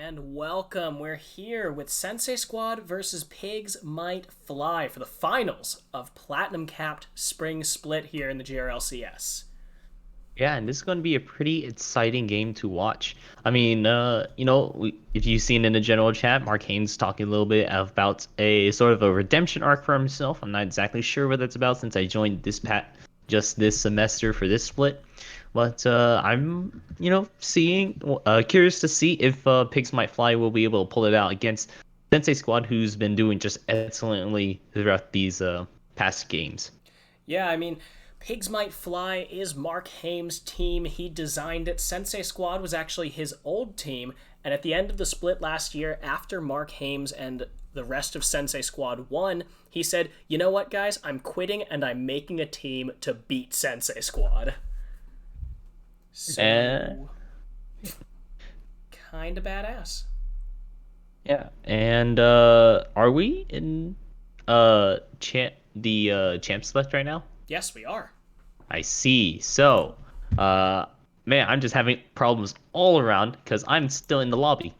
And welcome. We're here with Sensei Squad versus Pigs Might Fly for the finals of Platinum Capped Spring Split here in the GRLCS. Yeah, and this is going to be a pretty exciting game to watch. If you've seen in the general chat, Mark Haynes talking a little bit about a sort of a redemption arc for himself. I'm not exactly sure what that's about since I joined just this semester for this split. But I'm, curious to see if Pigs Might Fly will be able to pull it out against Sensei Squad, who's been doing just excellently throughout these past games. Yeah, Pigs Might Fly is Mark Haim's team. He designed it. Sensei Squad was actually his old team. And at the end of the split last year, after Mark Hames and the rest of Sensei Squad won, he said, you know what, guys? I'm quitting and I'm making a team to beat Sensei Squad. Uh, So, kind of badass. Yeah, and are we in champ select right now? Yes, we are. I see. So, uh man, I'm just having problems all around because I'm still in the lobby.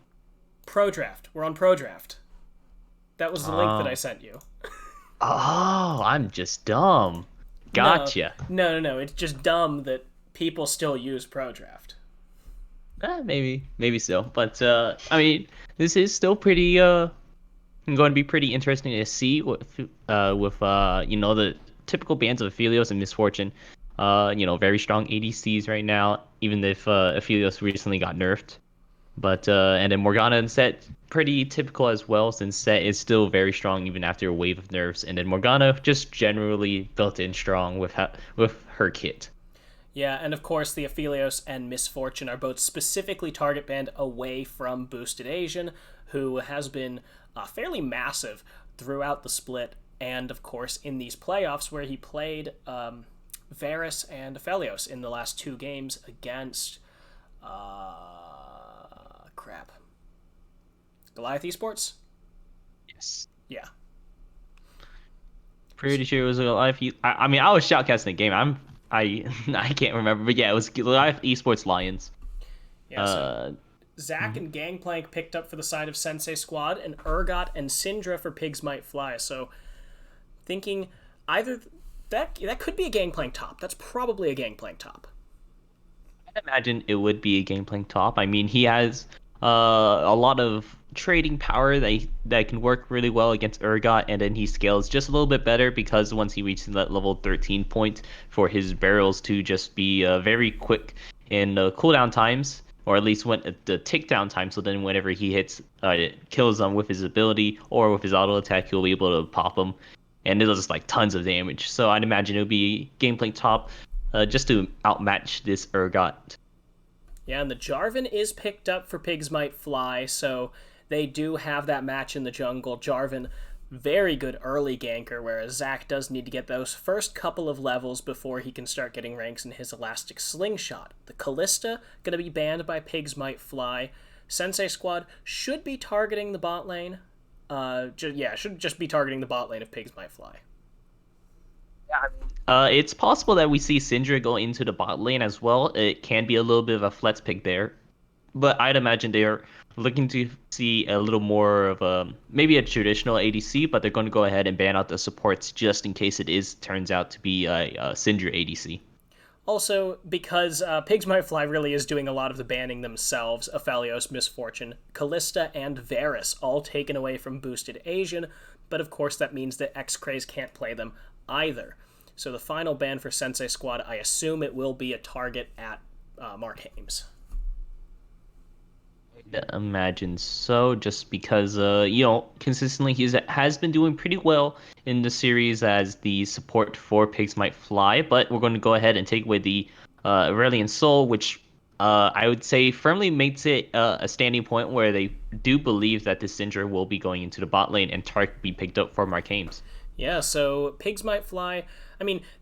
Pro Draft. We're on Pro Draft. That was the link that I Oh. sent you. Oh, I'm just dumb. No, Gotcha. no. It's just dumb that people still use Pro Draft. Maybe so. But this is still pretty going to be pretty interesting to see with the typical bands of Aphelios and Misfortune. Very strong ADCs right now, even if Aphelios recently got nerfed. But and then Morgana and Set pretty typical as well, since Set is still very strong even after a wave of nerfs, and then Morgana just generally built in strong with her kit. Yeah, and of course, the Aphelios and Misfortune are both specifically target banned away from Boosted Asian, who has been fairly massive throughout the split, and of course, in these playoffs where he played Varus and Aphelios in the last two games against. Crap. Goliath Esports? Yes. Yeah. Pretty sure it was a live. I was shoutcasting the game. I can't remember, but yeah, it was live esports Lions. Yeah, so Uh, Zac mhm. and Gangplank picked up for the side of Sensei Squad, and Urgot and Syndra for Pigs Might Fly. So thinking either that could be a Gangplank top. That's probably a Gangplank top. I imagine it would be a Gangplank top. I mean, he has a lot of trading power that can work really well against Urgot, and then he scales just a little bit better because once he reaches that level 13 point, for his barrels to just be very quick in cooldown times, or at least when the tick down time. So then whenever he kills them with his ability or with his auto attack, he'll be able to pop them, and it does like tons of damage. So I'd imagine it would be Gangplank top, just to outmatch this Urgot. Yeah, and the Jarvan is picked up for Pigs Might Fly, so they do have that match in the jungle. Jarvan, very good early ganker, whereas Zac does need to get those first couple of levels before he can start getting ranks in his Elastic Slingshot. The Callista, going to be banned by Pigs Might Fly. Sensei Squad should be targeting the bot lane. Should just be targeting the bot lane of Pigs Might Fly. It's possible that we see Syndra go into the bot lane as well. It can be a little bit of a flex pick there, but I'd imagine they're looking to see a little more of a maybe a traditional ADC, but they're going to go ahead and ban out the supports just in case it is turns out to be a Syndra ADC. Also, because Pigs Might Fly really is doing a lot of the banning themselves, Aphelios, Misfortune, Callista, and Varus all taken away from Boosted Asian, but of course that means that X-Craze can't play them either. So the final ban for Sensei Squad, I assume it will be a target at Mark Hames. Imagine so, just because consistently he has been doing pretty well in the series as the support for Pigs Might Fly. But we're going to go ahead and take away the Aurelian Soul, which I would say firmly makes it a standing point where they do believe that this Syndra will be going into the bot lane and Tark be picked up for Mark. Yeah, so Pigs Might Fly.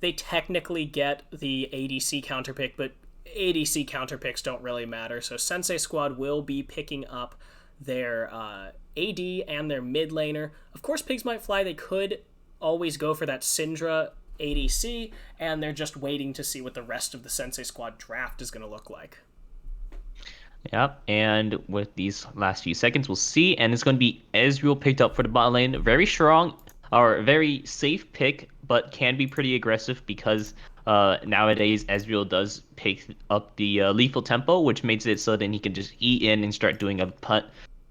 They technically get the ADC counter pick, but ADC counter picks don't really matter. So Sensei Squad will be picking up their AD and their mid laner. Of course, Pigs Might Fly. They could always go for that Syndra ADC, and they're just waiting to see what the rest of the Sensei Squad draft is going to look like. Yep, and with these last few seconds, we'll see. And it's going to be Ezreal picked up for the bot lane. Very strong, or very safe pick, but can be pretty aggressive because nowadays Ezreal does pick up the lethal tempo, which makes it so then he can just eat in and start doing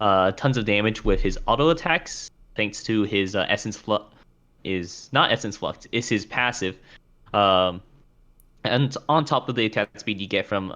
tons of damage with his auto attacks, thanks to his Essence Flux. Is not Essence Flux, is his passive. Um, and on top of the attack speed you get from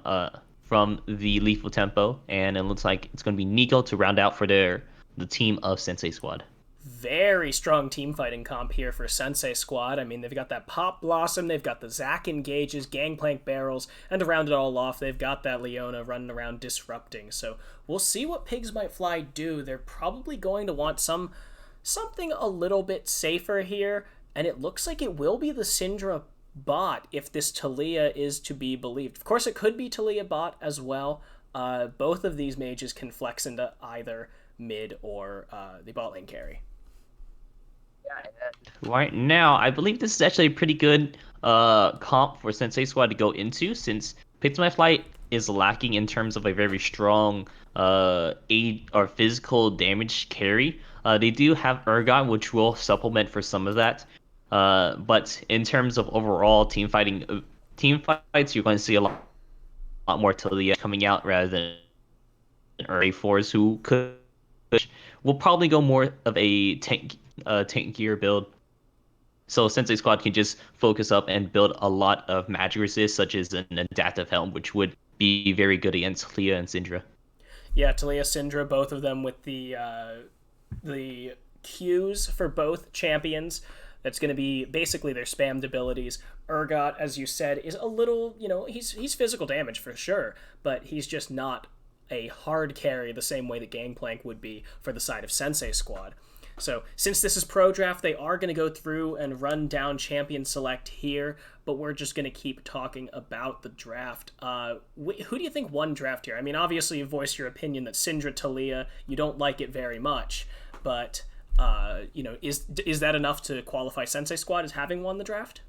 the lethal tempo, and it looks like it's going to be Nico to round out for the team of Sensei Squad. Very strong team fighting comp here for Sensei Squad. I mean, they've got that Pop Blossom, they've got the Zac Engages, Gangplank Barrels, and to round it all off, they've got that Leona running around disrupting. So we'll see what Pigs Might Fly do. They're probably going to want something a little bit safer here, and it looks like it will be the Syndra bot if this Talia is to be believed. Of course, it could be Talia bot as well. Both of these mages can flex into either mid or the bot lane carry. Right now, I believe this is actually a pretty good comp for Sensei Squad to go into, since Pixelmate Flight is lacking in terms of a very strong aid or physical damage carry. They do have Urgot, which will supplement for some of that. But in terms of overall team fights, you're going to see lot more Talia coming out rather than A4s who could will probably go more of a tankier build. So Sensei Squad can just focus up and build a lot of magic resist, such as an adaptive helm, which would be very good against Leah and Syndra. Yeah, Talia, Syndra, both of them with the Qs for both champions. That's going to be basically their spammed abilities. Urgot, as you said, is a little, he's physical damage for sure, but he's just not a hard carry the same way that Gangplank would be for the side of Sensei Squad. So, since this is Pro Draft, they are going to go through and run down Champion Select here, but we're just going to keep talking about the draft. Who do you think won draft here? I mean, obviously, you voiced your opinion that Syndra Talia, you don't like it very much, but, is that enough to qualify Sensei Squad as having won the draft?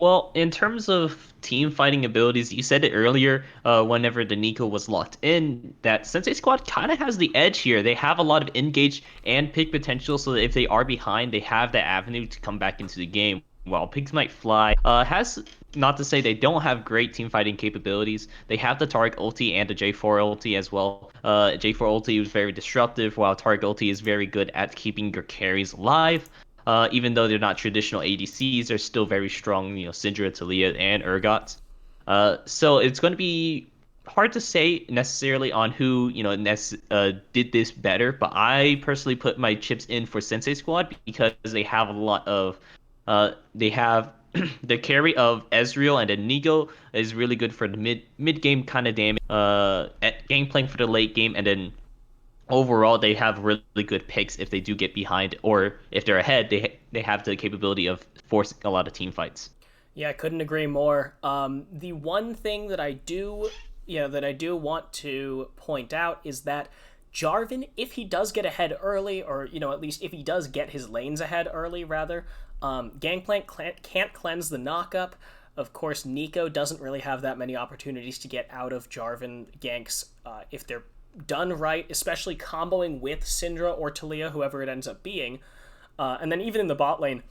Well, in terms of team fighting abilities, you said it earlier, whenever the Nico was locked in, that Sensei Squad kind of has the edge here. They have a lot of engage and pick potential, so that if they are behind, they have the avenue to come back into the game. While Pigs Might Fly has, not to say they don't have great team fighting capabilities. They have the Taric ulti and the J4 ulti as well. J4 ulti is very disruptive, while Taric ulti is very good at keeping your carries alive. Even though they're not traditional ADCs, they're still very strong, Syndra, Talia, and Urgot. So it's going to be hard to say necessarily on who, did this better, but I personally put my chips in for Sensei Squad because they have a lot of, they have the carry of Ezreal and Inigo is really good for the mid game kind of damage. Gangplank for the late game, and then overall they have really good picks if they do get behind, or if they're ahead, they have the capability of forcing a lot of team fights. Yeah, I couldn't agree more. The one thing that I do want to point out is that Jarvan, if he does get ahead early, or at least if he does get his lanes ahead early, rather, Gangplank can't cleanse the knockup. Of course, Nico doesn't really have that many opportunities to get out of Jarvan ganks if they're done right, especially comboing with Syndra or Talia, whoever it ends up being. And then even in the bot lane,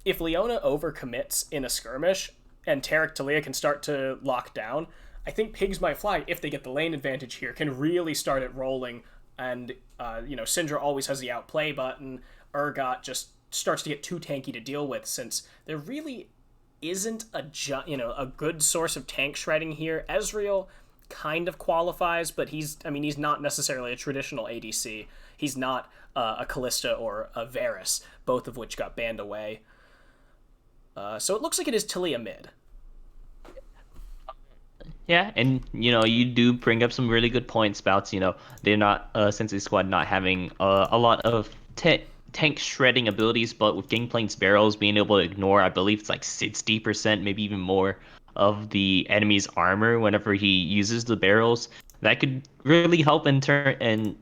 if Leona overcommits in a skirmish and Taric Talia can start to lock down, I think Pigs Might Fly, if they get the lane advantage here, can really start it rolling. And, Syndra always has the outplay button. Urgot just starts to get too tanky to deal with, since there really isn't a good source of tank shredding here. Ezreal kind of qualifies, but he's not necessarily a traditional ADC. He's not a Callista or a Varus, both of which got banned away. So it looks like it is Talia mid. Yeah, and you do bring up some really good points about they're not Sensei Squad not having a lot of tank shredding abilities, but with Gangplank's barrels being able to ignore, I believe it's like 60%, maybe even more, of the enemy's armor whenever he uses the barrels. That could really help in turning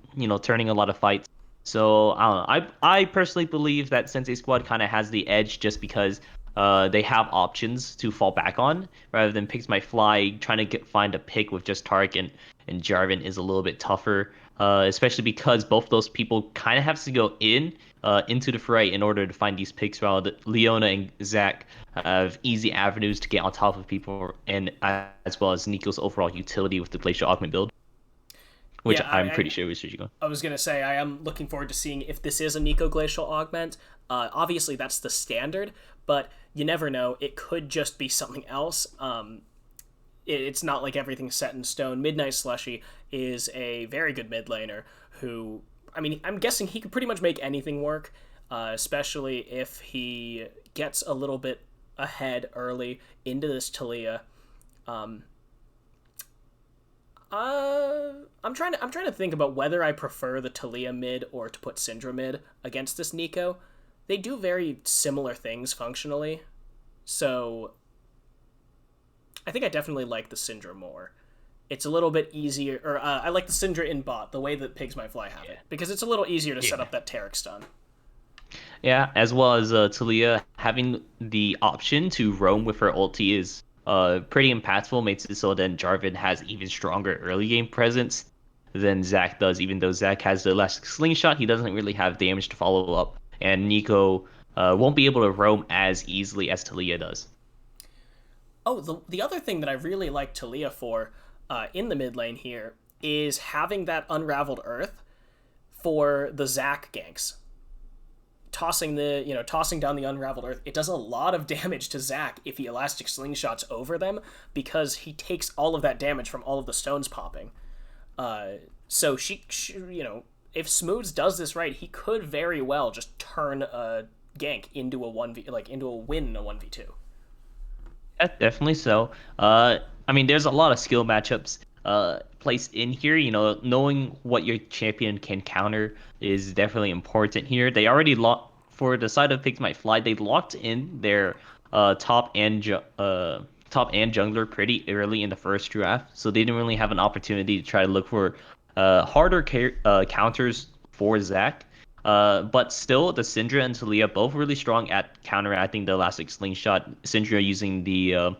a lot of fights. So I don't know. I personally believe that Sensei Squad kind of has the edge just because they have options to fall back on rather than Pigs Might Fly trying to find a pick with just Tark and Jarvan is a little bit tougher, especially because both those people kind of have to go into the fray in order to find these picks, while Leona and Zac have easy avenues to get on top of people, and as well as Nico's overall utility with the Glacial Augment build, which Yeah, I'm pretty sure is Sujiko. I was gonna say I am looking forward to seeing if this is a Nico Glacial Augment. Obviously, that's the standard, but you never know. It could just be something else. It's not like everything's set in stone. Midnight Slushy is a very good mid laner who, I mean, I'm guessing he could pretty much make anything work, especially if he gets a little bit ahead early into this Talia. Um, I'm trying to think about whether I prefer the Talia mid or to put Syndra mid against this Nico. They do very similar things functionally, so I think I definitely like the Syndra more. It's a little bit easier, or I like the Syndra in bot, the way that Pigs Might Fly have it, because it's a little easier to set up that Taric stun. Yeah, as well as Talia having the option to roam with her ulti is pretty impactful. Makes it so then Jarvan has even stronger early game presence than Zac does. Even though Zac has the elastic slingshot, he doesn't really have damage to follow up, and Nico won't be able to roam as easily as Talia does. Oh, the other thing that I really like Talia for in the mid lane here is having that Unraveled Earth for the Zac ganks. Tossing down the Unraveled Earth, it does a lot of damage to Zac if he elastic slingshots over them, because he takes all of that damage from all of the stones popping. So if Smooths does this right, he could very well just turn a gank into a 1v, like into a win in a 1v2. Yeah, definitely so. I mean, there's a lot of skill matchups placed in here. You know, knowing what your champion can counter is definitely important here. They already locked for the side of Pigs Might Fly. They locked in their top and jungler pretty early in the first draft, so they didn't really have an opportunity to try to look for harder counters for Zac. But still, the Syndra and Talia both really strong at counteracting the elastic slingshot. Syndra using the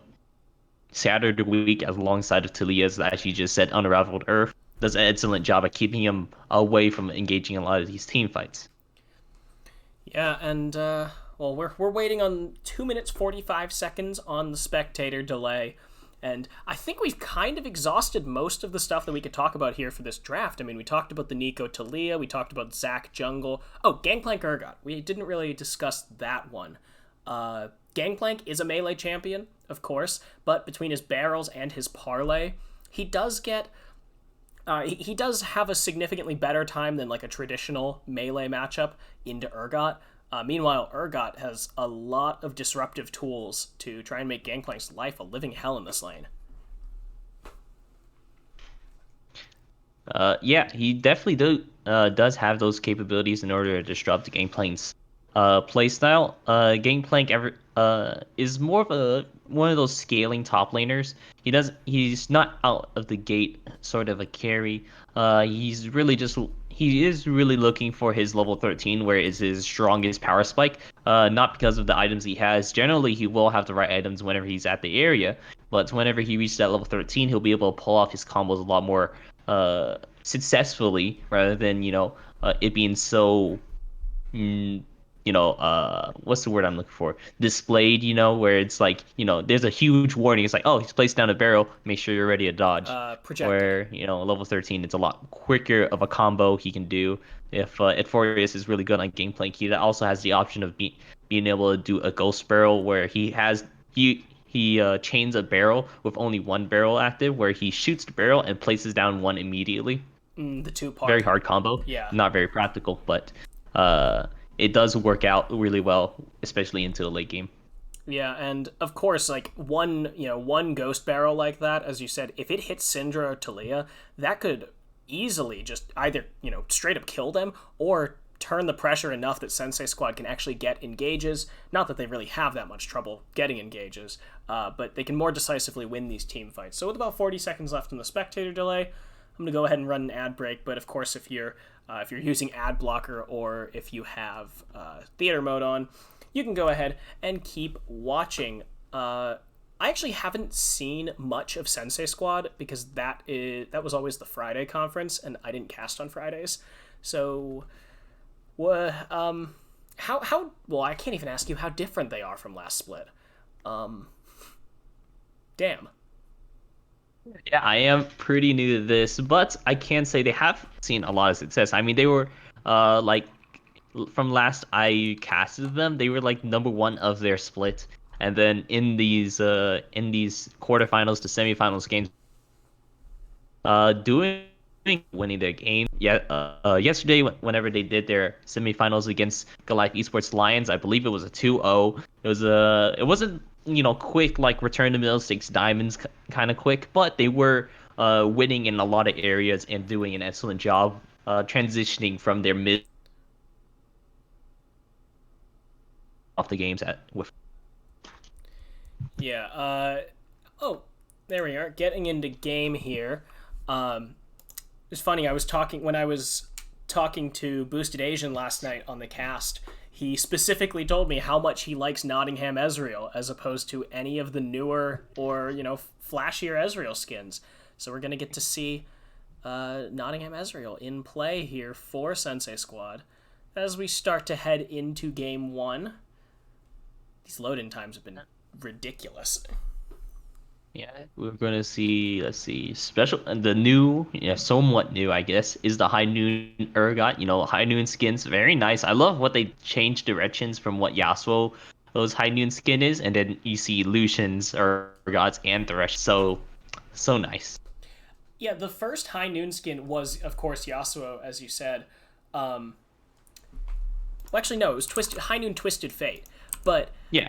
Saturday week alongside of Talia's, as you just said, Unraveled Earth, does an excellent job at keeping him away from engaging in a lot of these team fights. Yeah, and well, we're waiting on 2 minutes 45 seconds on the spectator delay, and I think we've kind of exhausted most of the stuff that we could talk about here for this draft. I mean, we talked about the Nico Talia, we talked about Zac Jungle. Oh, Gangplank Urgot. We didn't really discuss that one. Gangplank is a melee champion, of course, but between his barrels and his parlay, he does get he does have a significantly better time than like a traditional melee matchup into Urgot. Meanwhile, Urgot has a lot of disruptive tools to try and make Gangplank's life a living hell in this lane. Yeah, he definitely does have those capabilities in order to disrupt Gangplank's playstyle. Gangplank is more of a one of those scaling top laners. He's not out of the gate sort of a carry. He is really looking for his level 13, where is his strongest power spike. Not because of the items he has. Generally, he will have the right items whenever he's at the area, but whenever he reaches that level 13, he'll be able to pull off his combos a lot more successfully, rather than it being so what's the word I'm looking for? Displayed, where it's like, there's a huge warning. It's like, oh, he's placed down a barrel. Make sure you're ready to dodge. Projected. Where, level 13, it's a lot quicker of a combo he can do. If Edforius is really good on Gangplank, he also has the option of being able to do a ghost barrel, where he chains a barrel with only one barrel active, where he shoots the barrel and places down one immediately. The two-part. Very hard combo. Yeah. Not very practical, but it does work out really well, especially into the late game. Yeah, and of course, like one ghost barrel like that, as you said, if it hits Syndra or Talia, that could easily just either straight up kill them or turn the pressure enough that Sensei Squad can actually get engages. Not that they really have that much trouble getting engages, but they can more decisively win these team fights. So with about 40 seconds left in the spectator delay, I'm gonna go ahead and run an ad break. But of course, if you're using ad blocker or if you have theater mode on, you can go ahead and keep watching. I I actually haven't seen much of Sensei Squad because that was always the Friday conference, and I didn't cast on Fridays. So, how well, I can't even ask you how different they are from last split. Um, damn. Yeah, I am pretty new to this, but I can say they have seen a lot of success. I mean, they were like from last I casted them, they were like number one of their split, and then in these quarterfinals to semifinals games, doing winning their game. Yeah, yesterday whenever they did their semifinals against Goliath Esports Lions, I believe it was a 2-0. It wasn't quick like return to middle stakes diamonds kind of quick, but they were winning in a lot of areas and doing an excellent job transitioning from their mid off the games at with. Yeah. Oh, there we are. Getting into game here. It's funny. I was talking when I was talking to Boosted Asian last night on the cast. He specifically told me how much he likes Nottingham Ezreal as opposed to any of the newer or flashier Ezreal skins. So we're gonna get to see Nottingham Ezreal in play here for Sensei Squad as we start to head into game one. These load-in times have been ridiculous. Yeah, we're gonna see. Let's see. Special and the new, yeah, somewhat new, I guess, is the High Noon Urgot. High Noon skins, very nice. I love what they changed directions from what Yasuo's High Noon skin is, and then you see Lucian's Urgots and Thresh. So nice. Yeah, the first High Noon skin was, of course, Yasuo, as you said. Well, actually, no, it was High Noon Twisted Fate, but Yeah.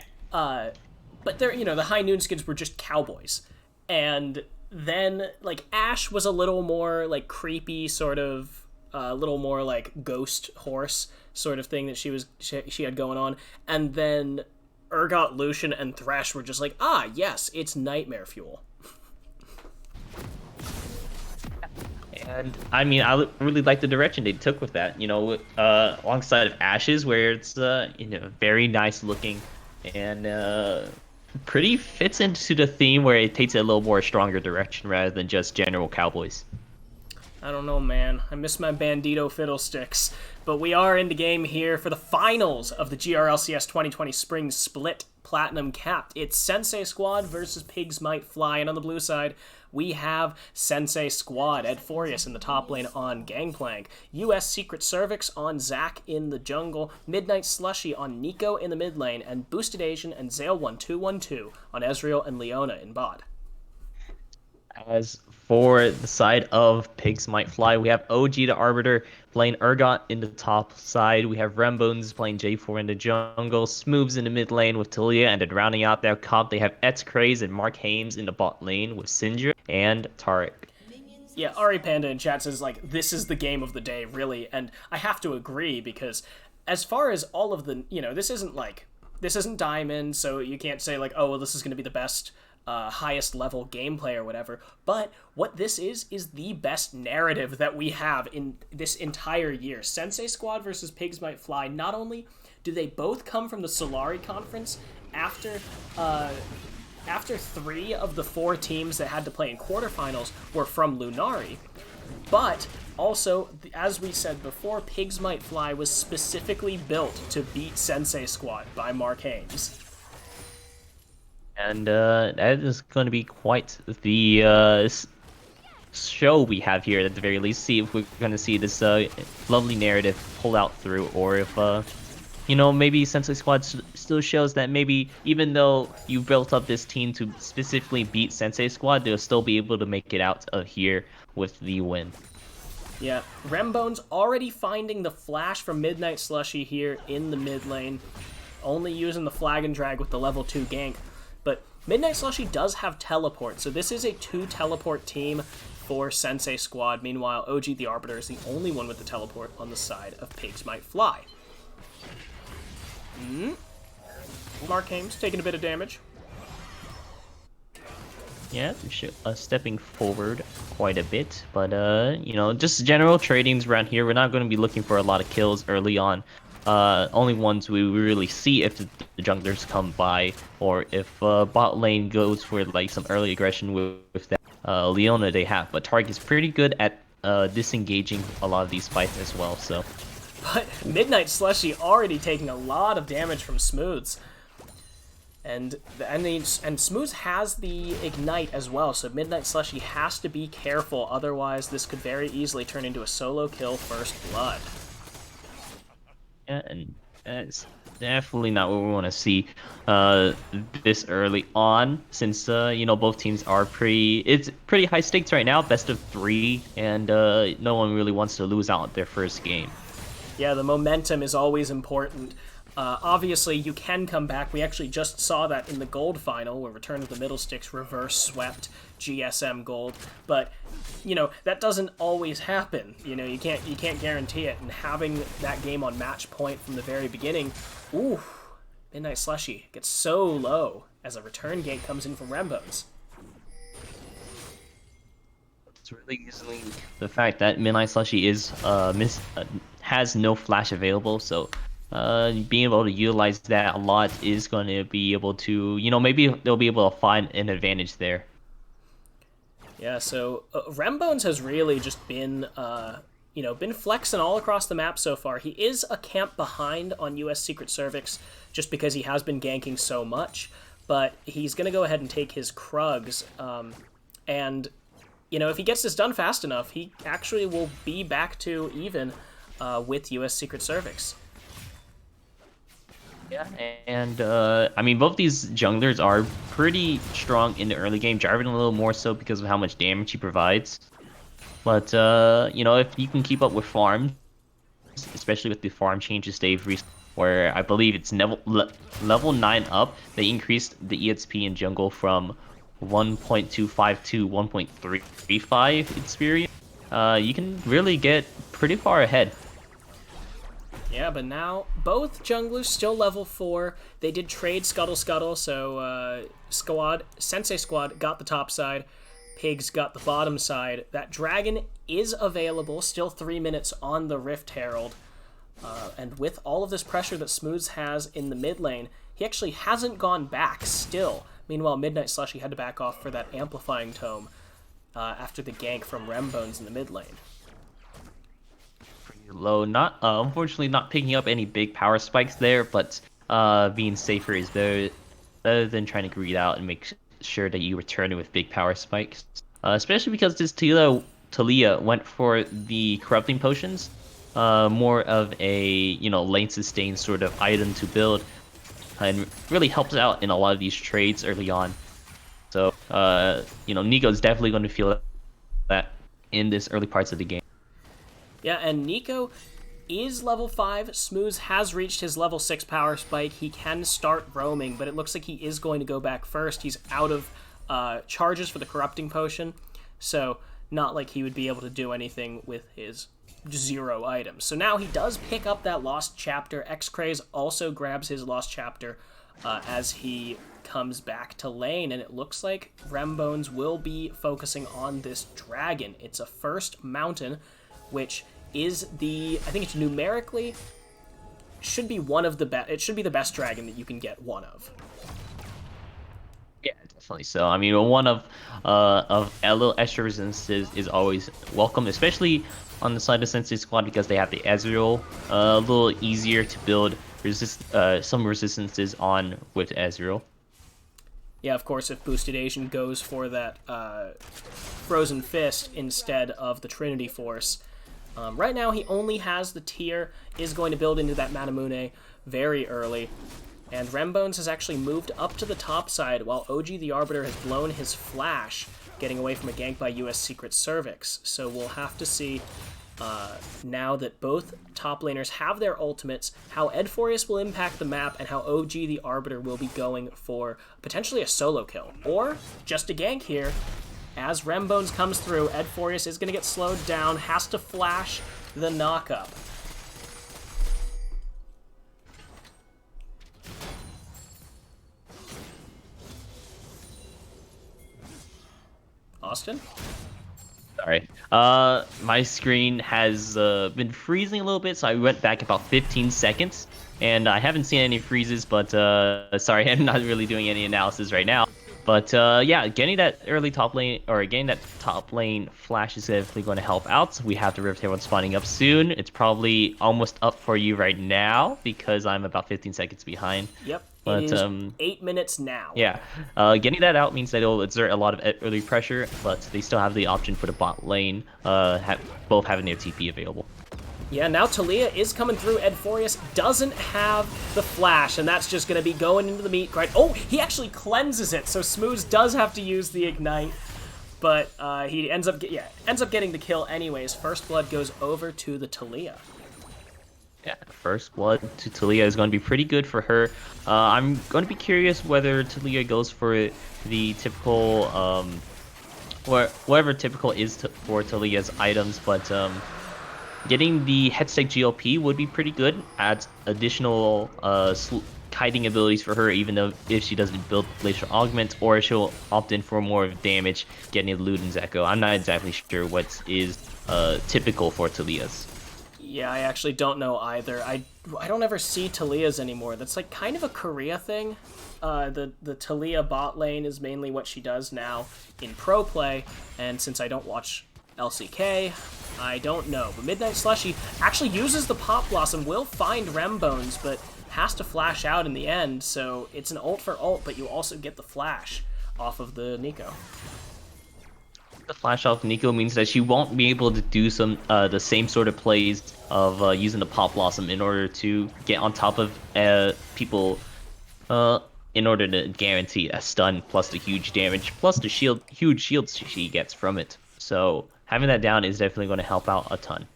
but they're the High Noon skins were just cowboys, and then like Ash was a little more like creepy, sort of a little more like ghost horse sort of thing that she had going on, and then Urgot, Lucian, and Thresh were just like, ah, yes, it's nightmare fuel. And I mean, really like the direction they took with that. Alongside of Ashes, where it's very nice looking, and pretty fits into the theme where it takes a little more stronger direction rather than just general cowboys. I don't know, man. I miss my Bandito fiddlesticks. But we are in the game here for the finals of the GRLCS 2020 Spring Split Platinum Capped. It's Sensei Squad versus Pigs Might Fly. And on the blue side, we have Sensei Squad. Ed Forius in the top lane on Gangplank. US Secret Cervix on Zac in the jungle. Midnight Slushy on Nico in the mid lane. And Boosted Asian and Zale1212 on Ezreal and Leona in bot. As for the side of Pigs Might Fly, we have OG the Arbiter playing Urgot in the top side. We have Rembones playing J4 in the jungle, Smoobs in the mid lane with Talia, and then rounding out their comp, they have Craze and Mark Hames in the bot lane with Syndra and Taric. Yeah, Ari Panda in chat says, like, this is the game of the day, really, and I have to agree, because as far as all of the, this isn't Diamond, so you can't say, like, oh, well, this is going to be the best highest level gameplay or whatever, but what this is the best narrative that we have in this entire year. Sensei Squad versus Pigs Might Fly. Not only do they both come from the Solari conference after 3 of the 4 teams that had to play in quarterfinals were from Lunari, but also, as we said before, Pigs Might Fly was specifically built to beat Sensei Squad by Mark Hames. And that is going to be quite the show we have here at the very least. See if we're going to see this lovely narrative pull out through, or if, maybe Sensei Squad still shows that maybe even though you built up this team to specifically beat Sensei Squad, they'll still be able to make it out of here with the win. Yeah, Rembone's already finding the flash from Midnight Slushy here in the mid lane, only using the flag and drag with the level 2 gank. But Midnight Slushy does have teleport, so this is a 2 teleport team for Sensei Squad. Meanwhile, OG the Arbiter is the only one with the teleport on the side of Pigs Might Fly. Mark Hames taking a bit of damage. Yeah, stepping forward quite a bit, but just general tradings around here. We're not going to be looking for a lot of kills early on. only ones we really see if the junglers come by, or if bot lane goes for like some early aggression with that Leona they have. But Targ is pretty good at disengaging a lot of these fights as well. So But Midnight Slushy already taking a lot of damage from Smooths. And Smooths has the Ignite as well, so Midnight Slushy has to be careful, otherwise this could very easily turn into a solo kill first blood. yeah, and it's definitely not what we want to see this early on, since you know, both teams are it's pretty high stakes right now, best of 3, and no one really wants to lose out their first game. Yeah, the momentum is always important. Obviously, you can come back. We actually just saw that in the Gold final, where Return of the Middlesticks reverse swept GSM Gold. But you know that doesn't always happen. You know, you can't guarantee it. And having that game on match point from the very beginning, ooh, Midnight Slushy gets so low as a return gank comes in from Rambones. It's really easily the fact that Midnight Slushy is has no flash available, so being able to utilize that a lot is going to be able to, you know, maybe they'll be able to find an advantage there. Yeah, so Rambones has really just been, been flexing all across the map so far. He is a camp behind on US Secret Cervix just because he has been ganking so much, but he's going to go ahead and take his Krugs, and, you know, if he gets this done fast enough, he actually will be back to even with US Secret Cervix. Yeah, and I mean, both these junglers are pretty strong in the early game. Jarvan a little more so because of how much damage he provides. But you know, if you can keep up with farms, especially with the farm changes they've recently, where I believe it's level 9 up, they increased the EXP in jungle from 1.25 to 1.35 experience. You can really get pretty far ahead. Yeah, but now both junglers still level 4. They did trade Scuttle Scuttle, so Sensei Squad got the top side, Pigs got the bottom side. That dragon is available, still 3 minutes on the Rift Herald. And with all of this pressure that Smooths has in the mid lane, he actually hasn't gone back still. Meanwhile, Midnight Slushy had to back off for that Amplifying Tome after the gank from Rembones in the mid lane. Low, not unfortunately not picking up any big power spikes there, but being safer is better than trying to greed out and make sure that you return it with big power spikes. Especially because this Talia went for the corrupting potions, more of a, you know, lane sustain sort of item to build, and really helps out in a lot of these trades early on. So you know, Nico's definitely going to feel that in this early parts of the game. Yeah, and Nico is level 5. Smooths has reached his level 6 power spike. He can start roaming, but it looks like he is going to go back first. He's out of charges for the corrupting potion, so not like he would be able to do anything with his 0 items. So now he does pick up that lost chapter. X-Craze also grabs his lost chapter as he comes back to lane, and it looks like Rembones will be focusing on this dragon. It's a first mountain, which is I think it's numerically, should be one of the best, it should be the best dragon that you can get one of. Yeah, definitely. So I mean, one of a little extra resistance is always welcome, especially on the side of Sensei Squad because they have the Ezreal, a little easier to build some resistances on with Ezreal. Yeah, of course, if Boosted Asian goes for that Frozen Fist instead of the Trinity Force. Right now, he only has the tier, is going to build into that Manamune very early, and Rembones has actually moved up to the top side while OG the Arbiter has blown his flash, getting away from a gank by US Secret Cervix. So we'll have to see, now that both top laners have their ultimates, how Edforius will impact the map and how OG the Arbiter will be going for potentially a solo kill, or just a gank here. As Rembones comes through, Edforius is going to get slowed down, has to flash the knockup. Austin? Sorry. My screen has been freezing a little bit, so I went back about 15 seconds, and I haven't seen any freezes, but sorry, I'm not really doing any analysis right now. But yeah, getting that early top lane, or getting that top lane flash is definitely going to help out. We have the Rift Herald spawning up soon. It's probably almost up for you right now, because I'm about 15 seconds behind. Yep, it But is 8 minutes now. yeah, getting that out means that it'll exert a lot of early pressure, but they still have the option for the bot lane, both having their TP available. Yeah, now Talia is coming through. Edforius doesn't have the flash, and that's just going to be going into the meat grind. Oh, he actually cleanses it, so Smooths does have to use the ignite, but he ends up getting the kill anyways. First blood goes over to the Talia. Yeah, first blood to Talia is going to be pretty good for her. I'm going to be curious whether Talia goes for the typical, whatever typical is for Talia's items, but getting the Headstack GLP would be pretty good. Adds additional kiting abilities for her, even though if she doesn't build Glacial Augment, or she'll opt in for more damage getting Luden's Echo. I'm not exactly sure what is typical for Talia's. Yeah, I actually don't know either. I don't ever see Talia's anymore. That's like kind of a Korea thing. The Talia bot lane is mainly what she does now in pro play, and since I don't watch LCK, I don't know. But Midnight Slushy actually uses the Pop Blossom, will find Rembones, but has to flash out in the end, so it's an ult for ult, but you also get the flash off of the Nico. The flash off Nico means that she won't be able to do some the same sort of plays of using the Pop Blossom in order to get on top of people in order to guarantee a stun plus the huge damage plus the huge shields she gets from it. So having that down is definitely going to help out a ton.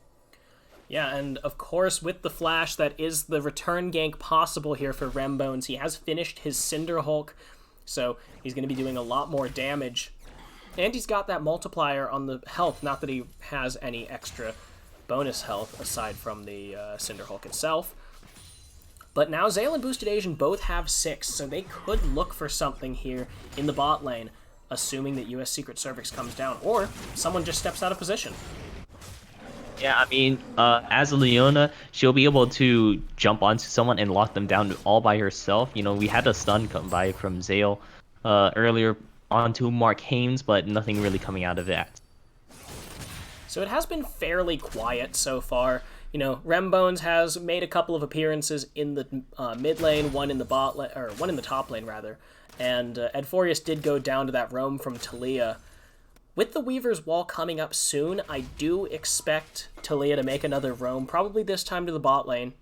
Yeah, and of course, with the flash, that is the return gank possible here for Rembones. He has finished his Cinder Hulk, so he's going to be doing a lot more damage. And he's got that multiplier on the health, not that he has any extra bonus health aside from the Cinder Hulk itself. But now Zale and Boosted Asian both have 6, so they could look for something here in the bot lane, assuming that US Secret Cervix comes down, or someone just steps out of position. Yeah, I mean, as a Leona, she'll be able to jump onto someone and lock them down all by herself. You know, we had a stun come by from Zale earlier onto Mark Haynes, but nothing really coming out of that. So it has been fairly quiet so far. You know, Rembones has made a couple of appearances in the mid lane, one in the one in the top lane rather, and Edforius did go down to that roam from Talia. With the Weaver's Wall coming up soon, I do expect Talia to make another roam, probably this time to the bot lane,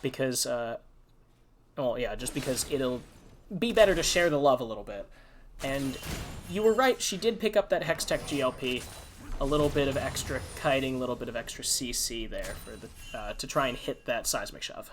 because, well, yeah, just because it'll be better to share the love a little bit. And you were right, she did pick up that Hextech GLP, a little bit of extra kiting, a little bit of extra CC there for the to try and hit that seismic shove.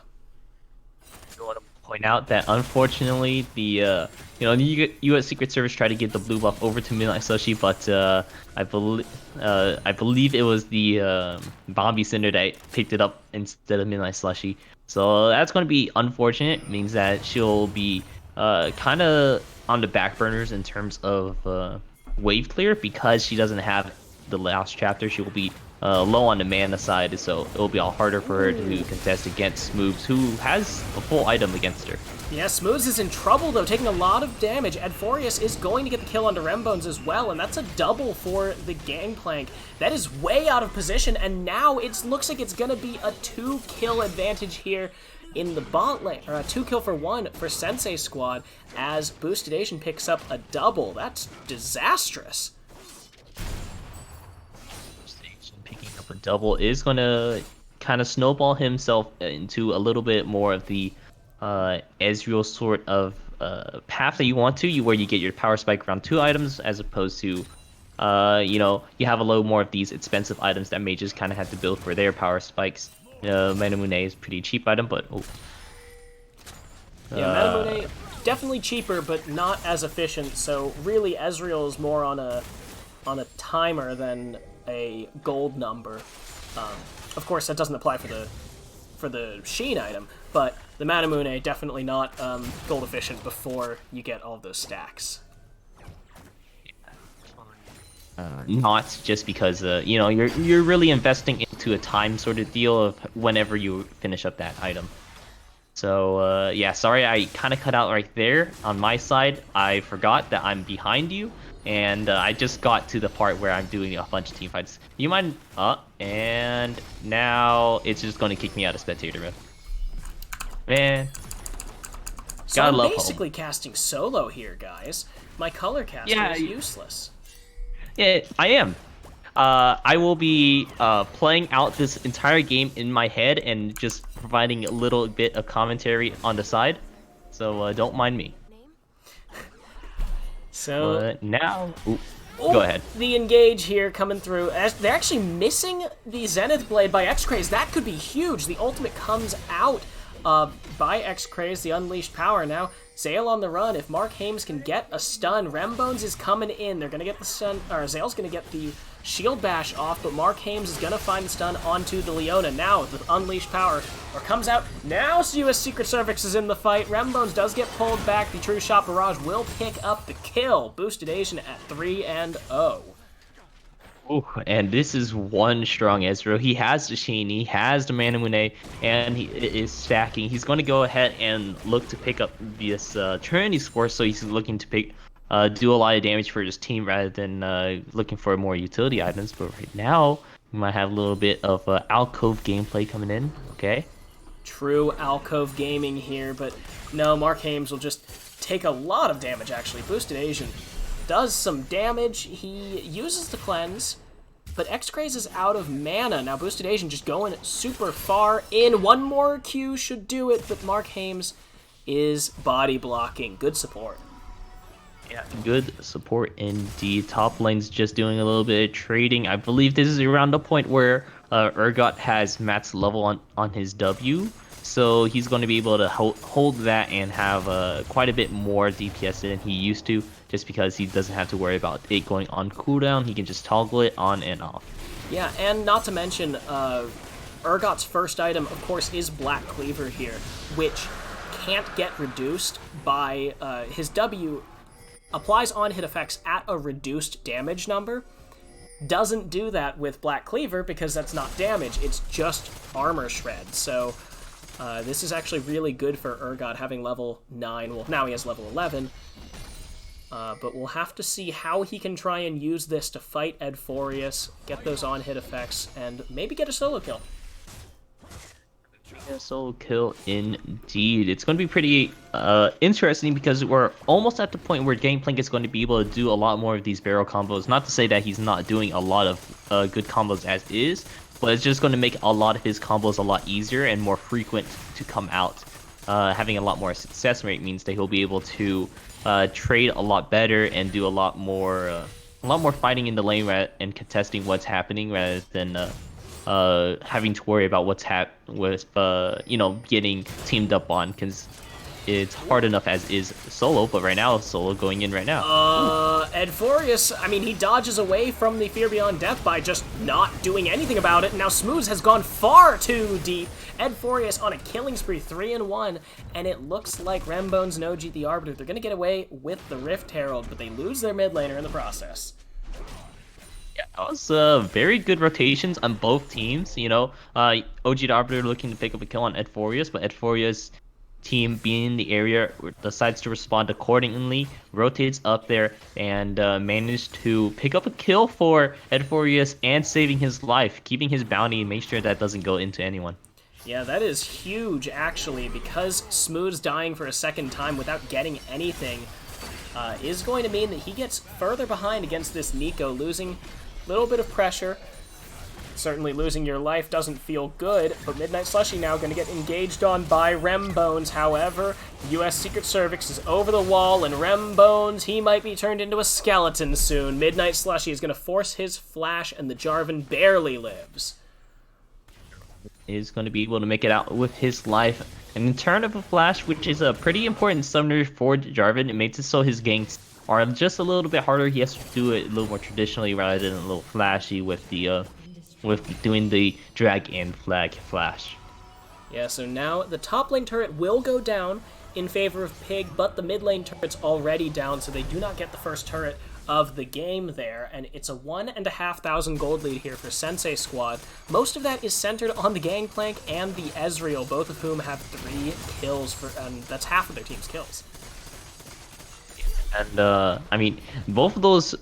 I want to point out that unfortunately the U.S. Secret Service tried to get the blue buff over to Midnight Slushy, but I believe it was the Bombi Cinder that picked it up instead of Midnight Slushy. So that's going to be unfortunate. It means that she'll be kind of on the back burners in terms of wave clear, because she doesn't have the last chapter. She will be low on the mana side, so it'll be all harder for her to contest against Smooths, who has a full item against her. Yeah, Smooths is in trouble, though, taking a lot of damage. Edforius is going to get the kill onto Rembones as well, and that's a double for the Gangplank. That is way out of position, and now it looks like it's going to be a 2-kill advantage here in the bot lane, or a 2-kill for 1 for Sensei Squad, as Boosted Asian picks up a double. That's disastrous. Picking up a double is going to kind of snowball himself into a little bit more of the Ezreal sort of path that you want to, where you get your power spike around 2 items, as opposed to, you know, you have a little more of these expensive items that mages kind of have to build for their power spikes. Manamune is a pretty cheap item, but yeah, Manamune definitely cheaper, but not as efficient. So really, Ezreal is more on a timer than a gold number. Of course, that doesn't apply for the Sheen item, but the Manamune definitely not gold efficient before you get all those stacks. not just because you know you're really investing into a time sort of deal of whenever you finish up that item. So yeah, sorry I kind of cut out right there on my side. I forgot that I'm behind you, and I just got to the part where I'm doing a bunch of team fights. You mind? And now it's just going to kick me out of spectator mode. Man, So gotta I'm love home. basically casting solo here, guys. My color casting Yeah, is useless. yeah, I am. I will be playing out this entire game in my head and just providing a little bit of commentary on the side. So don't mind me. So But now, go ahead. the engage here coming through. They're actually missing the Zenith Blade by X-Craze. That could be huge. The ultimate comes out by X-Craze, the unleashed power. Now, Zale on the run. If Mark Hames can get a stun, Rembones is coming in. They're going to get the stun, or Zale's going to get the shield bash off, but Mark Hames is going to find the stun onto the Leona. Now, the unleashed power comes out. Now, US Secret Service is in the fight. Rembones does get pulled back. The True Shot Barrage will pick up the kill. Boosted Asian at 3-0. Ooh, and this is one strong Ezreal. He has the Sheen, he has the Manamune, and he is stacking. He's going to go ahead and look to pick up this Trinity Spore, so he's looking to do a lot of damage for his team rather than looking for more utility items. But right now, we might have a little bit of alcove gameplay coming in. Okay. True alcove gaming here, but no, Mark Hames will just take a lot of damage, actually. Boosted Asian does some damage. He uses the cleanse, but X-Craze is out of mana. Now, Boosted Asian just going super far in. One more Q should do it, but Mark Hames is body blocking. Good support. Yeah, good support indeed. Top lane's just doing a little bit of trading. I believe this is around the point where Urgot has max level on his W, so he's going to be able to hold that and have quite a bit more DPS than he used to, just because he doesn't have to worry about it going on cooldown. He can just toggle it on and off. Yeah, and not to mention, Urgot's first item, of course, is Black Cleaver here, which can't get reduced by his W. Applies on-hit effects at a reduced damage number. Doesn't do that with Black Cleaver because that's not damage, it's just armor shred. So this is actually really good for Urgot having level 9. Well, now he has level 11. But we'll have to see how he can try and use this to fight Edforius, get those on-hit effects, and maybe get a solo kill. Yeah, solo kill indeed. It's going to be pretty interesting because we're almost at the point where Gangplank is going to be able to do a lot more of these barrel combos. Not to say that he's not doing a lot of good combos as is, but it's just going to make a lot of his combos a lot easier and more frequent to come out. Having a lot more success rate means that he'll be able to trade a lot better and do a lot more fighting in the lane and contesting what's happening rather than having to worry about what's with getting teamed up on, because it's hard enough as is solo. But right now, solo going in right now. Edforius, I mean, he dodges away from the Fear Beyond Death by just not doing anything about it. Now Smooths has gone far too deep. Edforius on a killing spree, 3-1, and it looks like Rembones and OG the Arbiter, they're gonna get away with the Rift Herald, but they lose their mid laner in the process. Yeah, that was very good rotations on both teams. OG the Arbiter looking to pick up a kill on Edforius, but Edforius team being in the area decides to respond accordingly, rotates up there, and managed to pick up a kill for Edforius and saving his life, keeping his bounty and make sure that doesn't go into anyone. Yeah, that is huge, actually, because Smooth's dying for a second time without getting anything is going to mean that he gets further behind against this Nico, losing a little bit of pressure. Certainly losing your life doesn't feel good, but Midnight Slushy now going to get engaged on by Rembones. However, US Secret Service is over the wall, and Rembones, he might be turned into a skeleton soon. Midnight Slushy is going to force his flash, and the Jarvan barely lives. Is going to be able to make it out with his life. And in turn of a flash, which is a pretty important summoner for Jarvan, it makes it so his ganks are just a little bit harder. He has to do it a little more traditionally rather than a little flashy with the with doing the drag and flag flash. Yeah, so now the top lane turret will go down in favor of Pig, but the mid lane turret's already down, so they do not get the first turret of the game there, and it's a 1,500 gold lead here for Sensei Squad. Most of that is centered on the Gangplank and the Ezreal, both of whom have 3 kills, and that's half of their team's kills. And I mean, both of those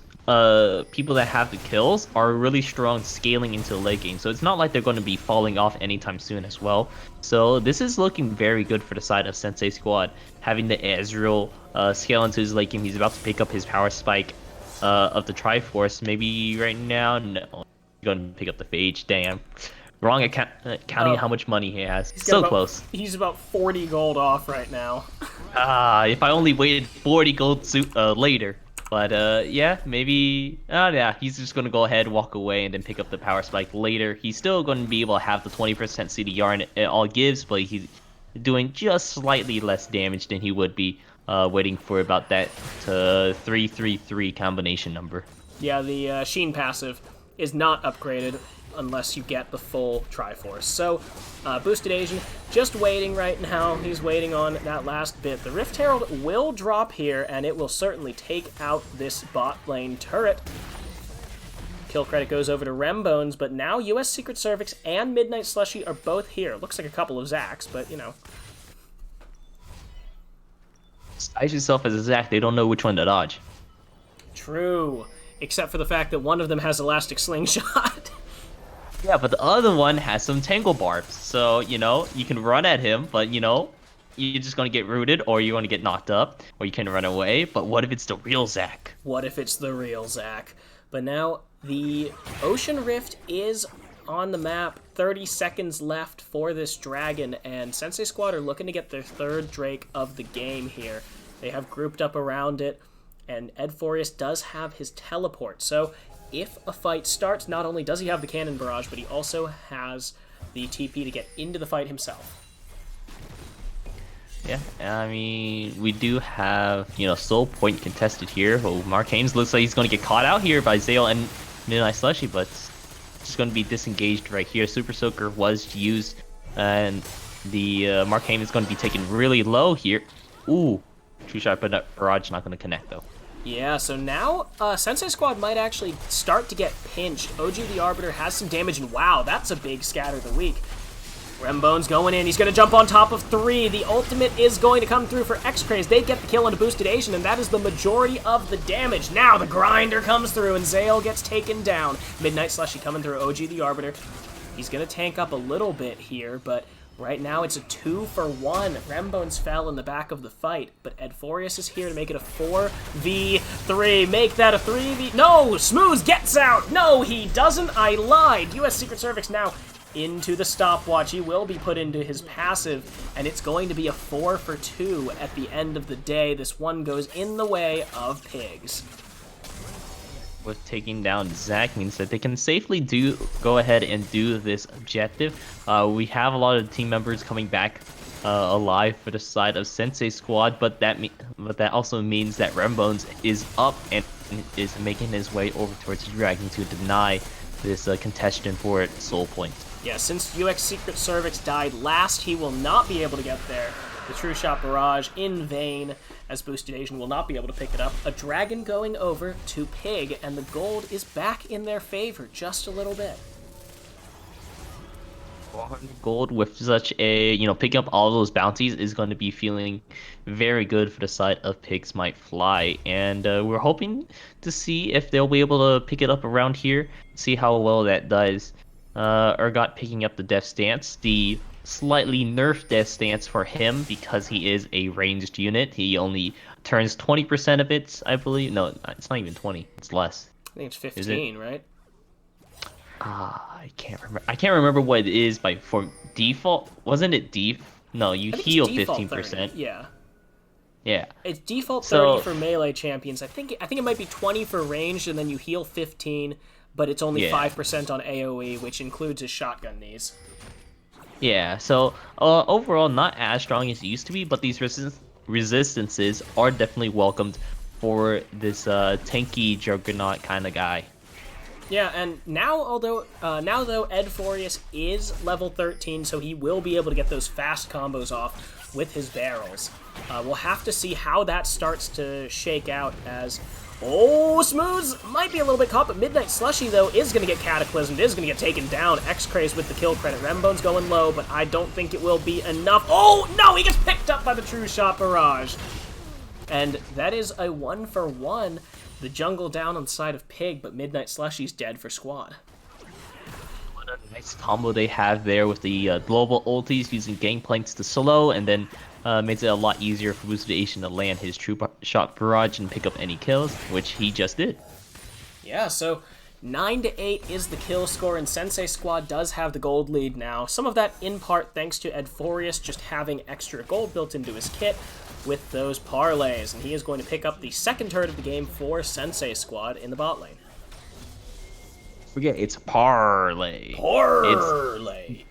people that have the kills are really strong scaling into the late game, so it's not like they're going to be falling off anytime soon as well. So this is looking very good for the side of Sensei Squad, having the Ezreal scale into his late game. He's about to pick up his power spike of the Triforce. Maybe right now, no, he's going to pick up the Phage. Damn, wrong at counting how much money he has. So close. He's about 40 gold off right now. If I only waited 40 gold later. But yeah, maybe, yeah, he's just going to go ahead, walk away, and then pick up the power spike later. He's still going to be able to have the 20% CDR and it all gives, but he's doing just slightly less damage than he would be waiting for about that 3-3-3 combination number. Yeah, the Sheen passive is not upgraded unless you get the full Triforce. So, Boosted Asian, just waiting right now. He's waiting on that last bit. The Rift Herald will drop here, and it will certainly take out this bot lane turret. Kill credit goes over to Rembones, but now US Secret Cervix and Midnight Slushy are both here. Looks like a couple of Zacks, but, you know. Size yourself as a Zac, they don't know which one to dodge. True. Except for the fact that one of them has Elastic Slingshot. Yeah, but the other one has some Tangle Barbs, so, you know, you can run at him, but, you know, you're just going to get rooted, or you're going to get knocked up, or you can run away, but what if it's the real Zac? What if it's the real Zac? But now, the Ocean Rift is on the map, 30 seconds left for this dragon, and Sensei Squad are looking to get their 3rd Drake of the game here. They have grouped up around it, and Edforius does have his teleport, so if a fight starts, not only does he have the cannon barrage, but he also has the TP to get into the fight himself. Yeah, I mean, we do have, you know, Soul Point contested here. Oh, Mark Haynes looks like he's going to get caught out here by Zale and Midnight Slushy, but just going to be disengaged right here. Super Soaker was used, and the Mark Haynes is going to be taken really low here. Ooh, True Shot, but Barrage not going to connect, though. Yeah, so now Sensei Squad might actually start to get pinched. OG the Arbiter has some damage, and wow, that's a big scatter the weak. Rembone's going in. He's going to jump on top of 3. The ultimate is going to come through for X-Craze. They get the kill into Boosted Asian, and that is the majority of the damage. Now the grinder comes through, and Zale gets taken down. Midnight Slushy coming through OG the Arbiter. He's going to tank up a little bit here, but right now it's a 2-for-1. Rembones fell in the back of the fight, but Edforius is here to make it a 4v3. Make that a 3v... No! Smooth gets out! No, he doesn't. I lied. US Secret Cervix now into the stopwatch. He will be put into his passive, and it's going to be a 4-for-2 at the end of the day. This one goes in the way of Pigs. With taking down Zac means that they can safely go ahead and do this objective. We have a lot of team members coming back alive for the side of Sensei Squad, but that also means that Rembones is up and is making his way over towards the Dragon to deny this contestation for Soul Point. Yeah, since UX Secret Cervix died last, he will not be able to get there. The True Shot Barrage in vain, as Boosted Asian will not be able to pick it up. A dragon going over to Pig, and the gold is back in their favor just a little bit. 400 gold with such a, you know, picking up all those bounties is going to be feeling very good for the side of Pigs Might Fly. And we're hoping to see if they'll be able to pick it up around here, see how well that does. Urgot picking up the Death Stance, the slightly nerfed Death Stance for him because he is a ranged unit. He only turns 20% of it, I believe. No, it's not even 20. It's less. I think it's 15, right? I can't remember. I can't remember what it is for default. Wasn't it No, you heal 15%. Yeah. Yeah. It's default 30 for melee champions. I think it might be 20 for ranged, and then you heal 15, but it's only 5% on AoE, which includes his shotgun knees. Yeah, so overall not as strong as it used to be, but these resistances are definitely welcomed for this tanky juggernaut kind of guy. Yeah, and now though Edforius is level 13, so he will be able to get those fast combos off with his barrels. We'll have to see how that starts to shake out, as Oh, Smooths might be a little bit caught, but Midnight Slushy, though, is going to get cataclysmed, is going to get taken down. X-Craze with the kill credit. Rembone's going low, but I don't think it will be enough. Oh, no, he gets picked up by the True Shot Barrage. And that is a 1-for-1. The jungle down on the side of Pig, but Midnight Slushy's dead for squad. What a nice combo they have there with the global ultis using Gangplanks to slow, and then makes it a lot easier for Boosted Asian to land his True Shot Barrage and pick up any kills, which he just did. Yeah, so 9-8 is the kill score, and Sensei Squad does have the gold lead now. Some of that in part thanks to Edforius just having extra gold built into his kit with those parlays, and he is going to pick up the second turret of the game for Sensei Squad in the bot lane. Forget, it's parlay. Parlay.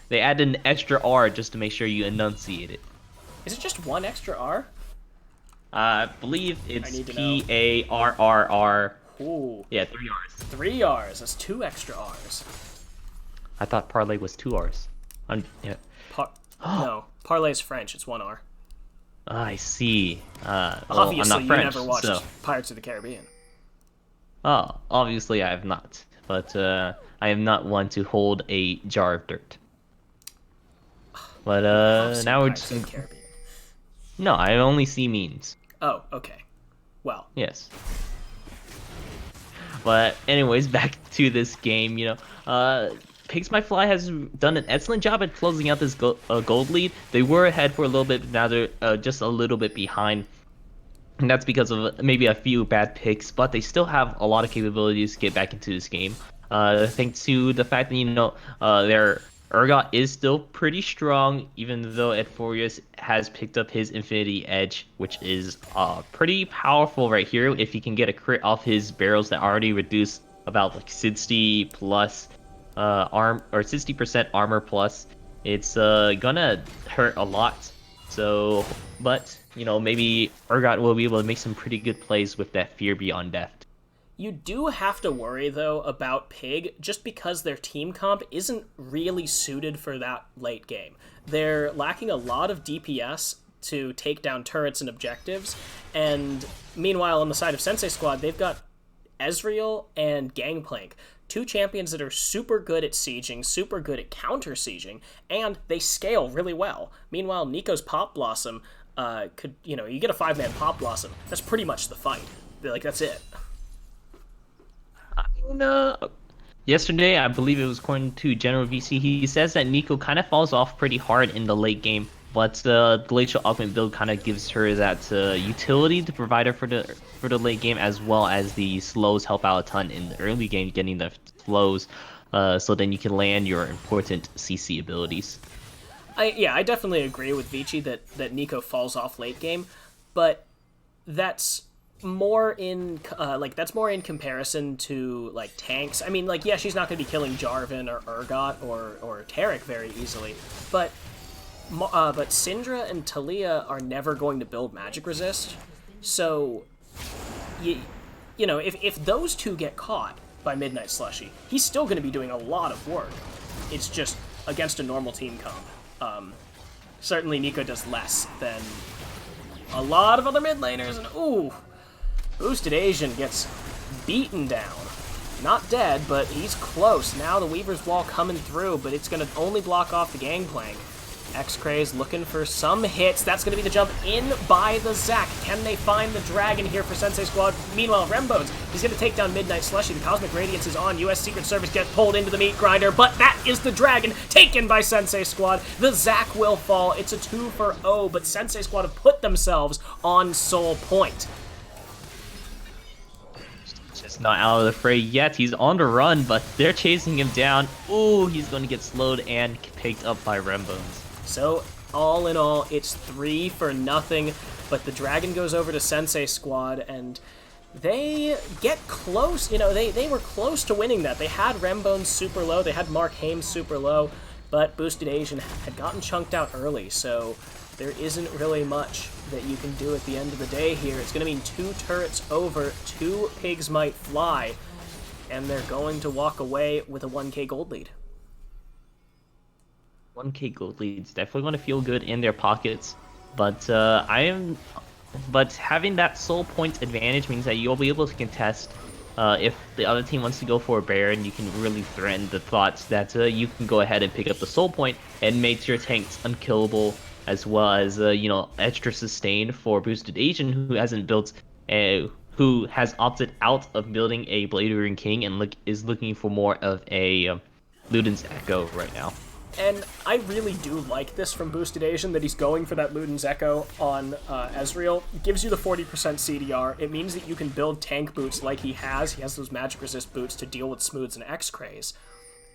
They added an extra R just to make sure you enunciate it. Is it just one extra R? I believe it's P-A-R-R-R. Ooh. Yeah, 3 R's. 3 R's. That's 2 extra R's. I thought parlay was 2 R's. Yeah. No, parlay's French. It's 1 R. I see. Well, obviously, I'm not French, you never watched so. Pirates of the Caribbean. Oh, obviously I have not. But I am not one to hold a jar of dirt. But now we're just... No, I only see memes. Oh, okay. Well. Yes. But anyways, back to this game, you know, Pigs My Fly has done an excellent job at closing out this gold lead. They were ahead for a little bit, now they're just a little bit behind. And that's because of maybe a few bad picks, but they still have a lot of capabilities to get back into this game. Thanks to the fact that, you know, their Urgot is still pretty strong, even though Edforius has picked up his Infinity Edge, which is pretty powerful right here. If he can get a crit off his barrels that already reduce about like 60 plus arm or 60% armor plus, it's gonna hurt a lot. So, but you know, maybe Urgot will be able to make some pretty good plays with that Fear Beyond Death. You do have to worry, though, about Pig, just because their team comp isn't really suited for that late game. They're lacking a lot of DPS to take down turrets and objectives, and meanwhile, on the side of Sensei Squad, they've got Ezreal and Gangplank, 2 champions that are super good at sieging, super good at counter-sieging, and they scale really well. Meanwhile, Nico's Pop Blossom could, you know, you get a 5-man Pop Blossom, that's pretty much the fight. Like, that's it. No. Yesterday, I believe it was according to General VC, he says that Nico kind of falls off pretty hard in the late game, but the Glacial Augment build kind of gives her that utility to provide her for the late game, as well as the slows help out a ton in the early game, getting the slows, so then you can land your important CC abilities. I definitely agree with Vici that Nico falls off late game, but that's more in that's more in comparison to like tanks. I mean, like, yeah, she's not going to be killing Jarvan or Urgot or Taric very easily, but Syndra and Talia are never going to build magic resist. So you know, if those two get caught by Midnight Slushy, he's still going to be doing a lot of work. It's just against a normal team comp. Certainly Nico does less than a lot of other mid laners, and ooh, Boosted Asian gets beaten down. Not dead, but he's close. Now the Weaver's Wall coming through, but it's going to only block off the Gangplank. X-Craze looking for some hits. That's going to be the jump in by the Zac. Can they find the Dragon here for Sensei Squad? Meanwhile, Rembones, he's going to take down Midnight Slushy. The Cosmic Radiance is on. U.S. Secret Service gets pulled into the meat grinder, but that is the Dragon taken by Sensei Squad. The Zac will fall. It's a 2-for-0, but Sensei Squad have put themselves on Soul Point. Just not out of the fray yet. He's on the run, but they're chasing him down. Ooh, he's going to get slowed and picked up by Rembones. So, all in all, it's 3-0, but the Dragon goes over to Sensei Squad, and they get close. You know, they were close to winning that. They had Rembones super low, they had Mark Hames super low, but Boosted Asian had gotten chunked out early, so there isn't really much that you can do at the end of the day here. It's going to mean 2 turrets over, 2 Pigs Might Fly, and they're going to walk away with a 1k gold lead. 1k gold leads definitely going to feel good in their pockets, but I am but having that soul point advantage means that you'll be able to contest. If the other team wants to go for a Baron, you can really threaten the thoughts that you can go ahead and pick up the soul point and make your tanks unkillable, as well as extra sustain for boosted Asian who hasn't built who has opted out of building a Blade Ring King and is looking for more of a Luden's Echo right now. And I really do like this from Boosted Asian, that he's going for that Luden's Echo on Ezreal. It gives you the 40% CDR. It means that you can build tank boots like he has. He has those magic resist boots to deal with smooths and X-Crays.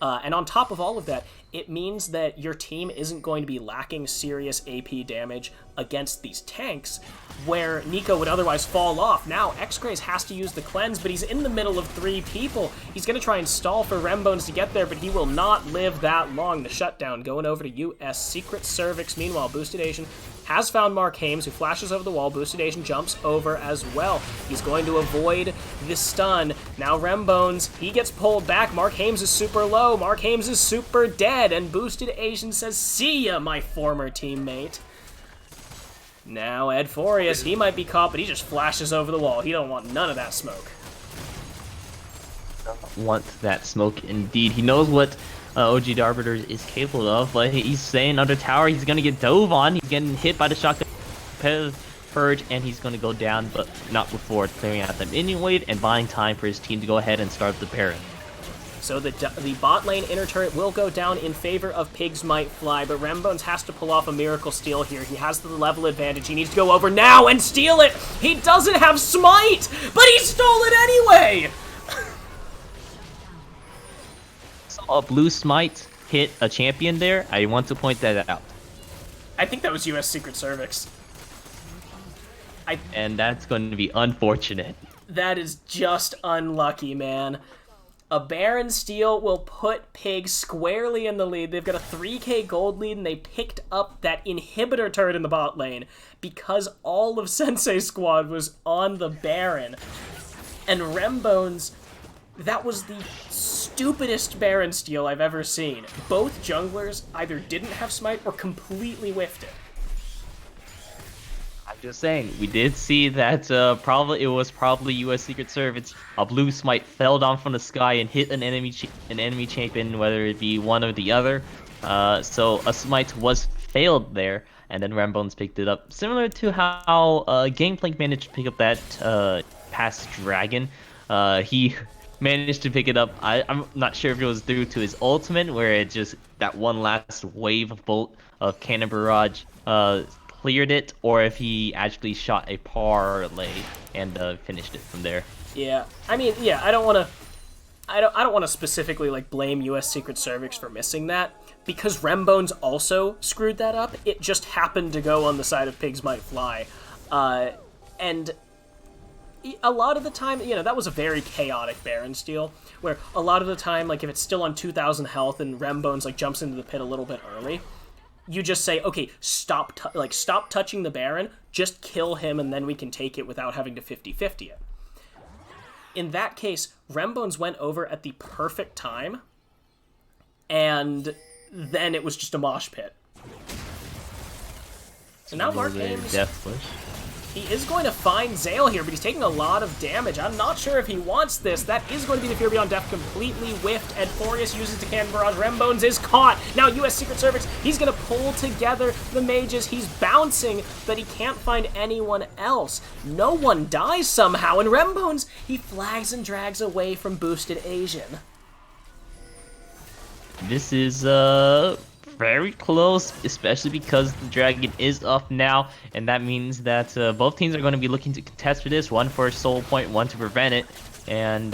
And on top of all of that, it means that your team isn't going to be lacking serious AP damage against these tanks, where Nico would otherwise fall off. Now, X-Craze has to use the cleanse, but he's in the middle of 3 people. He's going to try and stall for Rembones to get there, but he will not live that long. The shutdown going over to US Secret Cervix. Meanwhile, Boosted Asian has found Mark Hames, who flashes over the wall. Boosted Asian jumps over as well. He's going to avoid the stun. Now Rembones, he gets pulled back. Mark Hames is super low. Mark Hames is super dead. And Boosted Asian says, "See ya, my former teammate." Now Ed Forius, he might be caught, but he just flashes over the wall. He don't want none of that smoke. Want that smoke indeed. He knows what OG Arbiter is capable of, but he's staying under tower. He's gonna get dove on. He's getting hit by the shotgun purge, and he's gonna go down, but not before clearing out the minion wave and buying time for his team to go ahead and start the Baron. So the bot lane inner turret will go down in favor of Pigs Might Fly, but Rembones has to pull off a miracle steal here. He has the level advantage. He needs to go over now and steal it. He doesn't have smite, but he stole it anyway. A blue smite hit a champion there. I want to point that out. I think that was US Secret Cervix. And that's going to be unfortunate. That is just unlucky, man. A Baron steal will put Pigs squarely in the lead. They've got a 3k gold lead, and they picked up that inhibitor turret in the bot lane because all of Sensei Squad was on the Baron. And Rembones, that was the stupidest Baron steal I've ever seen. Both junglers either didn't have smite or completely whiffed it. I'm just saying, we did see that it was probably US Secret Service. A blue smite fell down from the sky and hit an enemy champion, whether it be one or the other. So a smite was failed there, and then Rembones picked it up. Similar to how Gangplank managed to pick up that past dragon. He managed to pick it up. I'm not sure if it was due to his ultimate, where it just, that one last wave of bolt of Cannon Barrage cleared it, or if he actually shot a parlay and finished it from there. Yeah, I mean, yeah, I don't want to specifically like blame US Secret Cervix for missing that, because Rembones also screwed that up. It just happened to go on the side of Pigs Might Fly. And a lot of the time, that was a very chaotic Baron steal, where a lot of the time, like, if it's still on 2,000 health and Rembones, like, jumps into the pit a little bit early, you just say, okay, stop touching the Baron, just kill him, and then we can take it without having to 50-50 it. In that case, Rembones went over at the perfect time, and then it was just a mosh pit. So now Mark Hames, he is going to find Zale here, but he's taking a lot of damage. I'm not sure if he wants this. That is going to be the Fear Beyond Death, completely whiffed. Ed Forius uses the Cannon Barrage. Rembones is caught. Now US Secret Cervix, he's going to pull together the mages. He's bouncing, but he can't find anyone else. No one dies somehow, and Rembones, he flags and drags away from Boosted Asian. This is very close, especially because the dragon is up now, and that means that both teams are going to be looking to contest for this. One for a soul point, one to prevent it, and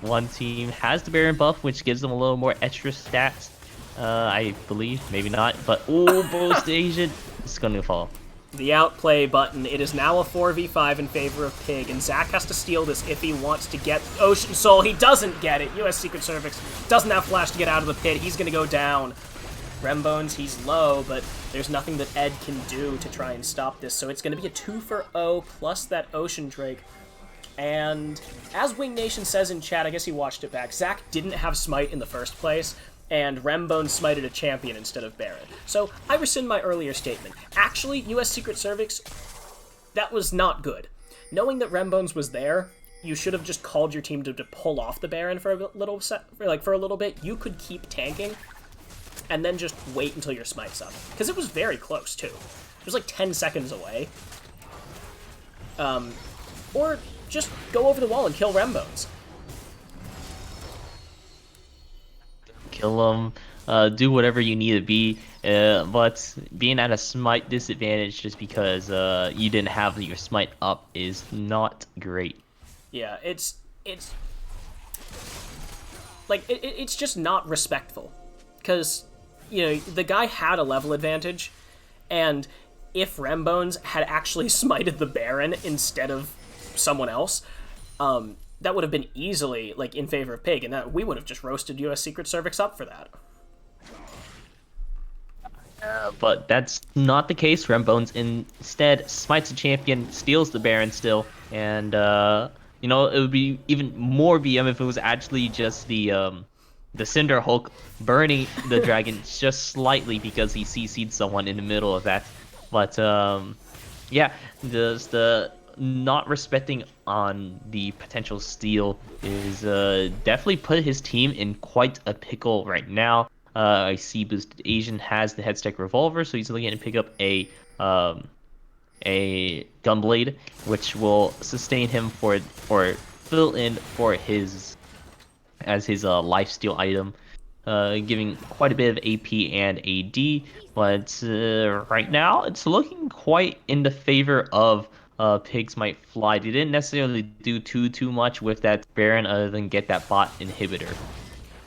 one team has the Baron buff, which gives them a little more extra stats, I believe. Maybe not, but Boosted Asian is going to fall. The outplay button. It is now a 4v5 in favor of Pig, and Zach has to steal this if he wants to get Ocean Soul. He doesn't get it. US Secret Cervix doesn't have flash to get out of the pit. He's going to go down. Rembones, he's low, but there's nothing that Ed can do to try and stop this, so it's going to be a 2-for-0 plus that Ocean Drake. And as Wing Nation says in chat, I guess he watched it back, Zach didn't have Smite in the first place, and Rembones smited a champion instead of Baron. So I rescind my earlier statement. Actually, US Secret Cervix, that was not good. Knowing that Rembones was there, you should have just called your team to pull off the Baron for a little for a little bit. You could keep tanking, and then just wait until your smite's up, because it was very close too. It was like 10 seconds away. Or just go over the wall and kill Rembones. Kill him, do whatever you need to be, but being at a smite disadvantage just because you didn't have your smite up is not great. Yeah, it's like it's just not respectful, because you know the guy had a level advantage, and if Rembones had actually smited the Baron instead of someone else, that would have been easily like in favor of Pig, and that we would have just roasted US Secret Cervix up for that. But that's not the case. Rembones instead smites the champion, steals the Baron still, and you know, it would be even more BM if it was actually just the Cinder Hulk burning the dragon just slightly because he CC'd someone in the middle of that. But yeah, the not respecting on the potential steal is definitely put his team in quite a pickle right now. I see Boosted Asian has the Headstack Revolver, so he's looking to pick up a Gunblade, which will sustain him for fill in for his lifesteal item, giving quite a bit of AP and AD. But right now, it's looking quite in the favor of Pigs Might Fly. They didn't necessarily do too much with that Baron other than get that bot inhibitor.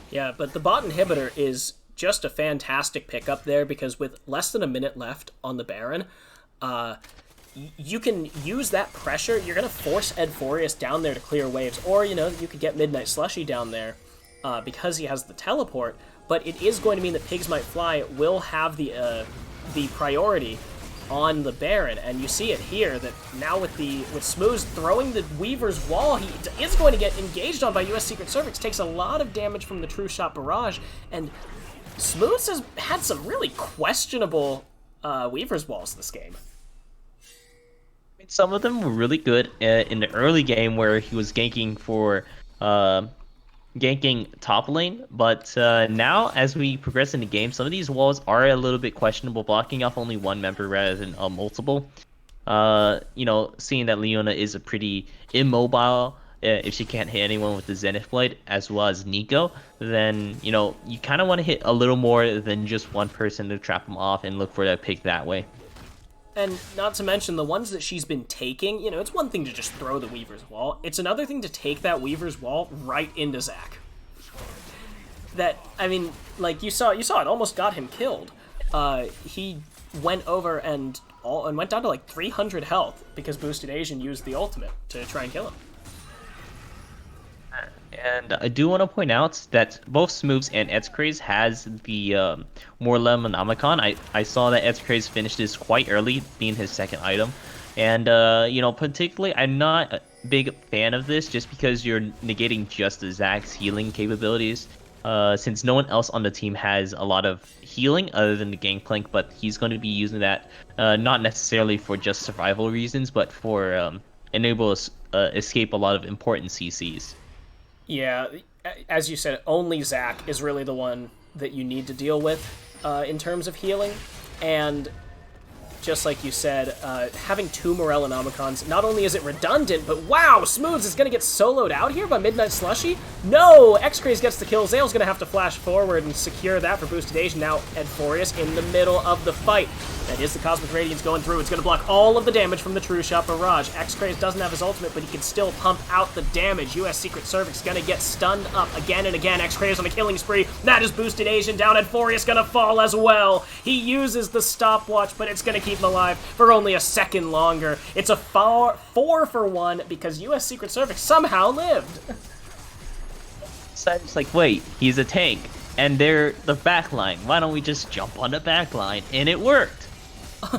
Yeah, but the bot inhibitor is just a fantastic pickup there, because with less than a minute left on the Baron, you can use that pressure. You're going to force Edforius down there to clear waves, or, you know, you could get Midnight Slushy down there because he has the teleport, but it is going to mean that Pigs Might Fly will have the priority on the Baron, and you see it here that now with Smooth throwing the Weaver's Wall, he is going to get engaged on by US Secret Cervix, takes a lot of damage from the True Shot Barrage, and Smooth has had some really questionable Weaver's Walls this game. Some of them were really good in the early game where he was ganking for ganking top lane, but now as we progress in the game, some of these walls are a little bit questionable, blocking off only one member rather than multiple. You know, seeing that Leona is a pretty immobile, if she can't hit anyone with the Zenith Blade, as well as Nico, then, you know, you kind of want to hit a little more than just one person to trap them off and look for that pick that way. And not to mention the ones that she's been taking, you know, it's one thing to just throw the Weaver's Wall. It's another thing to take that Weaver's Wall right into Zac. That, I mean, like, you saw it almost got him killed. He went over and went down to like 300 health because Boosted Asian used the ultimate to try and kill him. And I do want to point out that both Smooths and Edscraze has the Morlem Nomicon. I saw that Edscraze finished this quite early, being his second item. And, you know, particularly, I'm not a big fan of this just because you're negating just Zac's healing capabilities. Since no one else on the team has a lot of healing other than the Gangplank, but he's going to be using that not necessarily for just survival reasons, but for enable us escape a lot of important CCs. Yeah, as you said, only Zac is really the one that you need to deal with in terms of healing, and just like you said, having two Morella Nomicons, not only is it redundant, but wow, Smooths is going to get soloed out here by Midnight Slushy? No! X-Craze gets the kill. Zale's going to have to flash forward and secure that for Boosted Asian. Now, Edforius in the middle of the fight. That is the Cosmic Radiance going through. It's going to block all of the damage from the True Shot Barrage. X-Craze doesn't have his ultimate, but he can still pump out the damage. US Secret Cervix going to get stunned up again and again. X-Craze on a killing spree. That is Boosted Asian down. Edforius going to fall as well. He uses the stopwatch, but it's going to keep him alive for only a second longer. It's a 4-for-1 because US Secret Cervix somehow lived. So it's like, wait, he's a tank, and they're the backline. Why don't we just jump on the backline? And it worked.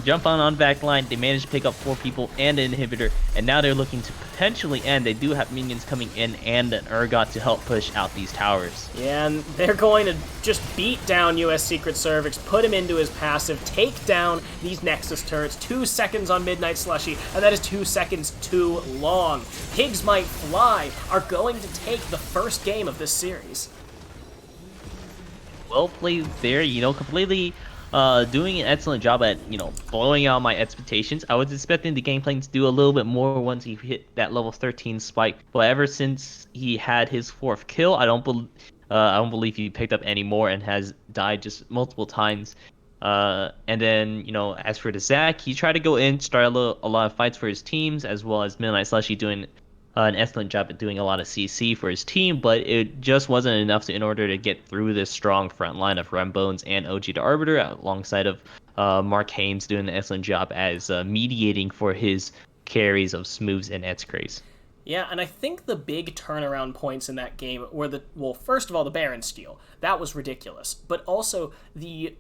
jump on back line. They managed to pick up 4 people and an inhibitor, and now they're looking to potentially end. They do have minions coming in and an Urgot to help push out these towers. Yeah, and they're going to just beat down US Secret Cervix, put him into his passive, take down these Nexus turrets. 2 seconds on Midnight Slushy, and that is 2 seconds too long. Pigs Might Fly are going to take the first game of this series. Well played there, completely doing an excellent job at, blowing out my expectations. I was expecting the Gangplank to do a little bit more once he hit that level 13 spike, but ever since he had his 4th kill, I don't believe he picked up any more and has died just multiple times. And then, as for the Zac, he tried to go in, start a lot of fights for his teams, as well as Midnight Slushy doing an excellent job at doing a lot of CC for his team, but it just wasn't enough in order to get through this strong front line of Rembones and OG the Arbiter, alongside of Mark Haynes doing an excellent job as mediating for his carries of Smooths and Etzcraze. Yeah, and I think the big turnaround points in that game were first of all, the Baron steal. That was ridiculous. But also the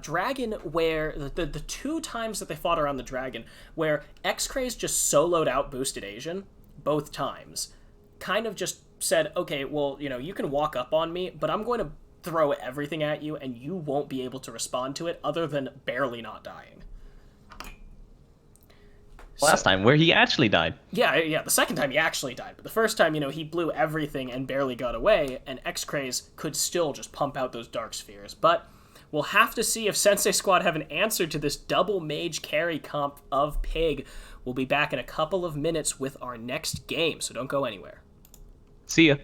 Dragon, where the 2 times that they fought around the Dragon, where Xcraze just soloed out boosted Asian, both times, kind of just said, okay, well, you can walk up on me, but I'm going to throw everything at you, and you won't be able to respond to it other than barely not dying. Last time, where he actually died. Yeah, the second time he actually died, but the first time, he blew everything and barely got away, and Xcraze could still just pump out those Dark Spheres. But we'll have to see if Sensei Squad have an answer to this double mage carry comp of Pig. We'll be back in a couple of minutes with our next game, so don't go anywhere. See ya.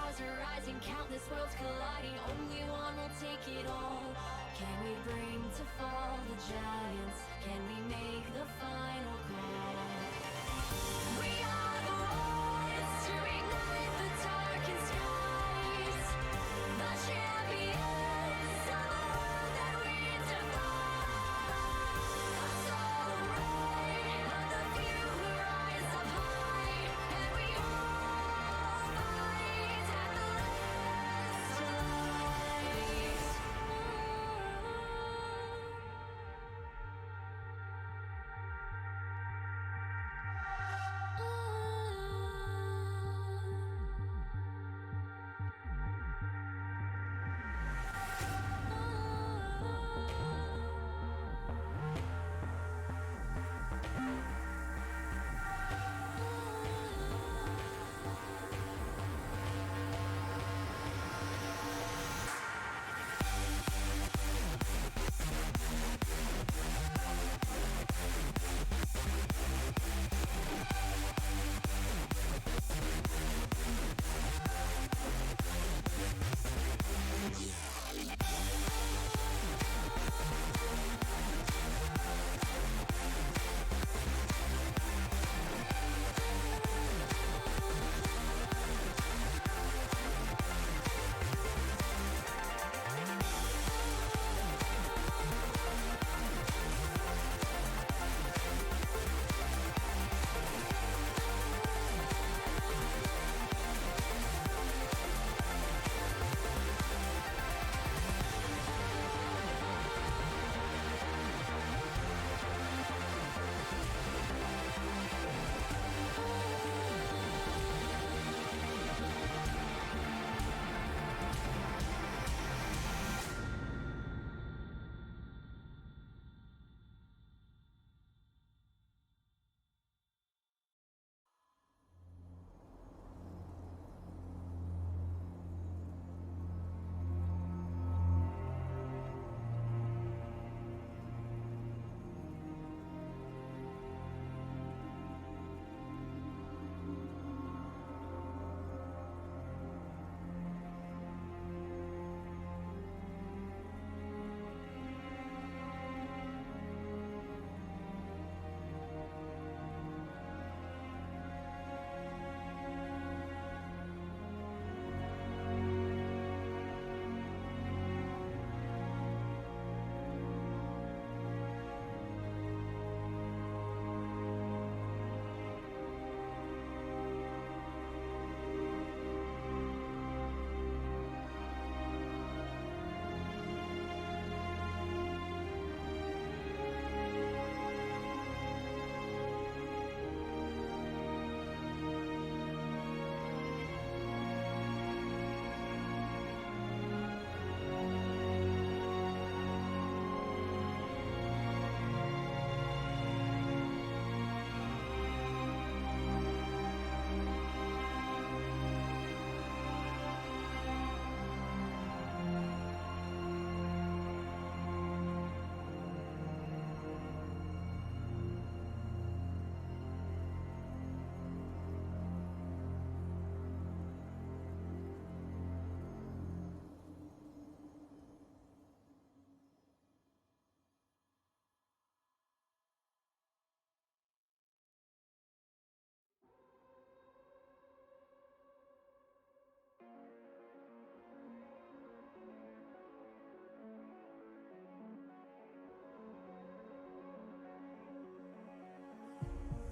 stars are rising, countless worlds colliding. Only one will take it all. Can we bring to fall the giants? Can we make the final call? We are the ones to ignite the darkened skies. The champions of the world that we defy. A soul ray of the few who rise up high, and we all fight at the last light.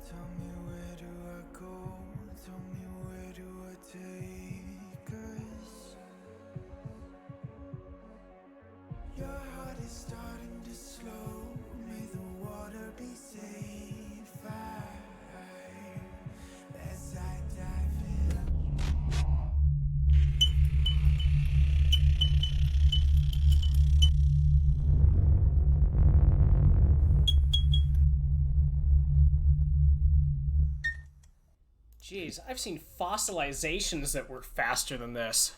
Tell me where do I go? Tell me where do I take us? Your heart is starting to slow. May the water be safe. As I dive in. Jeez, I've seen fossilizations that were faster than this.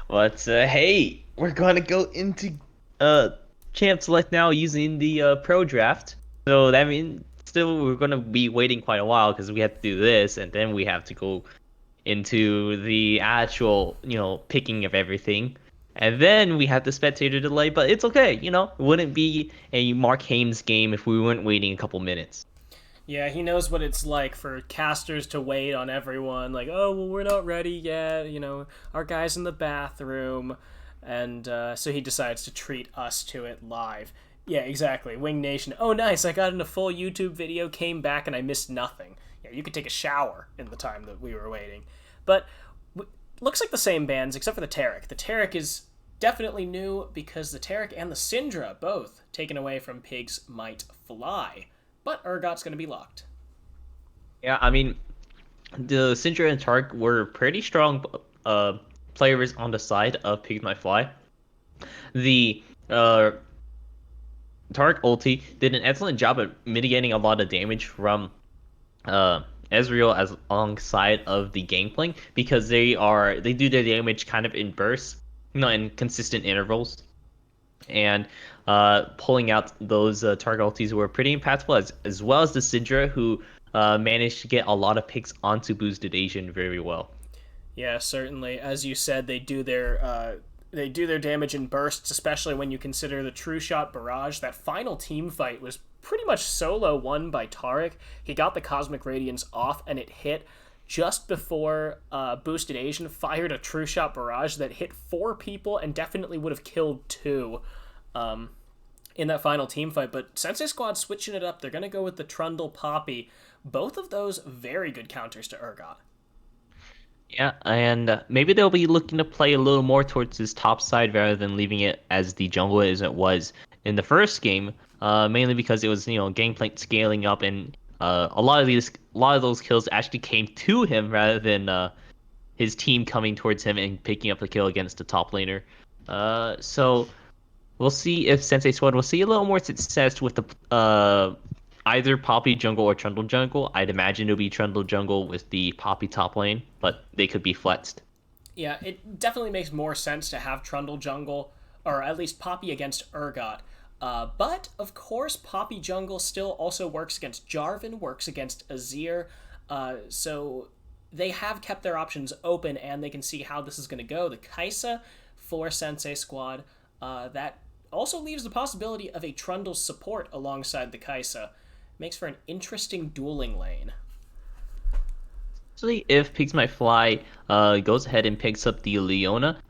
But hey, we're gonna go into uh champ select now using the pro draft. So that means still we're gonna be waiting quite a while because we have to do this and then we have to go into the actual, picking of everything. And then we had the spectator delay, but it's okay, It wouldn't be a Mark Haynes game if we weren't waiting a couple minutes. Yeah, he knows what it's like for casters to wait on everyone. Like, oh, well, we're not ready yet. Our guy's in the bathroom. And so he decides to treat us to it live. Yeah, exactly. Wing Nation. Oh, nice. I got in a full YouTube video, came back, and I missed nothing. Yeah, you could take a shower in the time that we were waiting. But looks like the same bands, except for the Tarek. The Tarek is definitely new because the Tarek and the Syndra both taken away from Pigs Might Fly. But Urgot's going to be locked. Yeah, I mean, the Syndra and Tark were pretty strong players on the side of Pigs Might Fly. The Tark ulti did an excellent job at mitigating a lot of damage from Ezreal as alongside of the Gangplank because they do their damage kind of in bursts, in consistent intervals, and pulling out those target ultis were pretty impactful as well as the Syndra who managed to get a lot of picks onto boosted Asian very well. Yeah, certainly. As you said, they do their damage in bursts, especially when you consider the True Shot Barrage. That final team fight was pretty much solo won by Taric. He got the Cosmic Radiance off, and it hit just before Boosted Asian fired a True Shot Barrage that hit 4 people and definitely would have killed 2 in that final team fight. But Sensei Squad switching it up. They're going to go with the Trundle Poppy. Both of those very good counters to Urgot. Yeah, and maybe they'll be looking to play a little more towards his top side rather than leaving it as the jungle as it was in the first game. Mainly because it was Gangplank scaling up, and a lot of those kills actually came to him rather than his team coming towards him and picking up the kill against the top laner. So we'll see if Sensei Squad will see a little more success with the either Poppy jungle or Trundle jungle. I'd imagine it'll be Trundle jungle with the Poppy top lane, but they could be flexed. Yeah, it definitely makes more sense to have Trundle jungle, or at least Poppy against Urgot. But, of course, Poppy jungle still also works against Jarvan, works against Azir, so they have kept their options open, and they can see how this is going to go. The Kai'Sa for Sensei Squad, that also leaves the possibility of a Trundle support alongside the Kai'Sa. Makes for an interesting dueling lane. Actually, if Pigs Might Fly goes ahead and picks up the Leona,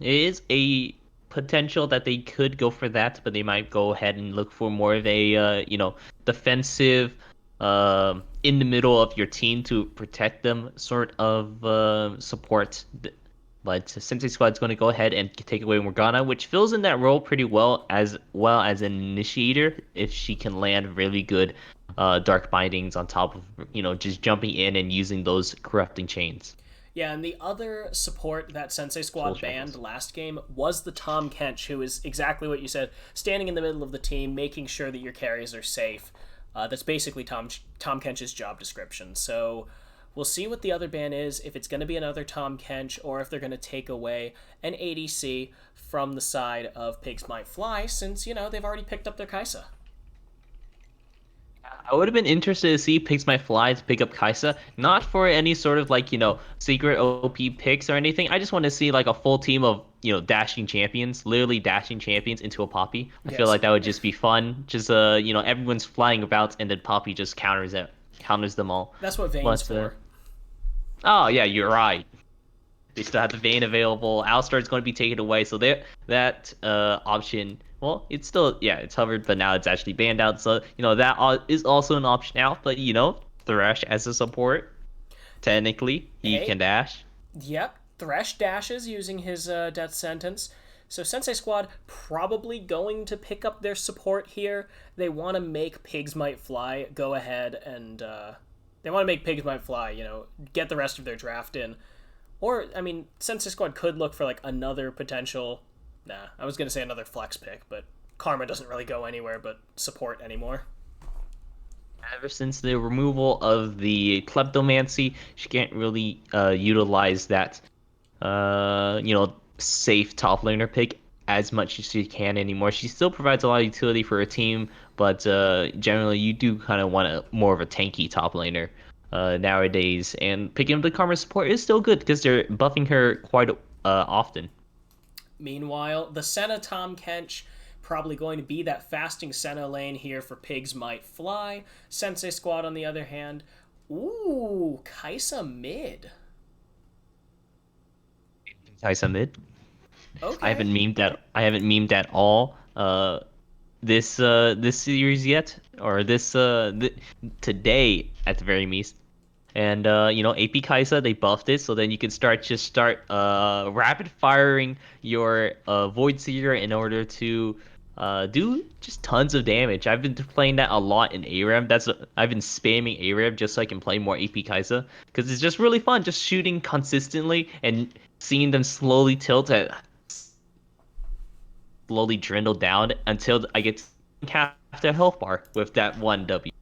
it is a potential that they could go for that, but they might go ahead and look for more of a defensive in the middle of your team to protect them sort of support. But Sensei Squad's going to go ahead and take away Morgana, which fills in that role pretty well as an initiator if she can land really good dark bindings on top of just jumping in and using those corrupting chains. Yeah, and the other support that Sensei Squad banned last game was the Tom Kench, who is exactly what you said, standing in the middle of the team, making sure that your carries are safe. That's basically Tom Kench's job description. So we'll see what the other ban is, if it's going to be another Tom Kench, or if they're going to take away an ADC from the side of Pigs Might Fly, since, they've already picked up their Kai'Sa. I would have been interested to see Pigs Might Fly to pick up Kai'Sa, not for any sort of secret OP picks or anything. I just want to see a full team of dashing champions, literally dashing champions into a Poppy. I feel like that would just be fun. Just everyone's flying about and then Poppy just counters them all. That's what Vayne's for. Oh yeah, you're right. They still have the Vayne available. Alistar's going to be taken away, so that option. Well, it's still it's hovered, but now it's actually banned out. So that is also an option out. But Thresh as a support, technically he can dash. Yep, Thresh dashes using his death sentence. So Sensei Squad probably going to pick up their support here. They want to make Pigs Might Fly go ahead and they want to make Pigs Might Fly, get the rest of their draft in. Or, Sensei Squad could look for another potential. Nah, I was going to say another flex pick, but Karma doesn't really go anywhere but support anymore. Ever since the removal of the Kleptomancy, she can't really utilize that, safe top laner pick as much as she can anymore. She still provides a lot of utility for her team, but generally you do kind of want more of a tanky top laner nowadays, and picking up the Karma support is still good because they're buffing her quite often. Meanwhile, the Senna Tom Kench probably going to be that fasting Senna lane here for Pigs Might Fly. Sensei Squad, on the other hand, ooh, Kaisa mid. Kaisa mid. Okay. I haven't memed at all. This series yet, or today at the very least. And AP Kaisa, they buffed it, so then you can start rapid firing your Void Seeker in order to do just tons of damage. I've been playing that a lot in ARAM. I've been spamming ARAM just so I can play more AP Kaisa because it's just really fun, just shooting consistently and seeing them slowly tilt at slowly dwindle down until I get to half the health bar with that one W.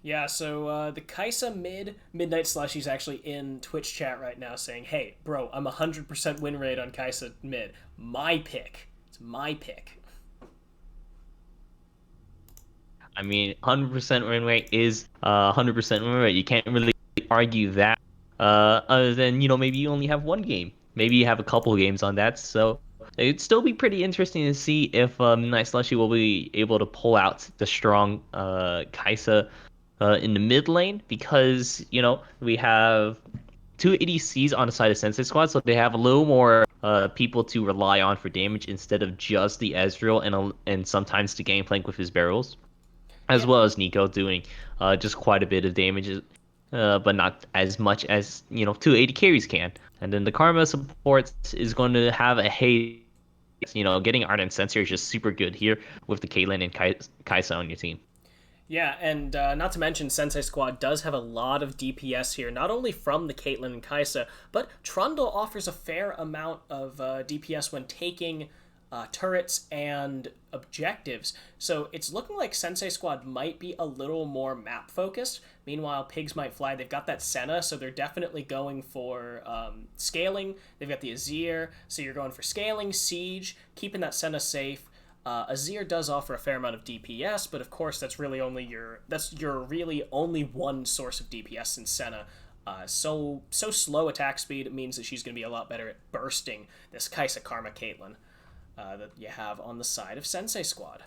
Yeah, so the Kaisa Midnight Slushy's actually in Twitch chat right now saying, hey, bro, I'm 100% win rate on Kaisa mid. My pick. It's my pick. I mean, 100% win rate is 100% win rate. You can't really argue that. Other than, maybe you only have one game. Maybe you have a couple games on that. So it'd still be pretty interesting to see if Night Slushy will be able to pull out the strong Kaisa in the mid lane because, we have two ADCs on the side of Sensei Squad, so they have a little more people to rely on for damage instead of just the Ezreal and sometimes the Gangplank with his barrels, as Yeah, well as Nico doing just quite a bit of damage, but not as much as two AD carries can. And then the Karma support is going to have a haze. Getting Ardent Sensor is just super good here with the Caitlyn and Kaisa on your team. yeah, and not to mention, Sensei Squad does have a lot of DPS here, not only from the Caitlyn and Kaisa, but Trundle offers a fair amount of DPS when taking turrets and objectives. So it's looking like Sensei Squad might be a little more map focused. Meanwhile, Pigs Might Fly, they've got that Senna, so they're definitely going for scaling. They've got the Azir, so you're going for scaling, siege, keeping that Senna safe. Azir does offer a fair amount of DPS, but of course that's really only your really only one source of DPS in Senna. So slow attack speed means that she's going to be a lot better at bursting this Kaisa Karma Caitlyn that you have on the side of Sensei Squad.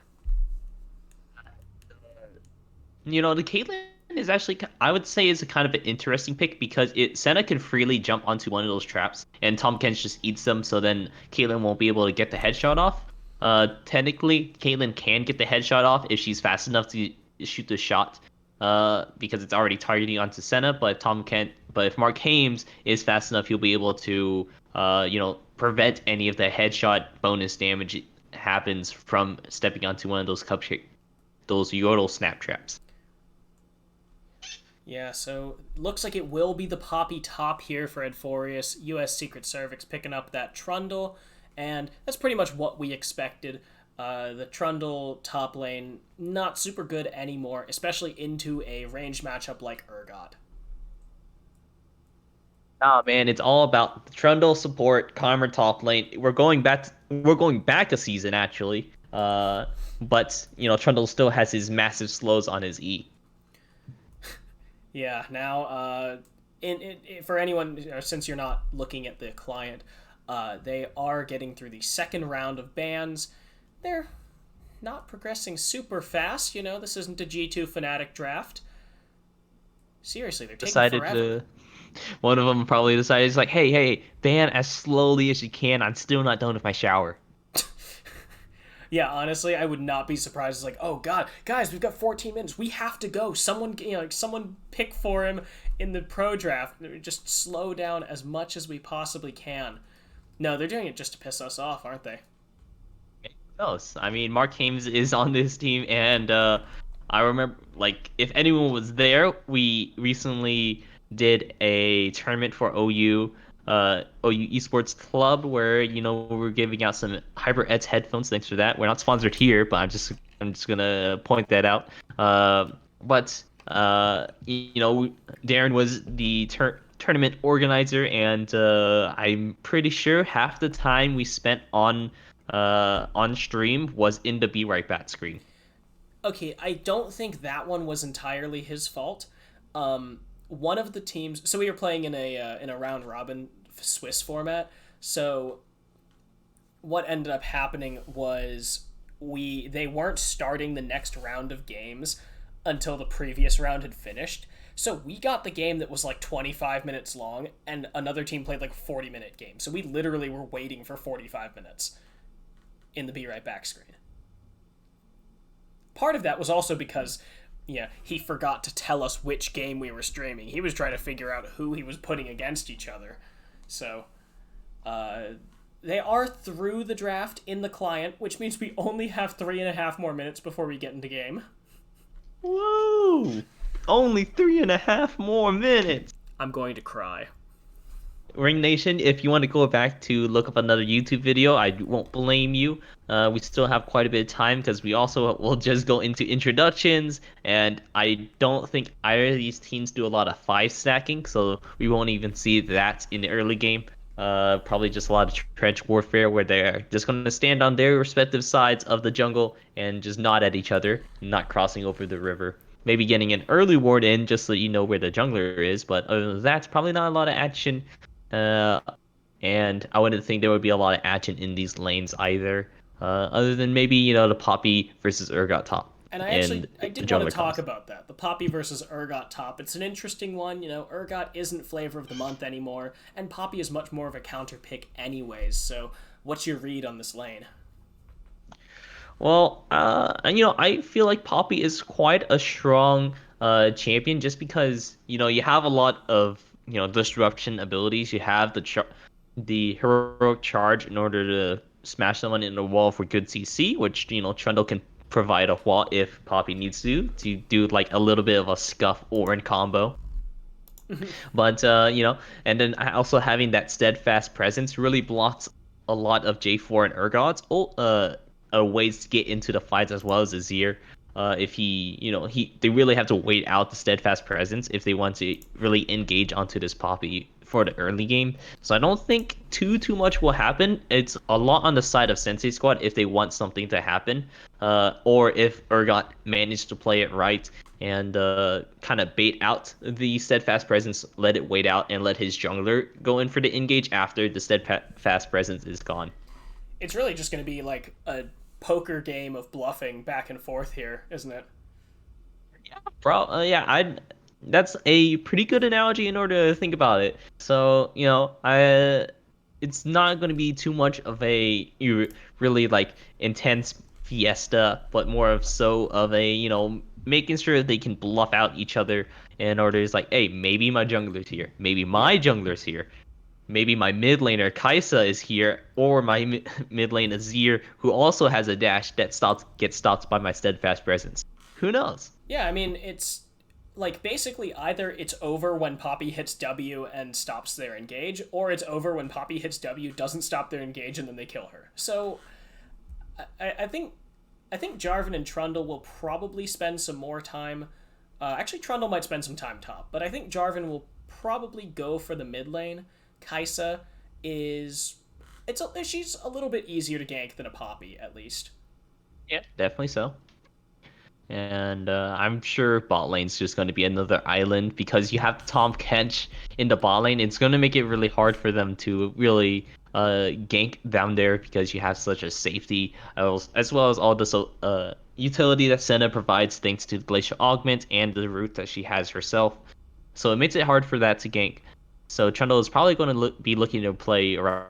The Caitlyn is actually, I would say, is a kind of an interesting pick because Senna can freely jump onto one of those traps, and Tom Kench just eats them, so then Caitlyn won't be able to get the headshot off. Technically, Caitlyn can get the headshot off if she's fast enough to shoot the shot, because it's already targeting onto Senna. But Tom Kent, but if Mark Hames is fast enough, he'll be able to, prevent any of the headshot bonus damage happens from stepping onto one of those Yordle snap traps. Yeah, so looks like it will be the Poppy top here for Edforius. U.S. Secret Service picking up that Trundle, and that's pretty much what we expected. The Trundle top lane, not super good anymore, especially into a ranged matchup like Urgot. Nah, man, it's all about the Trundle support, Karma top lane. We're going back a season actually. But Trundle still has his massive slows on his E. Yeah, now, for anyone, since you're not looking at the client, they are getting through the second round of bans. They're not progressing super fast, this isn't a G2 Fnatic draft. Seriously, they're taking Decided forever. to One of them probably decided, it's like, hey, ban as slowly as you can. I'm still not done with my shower. Yeah, honestly, I would not be surprised. It's like, oh god, guys, we've got 14 minutes. We have to go. Someone, someone pick for him in the pro draft. Just slow down as much as we possibly can. No, they're doing it just to piss us off, aren't they? Who knows? I mean, Mark Hames is on this team, and I remember, like, if anyone was there, we recently did a tournament for OU Esports Club, where we're giving out some HyperX headphones. Thanks for that. We're not sponsored here, but I'm just gonna point that out. But Darren was the tournament organizer, and I'm pretty sure half the time we spent on stream was in the Be Right Back screen. Okay, I don't think that one was entirely his fault. Um, one of the teams. So we were playing in a round robin Swiss format. So what ended up happening was they weren't starting the next round of games until the previous round had finished. So we got the game that was like 25 minutes long, and another team played like a 40-minute game. So we literally were waiting for 45 minutes in the Be Right Back screen. Part of that was also because, he forgot to tell us which game we were streaming. He was trying to figure out who he was putting against each other. So, they are through the draft in the client, which means we only have 3.5 more minutes before we get into game. Whoa! Only 3.5 more minutes. I'm going to cry. Ring Nation, if you want to go back to look up another YouTube video, I won't blame you. We still have quite a bit of time because we also will just go into introductions, and I don't think either of these teams do a lot of 5 stacking, so we won't even see that in the early game. Probably just a lot of trench warfare where they're just going to stand on their respective sides of the jungle and just nod at each other, not crossing over the river. Maybe getting an early ward in just so you know where the jungler is, but other than that, it's probably not a lot of action. And I wouldn't think there would be a lot of action in these lanes either, other than maybe, the Poppy versus Urgot top. And I did want to talk about that. The Poppy versus Urgot top. It's an interesting one. Urgot isn't flavor of the month anymore, and Poppy is much more of a counter pick anyways. So what's your read on this lane? Well, I feel like Poppy is quite a strong champion just because, you have a lot of, disruption abilities. You have the heroic charge in order to smash someone in a wall for good CC, which, Trundle can provide a wall if Poppy needs to do like a little bit of a scuff or in combo. But, and then also having that steadfast presence really blocks a lot of J4 and Urgot's ways to get into the fights as well as Azir. If they really have to wait out the steadfast presence if they want to really engage onto this Poppy for the early game. So I don't think too much will happen. It's a lot on the side of Sensei Squad if they want something to happen, or if Urgot managed to play it right and kind of bait out the steadfast presence, let it wait out, and let his jungler go in for the engage after the steadfast presence is gone. It's really just going to be like a poker game of bluffing back and forth here, isn't it? Yeah, that's a pretty good analogy in order to think about it. So, it's not going to be too much of a really like intense fiesta, but more of a, making sure that they can bluff out each other in order to like, hey, maybe my jungler's here, maybe my jungler's here. Maybe my mid laner Kaisa is here, or my mid lane Azir, who also has a dash that gets stopped by my steadfast presence. Who knows? Yeah, I mean, it's like basically either it's over when Poppy hits W and stops their engage, or it's over when Poppy hits W, doesn't stop their engage, and then they kill her. So I think Jarvan and Trundle will probably spend some more time. Actually, Trundle might spend some time top, but I think Jarvan will probably go for the mid lane. Kaisa she's a little bit easier to gank than a Poppy, at least. Yeah, definitely so. And I'm sure bot lane's just going to be another island because you have Tom Kench in the bot lane. It's going to make it really hard for them to really gank down there because you have such a safety as well as all the utility that Senna provides thanks to the Glacial Augment and the root that she has herself. So it makes it hard for that to gank. So Trundle is probably going to be looking to play around,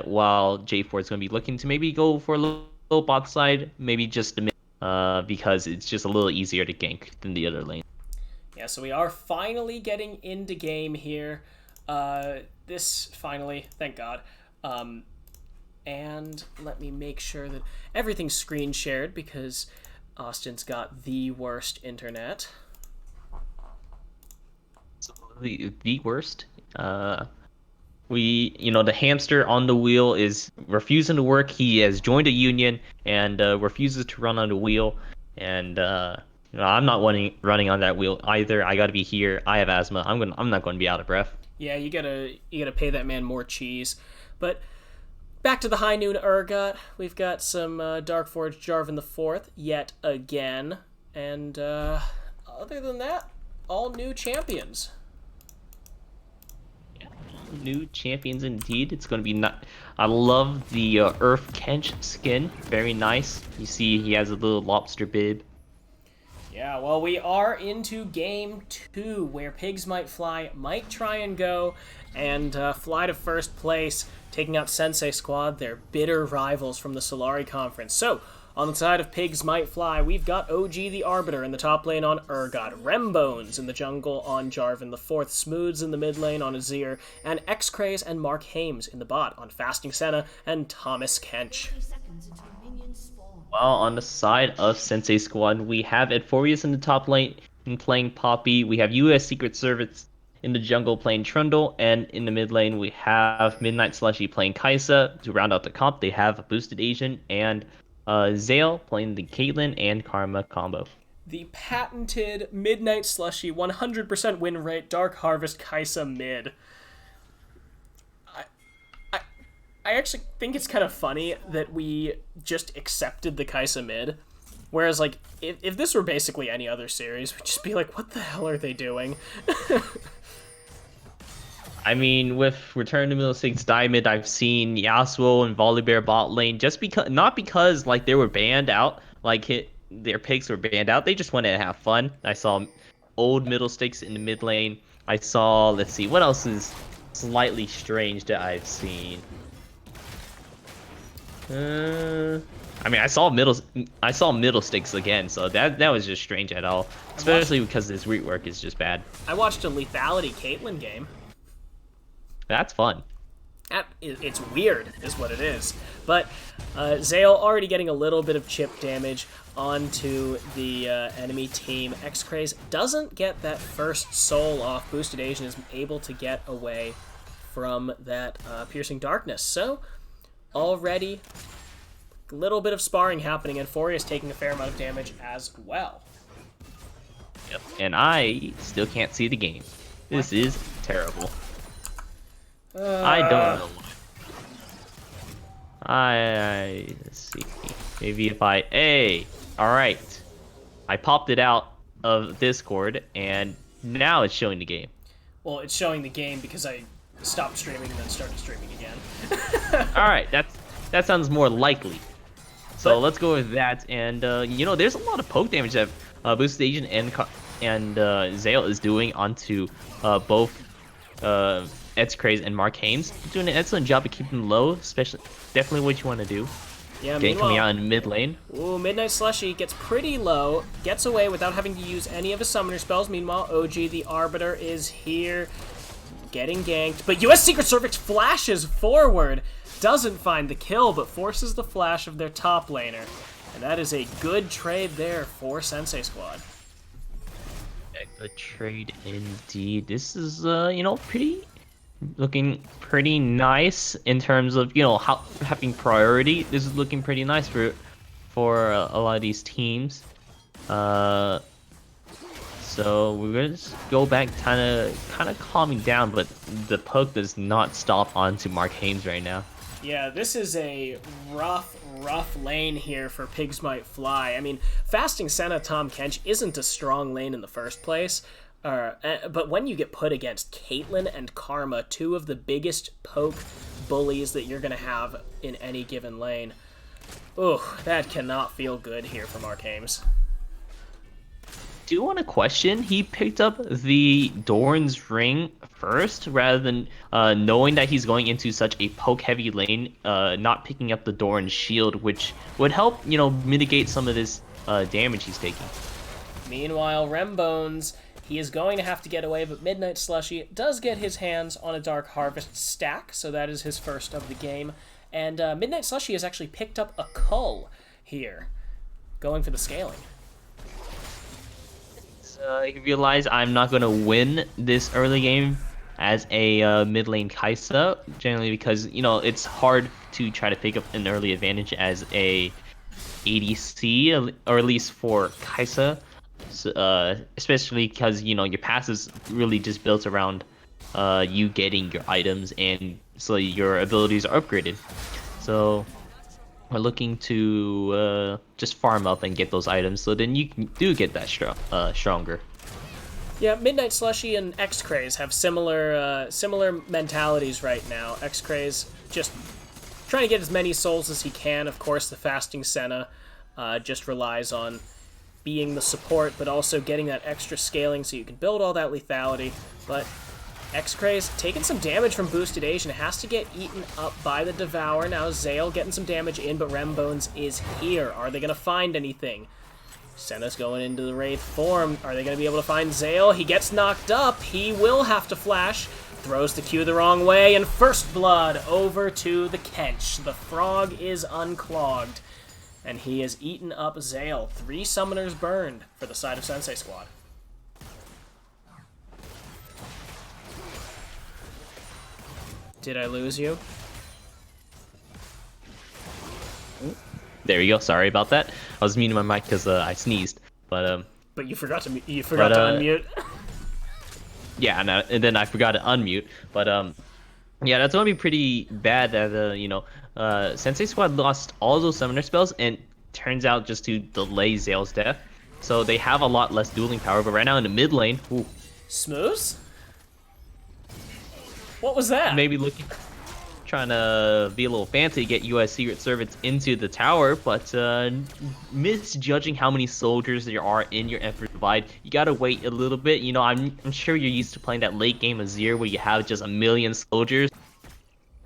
while J4 is going to be looking to maybe go for a little bot side, maybe just a minute, because it's just a little easier to gank than the other lane. Yeah, so we are finally getting into game here. This finally, thank God. And let me make sure that everything's screen shared because Austin's got the worst internet. The worst. The hamster on the wheel is refusing to work. He has joined a union and refuses to run on the wheel. And I'm not running on that wheel either. I got to be here. I have asthma. I'm not going to be out of breath. Yeah, you gotta pay that man more cheese. But back to the high noon Urgot. We've got some Dark Forge Jarvan the Fourth yet again. And other than that, all new champions. New champions indeed. It's going to be not. I love the Earth Kench skin. Very nice. You see, he has a little lobster bib. Yeah, well, we are into game 2, where Pigs Might Fly might try and go and fly to first place, taking out Sensei Squad, their bitter rivals from the Solari Conference. So, on the side of Pigs Might Fly, we've got OG the Arbiter in the top lane on Urgot, Rembones in the jungle on Jarvan IV, Smooths in the mid lane on Azir, and X-Craze and Mark Hames in the bot on Fasting Senna and Thomas Kench. Well, on the side of Sensei Squad, we have Edforius in the top lane playing Poppy. We have US Secret Service in the jungle playing Trundle, and in the mid lane we have Midnight Slushy playing Kaisa. To round out the comp, they have a boosted Asian and Zale playing the Caitlyn and Karma combo. The patented Midnight Slushy 100% win rate Dark Harvest Kaisa mid. I actually think it's kind of funny that we just accepted the Kaisa mid. Whereas, like, if this were basically any other series, we'd just be like, what the hell are they doing? I mean, with Return to Middle Six Diamond, I've seen Yasuo and Volibear bot lane just because, not because like they were banned out, their picks were banned out. They just wanted to have fun. I saw old Middle Sticks in the mid lane. I saw, let's see, what else is slightly strange that I've seen. I mean, I saw middle sticks again, so that was just strange at all. Especially because this rework is just bad. I watched a Lethality Caitlyn game. That's fun. It's weird, is what it is. But Zale already getting a little bit of chip damage onto the enemy team. X-Craze doesn't get that first soul off. Boosted Asian is able to get away from that piercing darkness. So already a little bit of sparring happening, and Euphoria is taking a fair amount of damage as well. Yep. And I still can't see the game. This is terrible. I don't know why. Let's see. Maybe if alright. I popped it out of Discord, and now it's showing the game. Well, it's showing the game because I stopped streaming and then started streaming again. Alright, that sounds more likely. So let's go with that, and there's a lot of poke damage that Boosted Agent and Zale is doing onto both X-Craze and Mark Hames. Doing an excellent job of keeping them low, definitely what you want to do. Yeah, coming out in mid lane. Ooh, Midnight Slushy gets pretty low, gets away without having to use any of his summoner spells. Meanwhile, OG the Arbiter is here, getting ganked, but US Secret Service flashes forward. Doesn't find the kill, but forces the flash of their top laner. And that is a good trade there for Sensei Squad. A good trade indeed. This is, looking pretty nice in terms of, having priority. This is looking pretty nice for a lot of these teams. So we're gonna just go back, kind of calming down, but the poke does not stop onto Mark Hames right now. Yeah, this is a rough lane here for Pigs Might Fly. I mean, Fasting Senna Tom Kench isn't a strong lane in the first place, but when you get put against Caitlyn and Karma, two of the biggest poke bullies that you're going to have in any given lane, ooh, that cannot feel good here for Mark Hames. Do you want to question? He picked up the Doran's Ring first, rather than knowing that he's going into such a poke-heavy lane, not picking up the Doran's Shield, which would help, mitigate some of this damage he's taking. Meanwhile, Rembones, he is going to have to get away, but Midnight Slushy does get his hands on a Dark Harvest stack, so that is his first of the game. And Midnight Slushy has actually picked up a Cull here, going for the scaling. You realize I'm not going to win this early game as a mid lane Kaisa, generally because, it's hard to try to pick up an early advantage as a ADC, or at least for Kaisa, especially because, your passive is really just built around you getting your items, and so your abilities are upgraded. So we're looking to just farm up and get those items, so then you do get that stronger. Yeah, Midnight Slushy and X-Craze have similar mentalities right now. X-Craze just trying to get as many souls as he can. Of course, the Fasting Senna just relies on being the support, but also getting that extra scaling so you can build all that lethality. But X-Craze taking some damage from Boosted Asian, has to get eaten up by the Devour. Now Zale getting some damage in, but Rembones is here. Are they going to find anything? Senna's going into the Wraith form. Are they going to be able to find Zale? He gets knocked up. He will have to flash. Throws the Q the wrong way, and First Blood over to the Kench. The Frog is unclogged, and he has eaten up Zale. 3 summoners burned for the side of Sensei Squad. Did I lose you? There you go. Sorry about that. I was muting my mic because I sneezed. But you forgot to unmute. Yeah, and then I forgot to unmute. But yeah, that's gonna be pretty bad. That Sensei Squad lost all those summoner spells, and turns out just to delay Zale's death. So they have a lot less dueling power. But right now in the mid lane, ooh, Smooth? What was that? maybe trying to be a little fancy, get US Secret Servants into the tower, but misjudging how many soldiers there are in your Emperor Divide. You gotta wait a little bit. You know, I'm sure you're used to playing that late game Azir where you have just a million soldiers.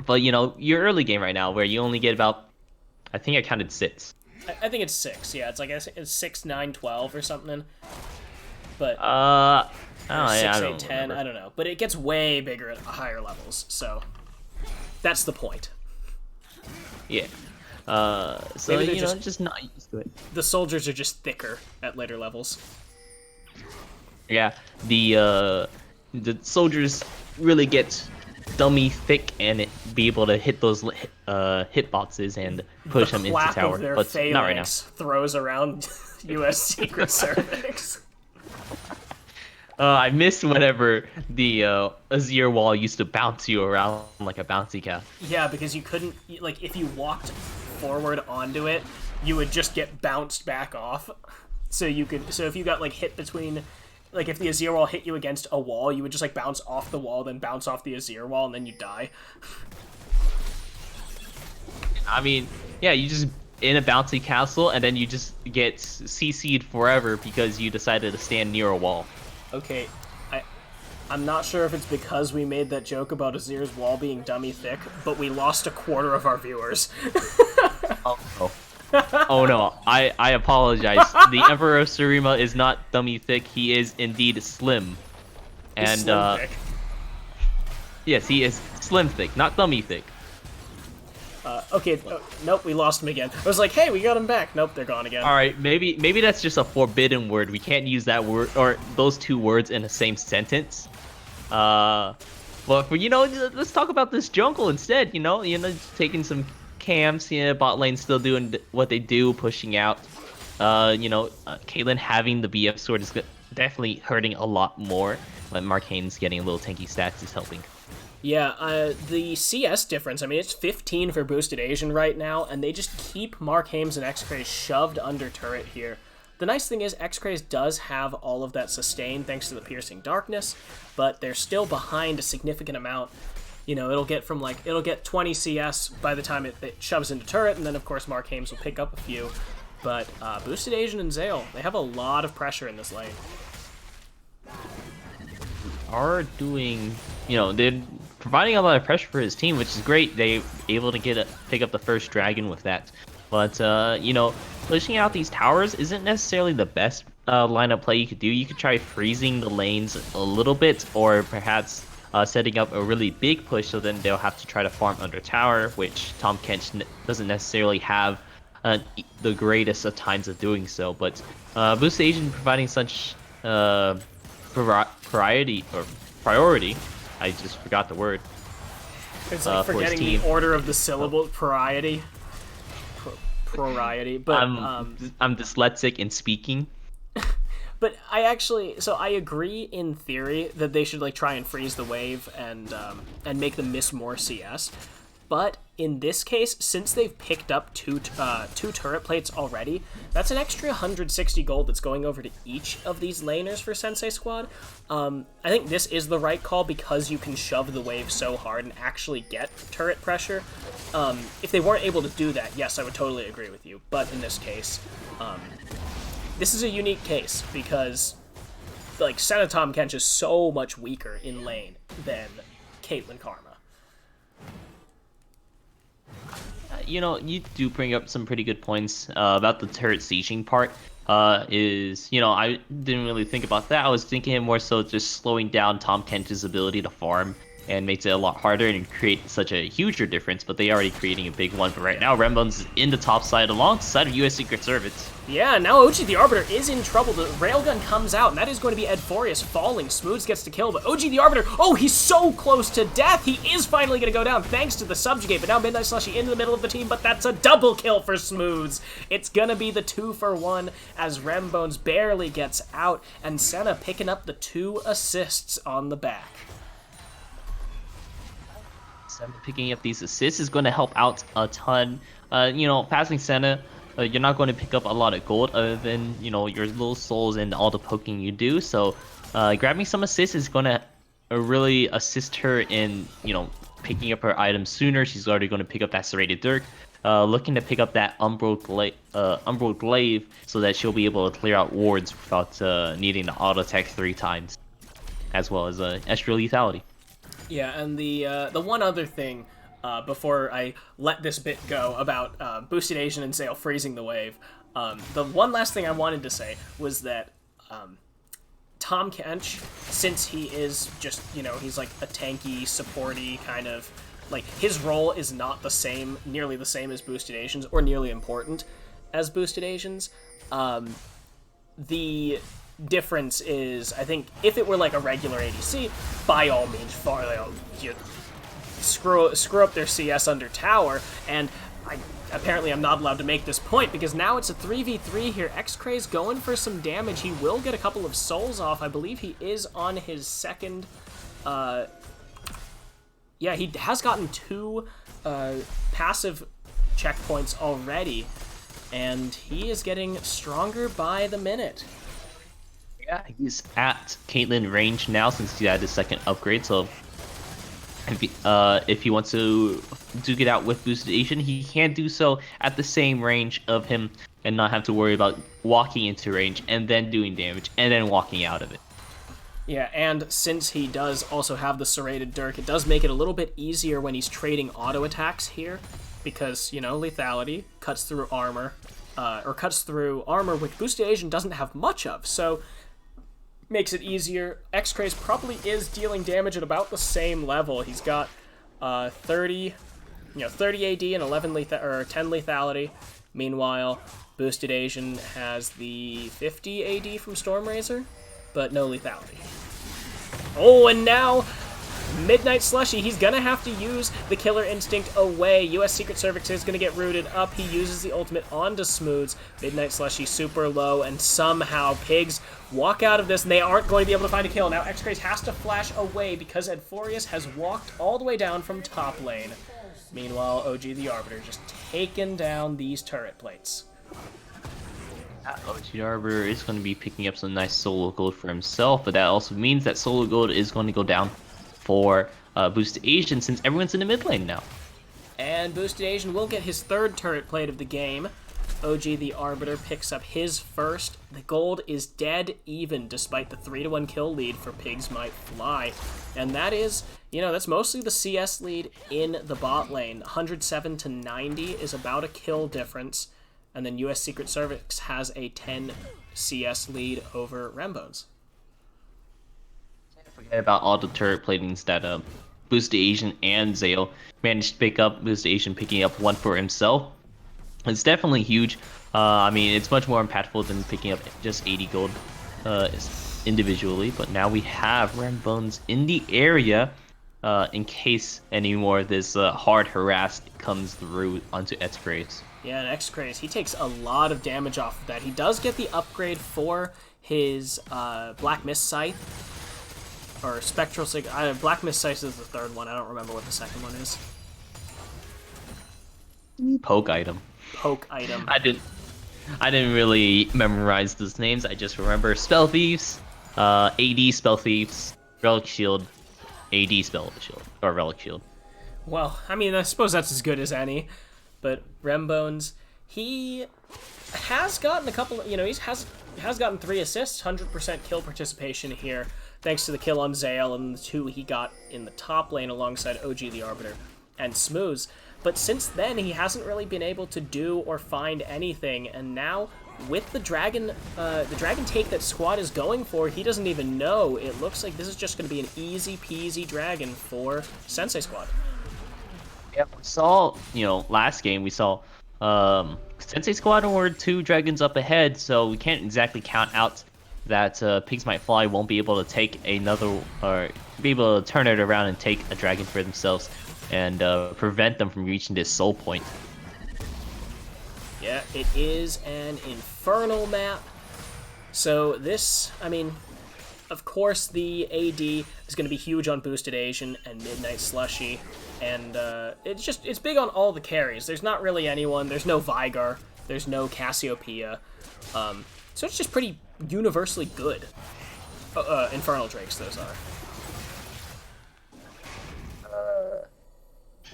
But you know, your early game right now where you only get about, I think I counted 6. I think it's 6. Yeah, it's like it's 6, 9, 12 or something. But I don't, 6, I 8, don't 10. remember. I don't know. But it gets way bigger at higher levels. So that's the point. Yeah. So Maybe they're you know, just not used to it. The soldiers are just thicker at later levels. Yeah, the soldiers really get dummy thick and be able to hit those hitboxes and push them into Clap tower, of their but not right now. phalanx throws around US Secret Cervix. I missed whenever the Azir wall used to bounce you around like a bouncy castle. Yeah, because you couldn't, like, if you walked forward onto it, you would just get bounced back off. So if you got, like, hit between, like, if the Azir wall hit you against a wall, you would just, like, bounce off the wall, then bounce off the Azir wall, and then you die. I mean, yeah, you just in a bouncy castle, and then you just get CC'd forever because you decided to stand near a wall. Okay, I'm not sure if it's because we made that joke about Azir's wall being dummy thick, but we lost a quarter of our viewers. Oh no. Oh no, I apologize. The Emperor of Surima is not dummy thick, he is indeed slim. And Slim thick. yes, he is slim thick, not dummy thick. Okay, nope, we lost him again. I was like, hey, we got him back. Nope, they're gone again. Alright, maybe that's just a forbidden word. We can't use that word or those two words in the same sentence. But for, you know, let's talk about this jungle instead, you know, taking some camps, bot lane still doing what they do, pushing out. Caitlyn having the BF sword is definitely hurting a lot more, but Markane's getting a little tanky stats is helping. Yeah, the CS difference, I mean, it's 15 for Boosted Asian right now, and they just keep Mark Hames and X-Craze shoved under turret here. The nice thing is X-Craze does have all of that sustain thanks to the Piercing Darkness, but they're still behind a significant amount. You know, it'll get 20 CS by the time it shoves into turret, and then of course Mark Hames will pick up a few. But Boosted Asian and Zale, they have a lot of pressure in this lane. Are doing, they're providing a lot of pressure for his team, which is great. They're able to pick up the first dragon with that. But, pushing out these towers isn't necessarily the best lineup play you could do. You could try freezing the lanes a little bit, or perhaps setting up a really big push, so then they'll have to try to farm under tower, which Tom Kench doesn't necessarily have the greatest of times of doing so. But Boost Asian providing such priority, I just forgot the word. It's like forgetting the order of the syllable, priority. Priority, but I'm dyslexic in speaking. But I agree in theory that they should like try and freeze the wave and make them miss more CS. But in this case, since they've picked up two turret plates already, that's an extra 160 gold that's going over to each of these laners for Sensei Squad. I think this is the right call because you can shove the wave so hard and actually get turret pressure. If they weren't able to do that, yes, I would totally agree with you. But in this case, this is a unique case because like Senna Tahm Kench is so much weaker in lane than Caitlyn Karma. You know, you do bring up some pretty good points about the turret sieging part. You know, I didn't really think about that. I was thinking more so just slowing down Tahm Kench's ability to farm and makes it a lot harder and create such a huger difference, but they already creating a big one. But right now, Rembones is in the top side alongside of US Secret Service. Yeah, now OG the Arbiter is in trouble. The railgun comes out, and that is going to be Edforius falling. Smooths gets to kill, but OG the Arbiter, oh, he's so close to death. He is finally going to go down thanks to the subjugate, but now Midnight Slushy into the middle of the team, but that's a double kill for Smooths. It's going to be the 2-for-1 as Rembones barely gets out, and Senna picking up the 2 assists on the back. Picking up these assists is going to help out a ton. You know, passing Senna, you're not going to pick up a lot of gold other than, you know, your little souls and all the poking you do. So grabbing some assists is going to really assist her in, you know, picking up her items sooner. She's already going to pick up that Serrated Dirk. Looking to pick up that Umbral Glaive so that she'll be able to clear out wards without needing to auto attack 3 times, as well as extra lethality. Yeah, and the one other thing before I let this bit go about Boosted Asian and Zale freezing the wave, the one last thing I wanted to say was that Tahm Kench, since he is just, you know, he's like a tanky, supporty kind of, like, his role is not the same, nearly the same as Boosted Asians, or nearly important as Boosted Asians. The difference is, I think, if it were like a regular ADC, by all means, you screw up their CS under tower, and apparently I'm not allowed to make this point, because now it's a 3v3 here. X-Craze going for some damage. He will get a couple of souls off. I believe he is on his second, yeah, he has gotten 2 passive checkpoints already, and he is getting stronger by the minute. Yeah, he's at Caitlyn range now since he had his second upgrade, so if he wants to duke it out with Boosted Asian, he can do so at the same range of him and not have to worry about walking into range and then doing damage and then walking out of it. Yeah, and since he does also have the Serrated Dirk, it does make it a little bit easier when he's trading auto attacks here, because, you know, lethality cuts through armor, which Boosted Asian doesn't have much of, so makes it easier. X-Craze probably is dealing damage at about the same level. He's got 30 AD and 10 lethality. Meanwhile, Boosted Asian has the 50 AD from Stormrazor, but no lethality. Oh, and now Midnight Slushy, he's gonna have to use the Killer Instinct away. US Secret Service is gonna get rooted up. He uses the ultimate onto Smooths. Midnight Slushy super low, and somehow Pigs walk out of this, and they aren't going to be able to find a kill. Now X-Craze has to flash away because Edforius has walked all the way down from top lane. Meanwhile, OG the Arbiter just taking down these turret plates. OG the Arbiter is going to be picking up some nice solo gold for himself, but that also means that solo gold is going to go down for Boosted Asian since everyone's in the mid lane now. And Boosted Asian will get his 3rd turret plate of the game. OG the Arbiter picks up his first. The gold is dead even despite the 3-1 kill lead for Pigs Might Fly. And that is, you know, that's mostly the CS lead in the bot lane. 107 to 90 is about a kill difference. And then US Secret Service has a 10 CS lead over Rembones. Forget about all the turret platings that Boosted Asian and Zale managed to pick up. Boosted Asian picking up 1 for himself. It's definitely huge. I mean, it's much more impactful than picking up just 80 gold individually. But now we have Rembones in the area in case any more of this hard harass comes through onto X-Craze. Yeah, and X-Craze, he takes a lot of damage off of that. He does get the upgrade for his Black Mist Scythe. Or Spectral Sig. Black Mist Scythe is the 3rd one. I don't remember what the 2nd one is. Poke item. Poke item. I didn't really memorize those names. I just remember Spell Thieves, AD Spell Thieves, Relic Shield, AD Spell Shield, or Relic Shield. Well, I mean, I suppose that's as good as any. But Rembones, he has gotten a couple. You know, has gotten 3 assists, 100% kill participation here, thanks to the kill on Zale and the 2 he got in the top lane alongside OG the Arbiter and Smooths. But since then, he hasn't really been able to do or find anything. And now, with the dragon take that Squad is going for, he doesn't even know. It looks like this is just going to be an easy peasy dragon for Sensei Squad. Yeah, we saw, last game we saw Sensei Squad were 2 dragons up ahead, so we can't exactly count out that Pigs Might Fly won't be able to take another, or be able to turn it around and take a dragon for themselves and prevent them from reaching this soul point. Yeah, it is an infernal map. So this, I mean, of course the AD is going to be huge on Boosted Asian and Midnight Slushy, and it's big on all the carries. There's not really anyone. There's no Vigar. There's no Cassiopeia. So it's just pretty universally good. Infernal Drakes, those are.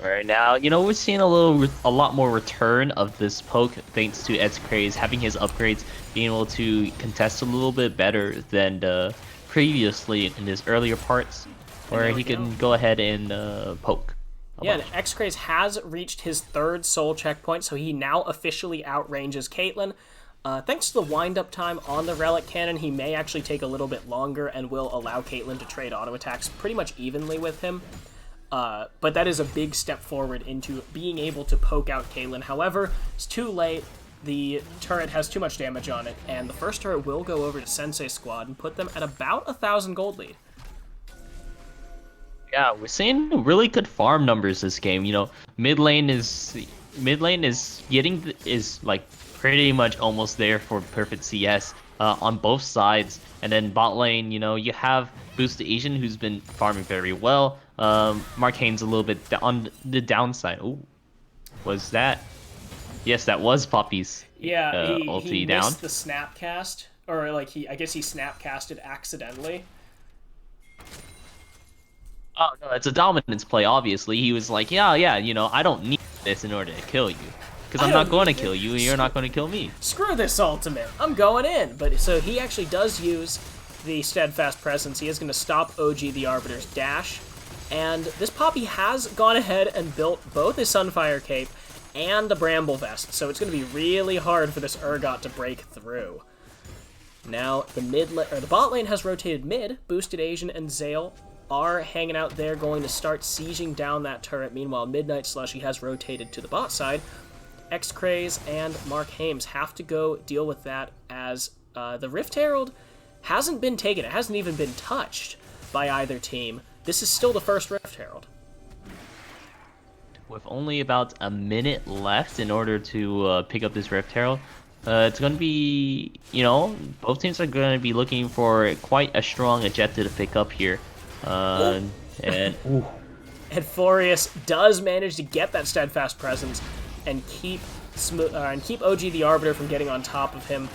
Right now, we're seeing a lot more return of this poke thanks to Xcraze having his upgrades, being able to contest a little bit better than previously in his earlier parts, where he can go ahead and poke. Yeah, and Xcraze has reached his 3rd soul checkpoint, so he now officially outranges Caitlyn. Thanks to the wind-up time on the Relic Cannon, he may actually take a little bit longer and will allow Caitlyn to trade auto attacks pretty much evenly with him. But that is a big step forward into being able to poke out Caitlyn. However, it's too late. The turret has too much damage on it, and the first turret will go over to Sensei Squad and put them at about 1,000 gold lead. Yeah, we're seeing really good farm numbers this game. Mid lane is like pretty much almost there for perfect CS on both sides, and then bot lane, you have Boost Asian, who's been farming very well. Mark Haynes a little bit on the downside. Ooh, was that? Yes, that was Poppy's. Yeah, he down. Missed the snapcast, or like I guess he snapcasted accidentally. Oh no, it's a dominance play. Obviously, he was like, yeah, I don't need this in order to kill you, because I'm not going to kill you, and you're not going to kill me. Screw this ultimate, I'm going in. But so he actually does use the Steadfast Presence. He is going to stop OG the Arbiter's dash. And this Poppy has gone ahead and built both his Sunfire Cape and a Bramble Vest, so it's going to be really hard for this Urgot to break through. Now, the bot lane has rotated mid. Boosted Asian and Zale are hanging out there, going to start sieging down that turret. Meanwhile, Midnight Slushy has rotated to the bot side. Xcraze and Mark Hames have to go deal with that, as the Rift Herald hasn't been taken. It hasn't even been touched by either team. This is still the first Rift Herald. With only about a minute left in order to pick up this Rift Herald, it's going to be, both teams are going to be looking for quite a strong objective to pick up here. And Furious does manage to get that Steadfast Presence and keep OG the Arbiter from getting on top of him.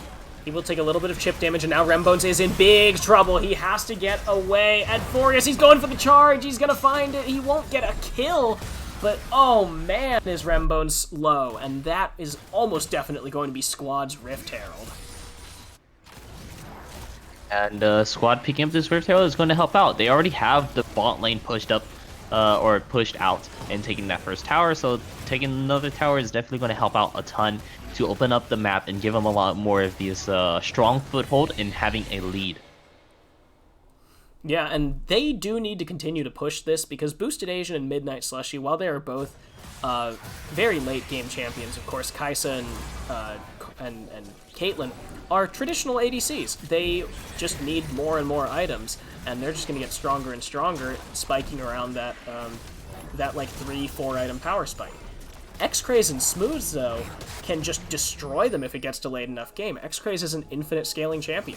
He will take a little bit of chip damage, and now Rembones is in big trouble. He has to get away. And Furious, he's going for the charge. He's going to find it. He won't get a kill. But, oh man, is Rembones low. And that is almost definitely going to be Squad's Rift Herald. And Squad picking up this Rift Herald is going to help out. They already have the bot lane pushed up, or pushed out and taking that first tower. So taking another tower is definitely going to help out a ton to open up the map and give them a lot more of this strong foothold in having a lead. Yeah, and they do need to continue to push this, because Boosted Asian and Midnight Slushy, while they are both very late game champions, of course, Kaisa and Caitlyn are traditional ADCs. They just need more and more items, and they're just going to get stronger and stronger, spiking around that like 3-4 item power spike. Xcraze and Smooths, though, can just destroy them if it gets delayed enough game. Xcraze is an infinite scaling champion.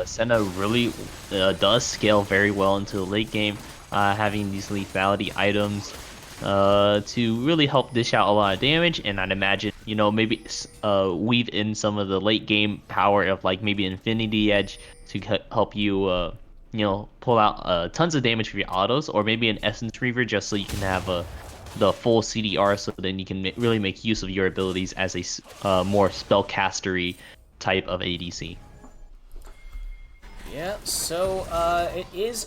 Senna really does scale very well into the late game, having these lethality items. to really help dish out a lot of damage, and I'd imagine, maybe weave in some of the late game power of like maybe Infinity Edge to help you, pull out tons of damage for your autos, or maybe an Essence Reaver just so you can have the full CDR, so then you can really make use of your abilities as a more spellcastery type of ADC. Yeah, so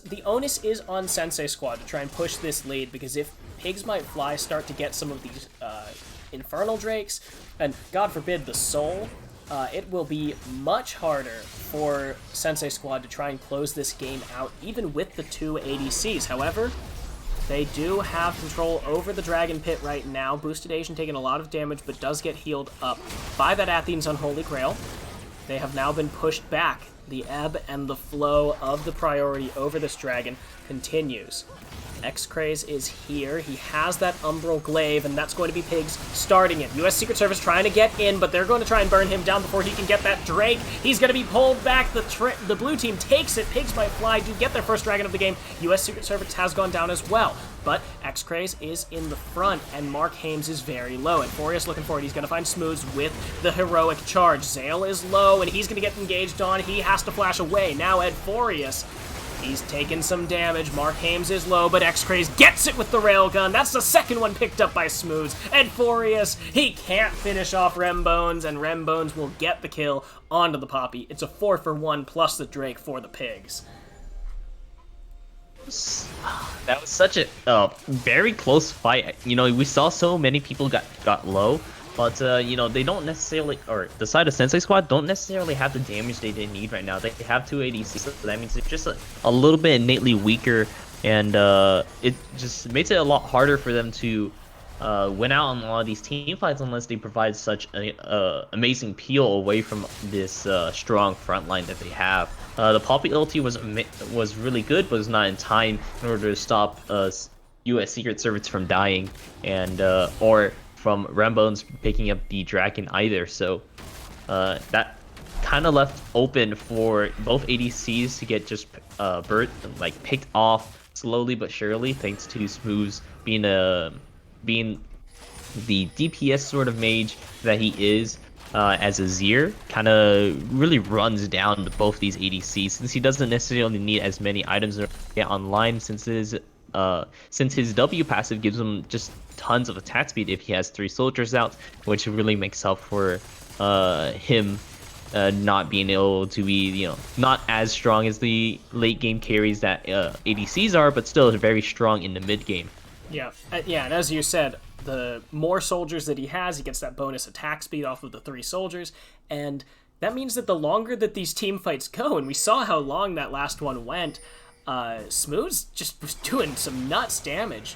the onus is on Sensei Squad to try and push this lead, because if Pigs Might Fly start to get some of these Infernal Drakes, and God forbid the Soul, it will be much harder for Sensei Squad to try and close this game out, even with the 2 ADCs. However, they do have control over the Dragon Pit right now. Boosted Asian taking a lot of damage, but does get healed up by that Athene's Unholy Grail. They have now been pushed back. The ebb and the flow of the priority over this dragon continues. X-Craze is here. He has that Umbral Glaive, and that's going to be Pigs starting it. U.S. Secret Service trying to get in, but they're going to try and burn him down before he can get that Drake. He's going to be pulled back. The blue team takes it. Pigs Might Fly do get their first dragon of the game. U.S. Secret Service has gone down as well, but X-Craze is in the front, and Mark Hames is very low. And Forius looking for it. He's going to find Smooths with the heroic charge. Zale is low, and he's going to get engaged on. He has to flash away. Now Ed Forius, he's taken some damage. Mark Hames is low, but X-Craze gets it with the railgun. That's the second one picked up by Smooths. Ed Forius, he can't finish off Rembones, and Rembones will get the kill onto the Poppy. It's a 4-for-1 plus the Drake for the Pigs. That was such a very close fight. We saw so many people got low, but they don't necessarily, or the side of Sensei Squad don't necessarily have the damage they need right now. They have 2 ADCs, so that means they're just a little bit innately weaker, and it just makes it a lot harder for them to win out on a lot of these team fights unless they provide such a amazing peel away from this strong front line that they have. The Poppy ulti was really good, but was not in time in order to stop U.S. Secret Service from dying, and or from Rambones picking up the dragon either. So that kind of left open for both ADCs to get just picked off slowly but surely, thanks to Smooths being the DPS sort of mage that he is. As a Zir, kind of really runs down both these ADCs, since he doesn't necessarily need as many items to get online, since his W passive gives him just tons of attack speed if he has 3 soldiers out, which really makes up for him not being able to be, not as strong as the late game carries that ADCs are, but still very strong in the mid game. Yeah, and as you said, the more soldiers that he has, he gets that bonus attack speed off of the 3 soldiers, and that means that the longer that these team fights go, and we saw how long that last one went, Smooths just was doing some nuts damage.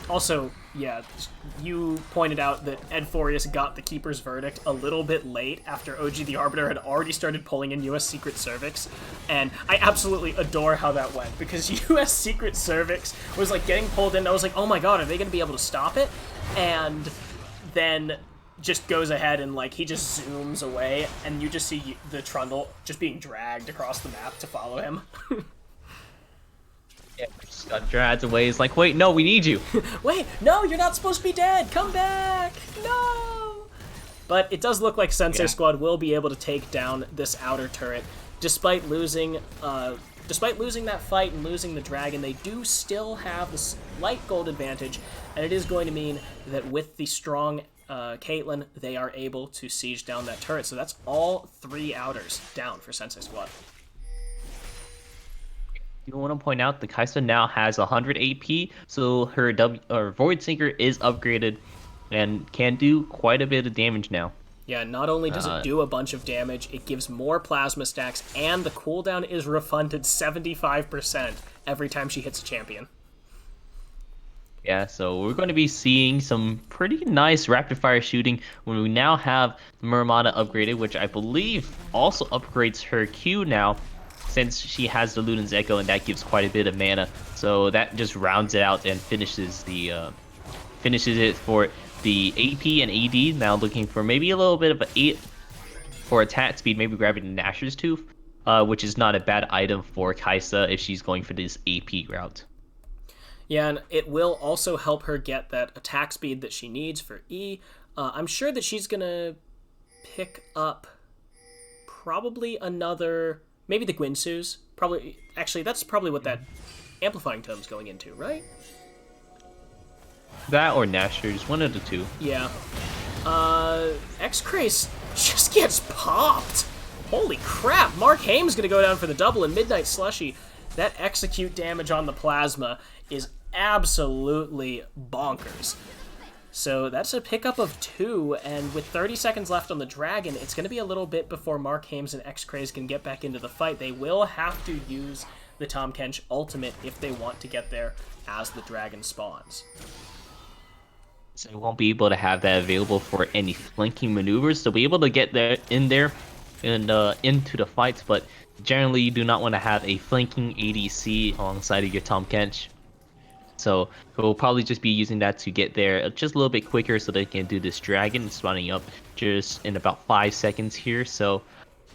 Also, yeah, you pointed out that Ed Forius got the Keeper's Verdict a little bit late after OG the Arbiter had already started pulling in US Secret Cervix, and I absolutely adore how that went, because US Secret Cervix was like getting pulled in, and I was like, oh my god, are they going to be able to stop it? And then just goes ahead and like he just zooms away, and you just see the Trundle just being dragged across the map to follow him. Yeah, just got dragged away. It's like, wait, no, we need you. Wait, no, you're not supposed to be dead. Come back. No. But it does look like Sensei Squad will be able to take down this outer turret, despite losing that fight and losing the dragon. They do still have the slight gold advantage, and it is going to mean that with the strong Caitlyn, they are able to siege down that turret. So that's all 3 outers down for Sensei Squad. You want to point out the Kaisa now has 100 AP, so her Void Sinker is upgraded and can do quite a bit of damage now. Yeah, not only does it do a bunch of damage, it gives more plasma stacks, and the cooldown is refunded 75% every time she hits a champion. Yeah, so we're going to be seeing some pretty nice rapid fire shooting when we now have Muramana upgraded, which I believe also upgrades her Q now, since she has the Luden's Echo, and that gives quite a bit of mana. So that just rounds it out and finishes it for the AP and AD. Now looking for maybe a little bit of an 8 for attack speed, maybe grabbing Nashor's Tooth, which is not a bad item for Kaisa if she's going for this AP route. Yeah, and it will also help her get that attack speed that she needs for E. I'm sure that she's going to pick up probably another... Maybe the Gwinsu's. Probably... Actually, that's probably what that amplifying tome's going into, right? That or Nashers, one of the two. Yeah. X-Craze just gets popped. Holy crap. Mark Haim's going to go down for the double, and Midnight Slushy, that execute damage on the plasma is absolutely bonkers. So that's a pickup of 2, and with 30 seconds left on the Dragon, it's going to be a little bit before Mark Hames and X-Craze can get back into the fight. They will have to use the Tahm Kench ultimate if they want to get there as the Dragon spawns. So they won't be able to have that available for any flanking maneuvers. They'll be able to get there and into the fights, but generally you do not want to have a flanking ADC alongside of your Tahm Kench. So we'll probably just be using that to get there just a little bit quicker so they can do this Dragon spawning up just in about 5 seconds here. So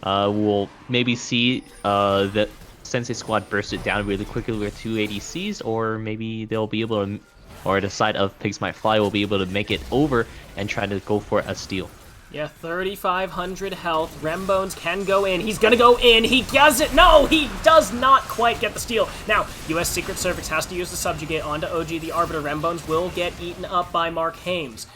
we'll maybe see the Sensei Squad burst it down really quickly with 2 ADCs, or maybe they'll be able to, or the side of Pigs Might Fly will be able to make it over and try to go for a steal. Yeah, 3,500 health. Rembones can go in. He's gonna go in. He does it. No, he does not quite get the steal. Now, U.S. Secret Service has to use the Subjugate onto OG the Arbiter. Rembones will get eaten up by Mark Hames.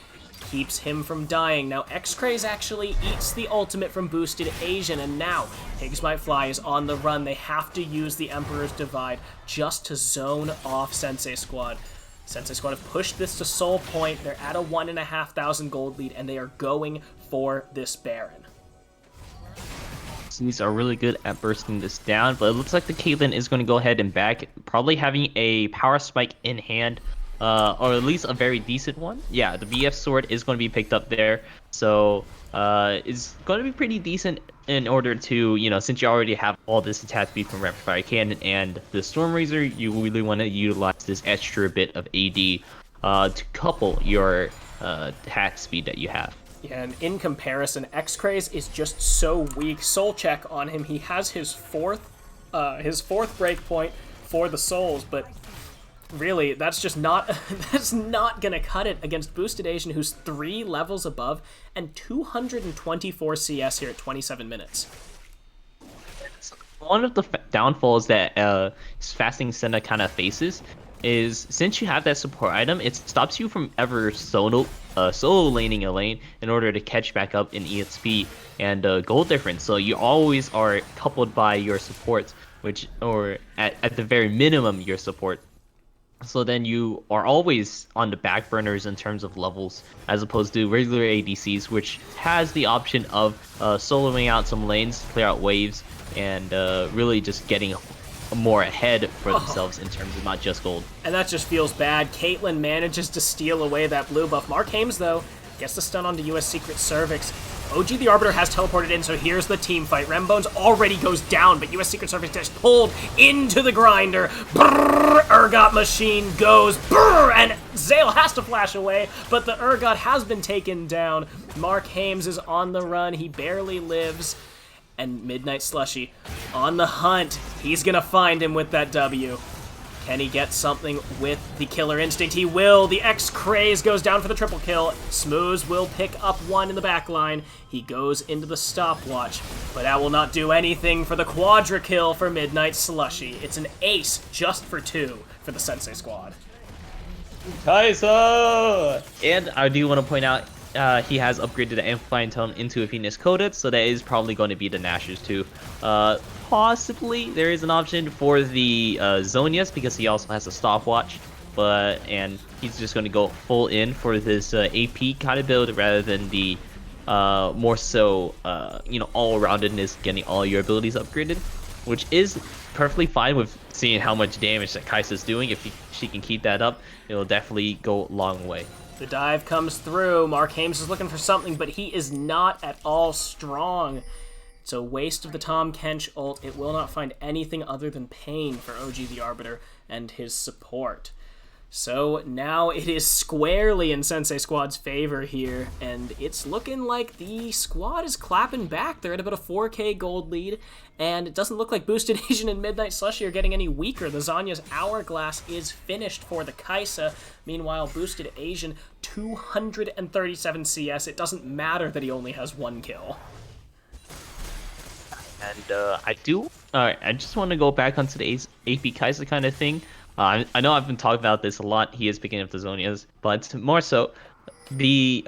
Keeps him from dying. Now, X-Craze actually eats the ultimate from Boosted Asian, and now Pigs Might Fly is on the run. They have to use the Emperor's Divide just to zone off Sensei Squad. Sensei Squad have pushed this to Soul Point. They're at a 1,500 gold lead, and they are going for this Baron. These are really good at bursting this down, but it looks like the Caitlyn is going to go ahead and back, probably having a power spike in hand, or at least a very decent one. Yeah, the VF sword is going to be picked up there, so it's going to be pretty decent in order to, you know, since you already have all this attack speed from Rapid Fire Cannon and the Storm Razor, you really want to utilize this extra bit of AD to couple your attack speed that you have. Yeah, and in comparison, X-Craze is just so weak. Soul check on him. He has his fourth breakpoint for the souls, but really, that's just not that's not gonna cut it against Boosted Asian, who's 3 levels above and 224 CS here at 27 minutes. One of the downfalls that Fasting Senna kind of faces is, since you have that support item, it stops you from ever solo laning a lane in order to catch back up in EXP and gold difference. So you always are coupled by your supports, which, or at the very minimum, your support. So then you are always on the back burners in terms of levels, as opposed to regular ADCs, which has the option of soloing out some lanes, clear out waves, and really just getting more ahead for themselves in terms of not just gold. And that just feels bad. Caitlyn manages to steal away that blue buff. Mark Hames, though, gets the stun onto U.S. Secret Cervix. OG the Arbiter has teleported in, so here's the team fight. Rembones already goes down, but U.S. Secret Service gets pulled into the grinder. Brrr, Urgot Machine goes, brrr, and Zale has to flash away, but the Urgot has been taken down. Mark Hames is on the run. He barely lives. And Midnight Slushy on the hunt. He's gonna find him with that W. Can he get something with the Killer Instinct? He will. The X-Craze goes down for the triple kill. Smooze will pick up 1 in the back line. He goes into the stopwatch, but that will not do anything for the quadra kill for Midnight Slushy. It's an ace just for 2 for the Sensei Squad. Kaisa! And I do want to point out, he has upgraded the Amplifying Tone into a Venus Coated, so that is probably going to be the Nashers too. Possibly there is an option for the Zonias, because he also has a stopwatch, and he's just going to go full in for this AP kind of build rather than the more so all-roundedness, getting all your abilities upgraded, which is perfectly fine with seeing how much damage that Kaisa's doing. If she can keep that up, it'll definitely go a long way. The dive comes through. Mark Hames is looking for something, but he is not at all strong. It's a waste of the Tahm Kench ult. It will not find anything other than pain for OG the Arbiter and his support. So now it is squarely in Sensei Squad's favor here, and it's looking like the squad is clapping back. They're at about a 4k gold lead, and it doesn't look like Boosted Asian and Midnight Slushy are getting any weaker. The Zanya's Hourglass is finished for the Kaisa. Meanwhile, Boosted Asian, 237 CS. It doesn't matter that he only has 1 kill. And I just want to go back onto the AP Kaiser kind of thing. I know I've been talking about this a lot. He is picking up the Zonias, but more so, the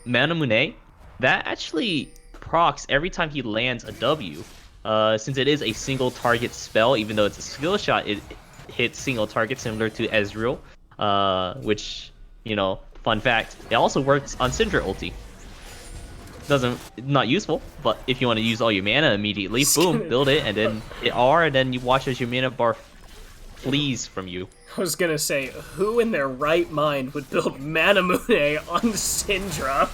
Manamune, that actually procs every time he lands a W. Since it is a single target spell, even though it's a skill shot, it hits single target similar to Ezreal, which, you know, fun fact, it also works on Syndra ulti. Not useful, but if you want to use all your mana immediately, boom, build it, and then hit R, and then you watch as your mana bar flees from you. I was gonna say, who in their right mind would build Manamune on Syndra?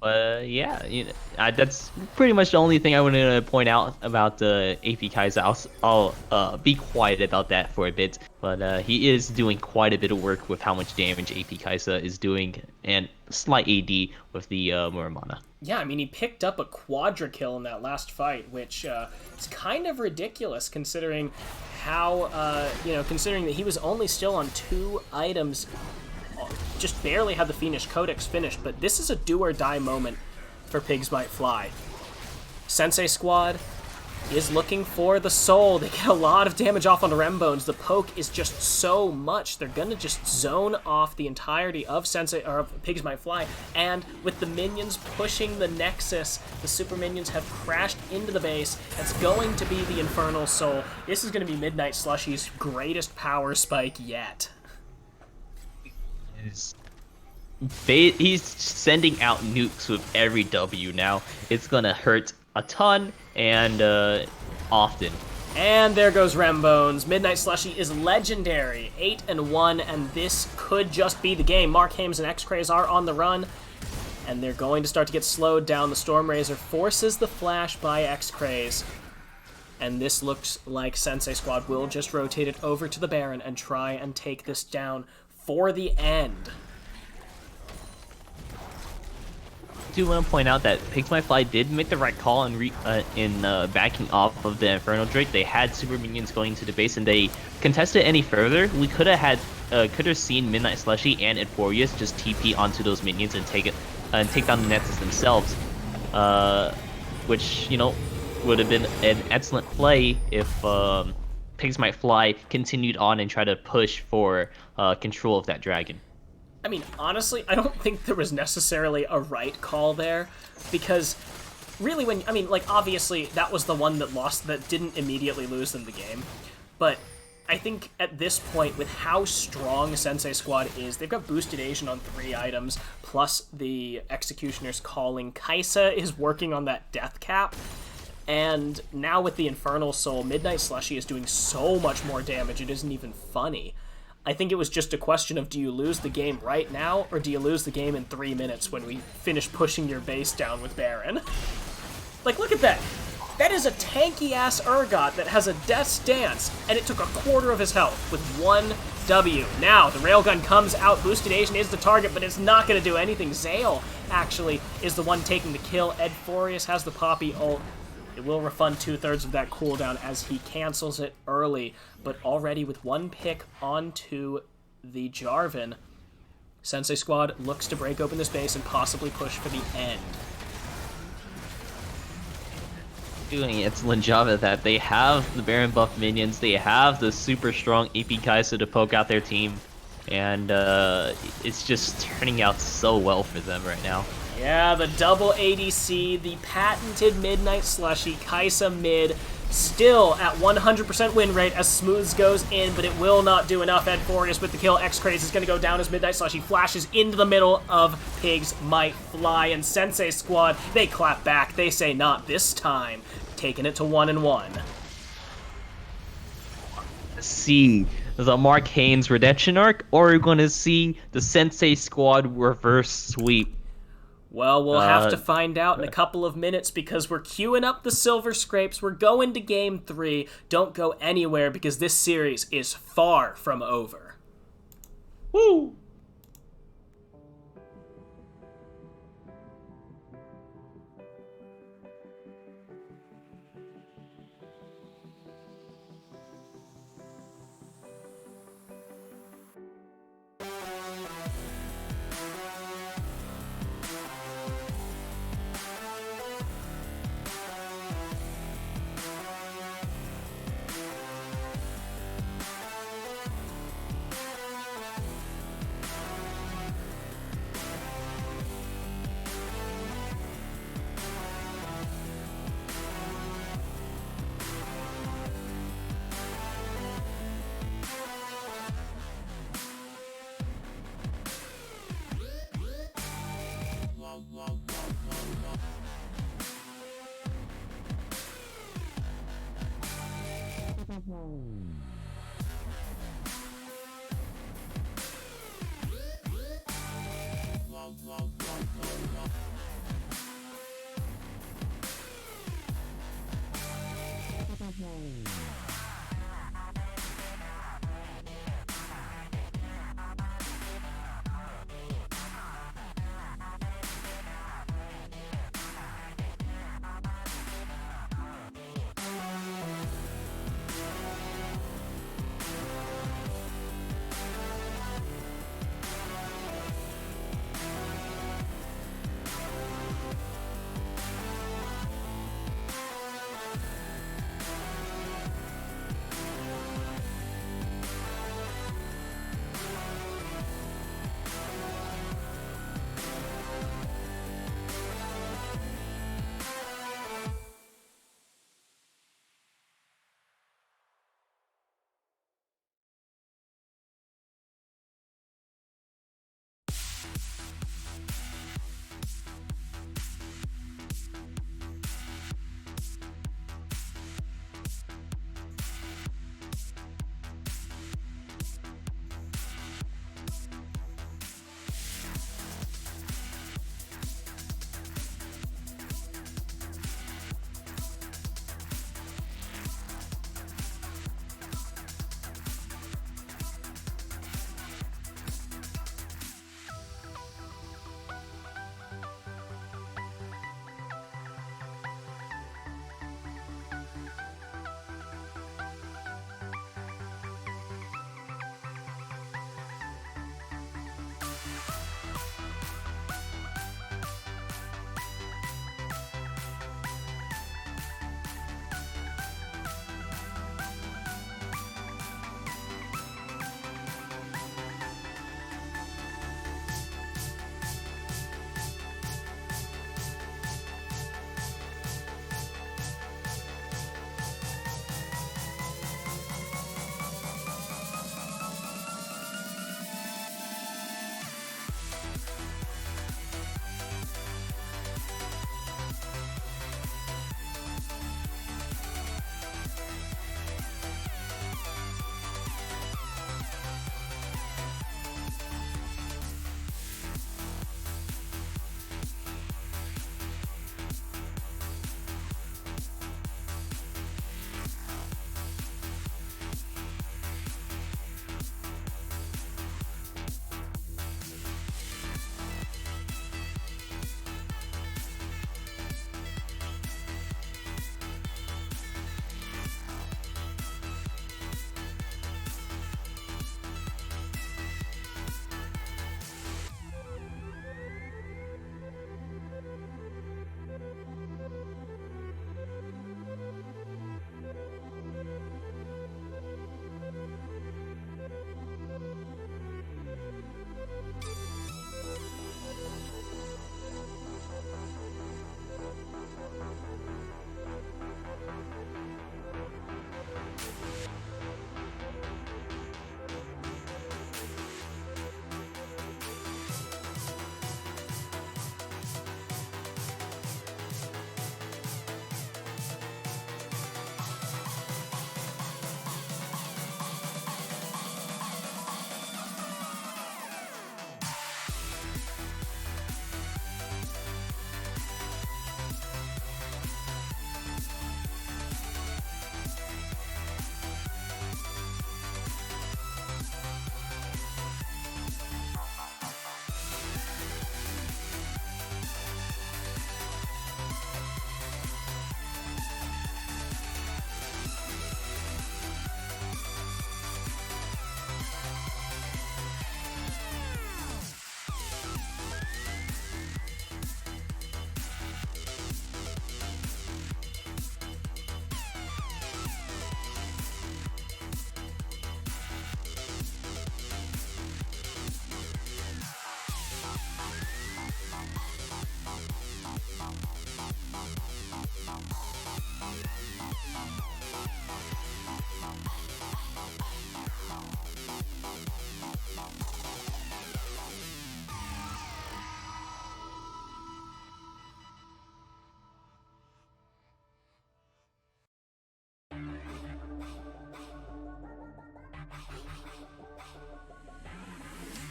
Yeah, you know, that's pretty much the only thing I wanted to point out about the AP Kaiser. I'll be quiet about that for a bit, but he is doing quite a bit of work with how much damage AP Kaiser is doing, and slight AD with the Muramana. Yeah, I mean, he picked up a quadra kill in that last fight, which is kind of ridiculous considering how, considering that he was only still on 2 items, just barely had the Fiendish Codex finished, but this is a do-or-die moment for Pigs Might Fly. Sensei Squad is looking for the soul. They get a lot of damage off on Rembones. The poke is just so much. They're gonna just zone off the entirety of Pigs Might Fly, and with the minions pushing the Nexus, the super minions have crashed into the base. That's going to be the Infernal Soul. This is gonna be Midnight Slushy's greatest power spike yet. He's sending out nukes with every W now. It's gonna hurt a ton and often. And there goes Rembones. Midnight Slushy is legendary, 8-1, and this could just be the game. Mark Hames and X-Craze are on the run, and they're going to start to get slowed down. The Stormrazor forces the flash by X-Craze, and this looks like Sensei Squad will just rotate it over to the Baron and try and take this down for the end. I do want to point out that Pigs Might Fly did make the right call in backing off of the Inferno Drake. They had super minions going to the base, and they contested any further. We could have seen Midnight Slushy and Euphorius just TP onto those minions and take down the Nexus themselves, which, you know, would have been an excellent play if Pigs Might Fly continued on and tried to push for control of that dragon. I mean, honestly, I don't think there was necessarily a right call there, because really obviously that was the one that didn't immediately lose them the game, but I think at this point, with how strong Sensei Squad is, they've got Boosted Asian on 3 items, plus the Executioner's Calling. Kaisa is working on that death cap, and now with the Infernal Soul, Midnight Slushy is doing so much more damage, it isn't even funny. I think it was just a question of, do you lose the game right now, or do you lose the game in 3 minutes when we finish pushing your base down with Baron? Like, look at that. That is a tanky-ass Urgot that has a Death's Dance, and it took a quarter of his health with 1 W. Now, the Railgun comes out, Boosted Asian is the target, but it's not going to do anything. Zale, actually, is the one taking the kill. Ed Forius has the Poppy ult. It will refund 2/3 of that cooldown as he cancels it early, but already with 1 pick onto the Jarvan, Sensei Squad looks to break open this base and possibly push for the end. Doing an excellent job at that. They have the Baron buff minions, they have the super strong AP Kaiser to poke out their team, and it's just turning out so well for them right now. Yeah, the double ADC, the patented Midnight Slushy, Kaisa mid, still at 100% win rate as Smooths goes in, but it will not do enough. Ed Forius with the kill. X-Craze is going to go down as Midnight Slushy flashes into the middle of Pigs Might Fly, and Sensei Squad, they clap back. They say, not this time. Taking it to 1-1. See the Mark Haynes redemption arc, or are we going to see the Sensei Squad reverse sweep? Well, we'll have to Uh, find out in a couple of minutes because we're queuing up the silver scrapes. We're going to game 3. Don't go anywhere because this series is far from over. Woo!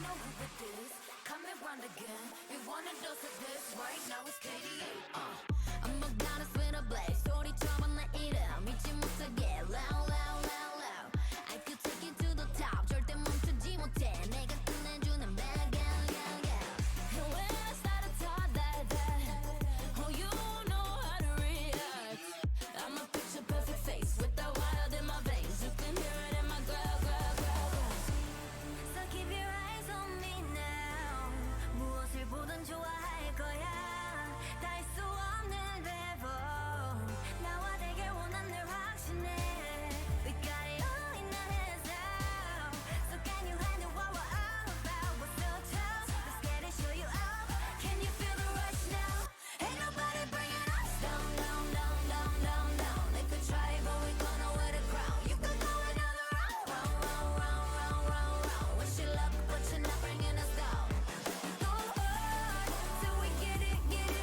know who it is. Come and run again. You wanna dose of this right now? It's KDA. I'm a goddess with a blaze. 소리처럼 내 이름 믿지 못하게 loud, loud, loud, loud. I could take you to the top. 절대 멈추지 못해. 내가 끝내주는 bad girl, girl, girl. And when I started talk that, oh, you know how to react. I'm a picture perfect face with that wild in my veins. You can hear it in my glow, glow, glow, glow. So keep your eyes on me now. 무엇을 보든 좋아할 거야. 다 할 수 없는 대본. 나와 되길 원한 늘 확신해. We got it all in our hands now. So can you handle what we're all about? We're so tough. Let's get it, show you out. Can you feel the rush now? Ain't nobody bringing us down, down, down, down, down, down. They could try, but we gonna wear the crown. You could go another round, round, round, round, round, round, round. Wish you luck, but you're not bringing us down. Go hard, till we get it,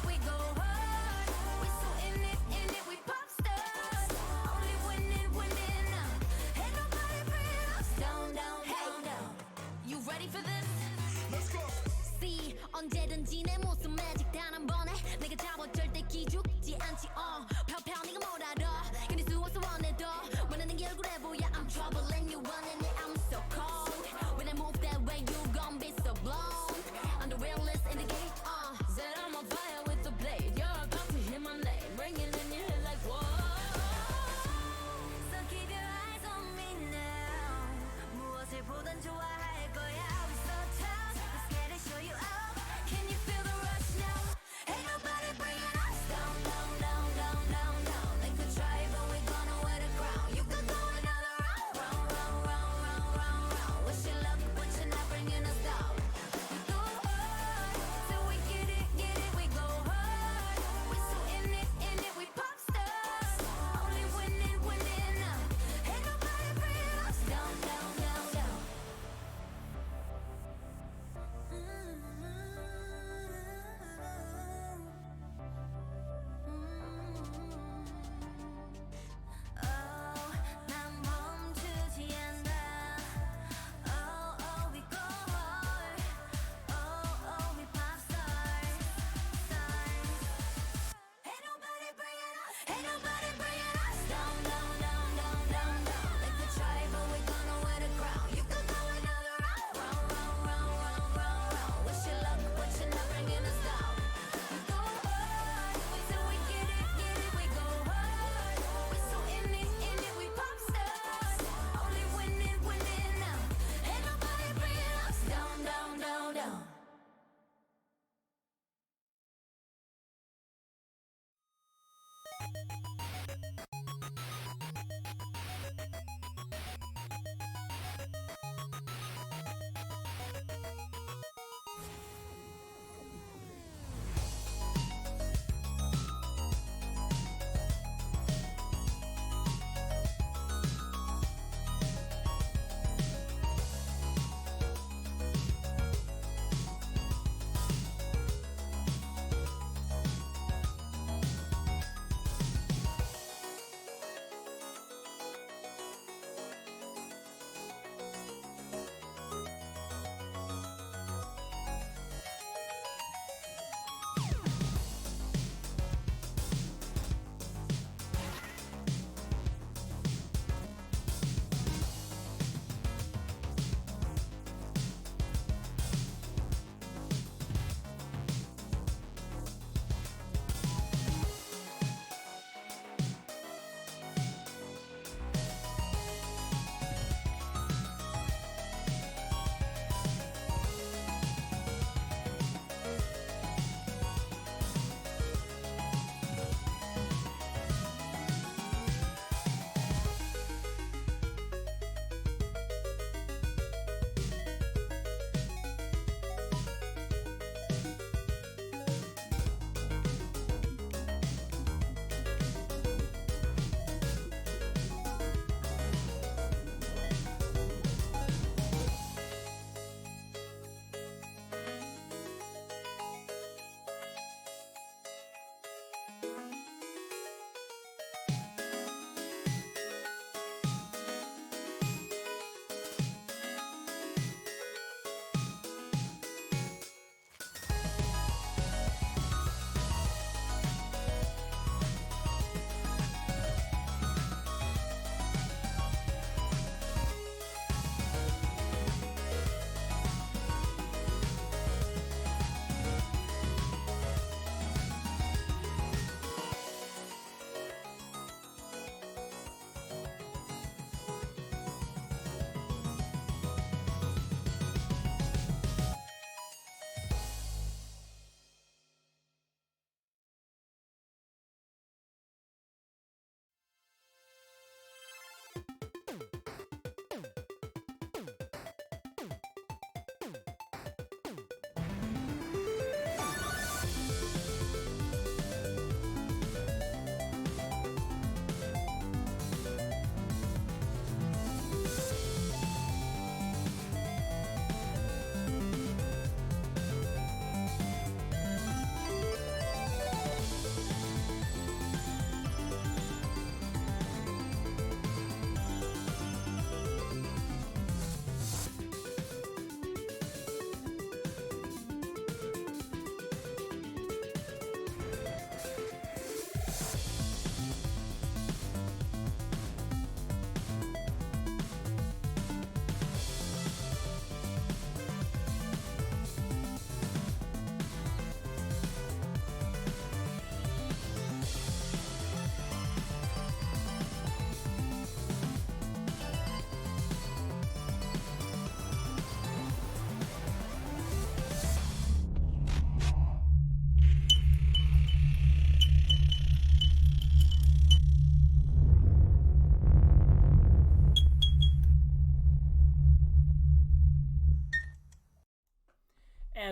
we go hard. We so in it, we pop stars. Only winning, winning now. Ain't nobody bringing us down, down, down, down. You ready for this? Let's go. See, 언제든지 내 모습 매직 단 한 번에 내가 잡아 절대 기죽지 않지. 펴펴 네가 뭘 알아? 근데 수 없어 원해도 원하는 게 얼굴에 보여. I'm trouble and you running it. I'm so cold. When I move that way, you gon' be so blown. I'm the realest in the game. Said I'm on fire with the blade. You're about to hit my name, ringing in your head like whoa. So keep your eyes on me now. 무엇을 보든 좋아할 거야. We so tough. Let's get it, show you out. Can you feel the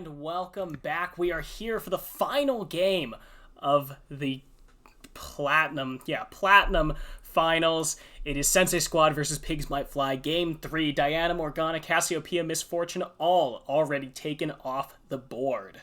And welcome back. We are here for the final game of the Platinum Finals. It is Sensei Squad versus Pigs Might Fly. Game 3, Diana, Morgana, Cassiopeia, Misfortune, all already taken off the board.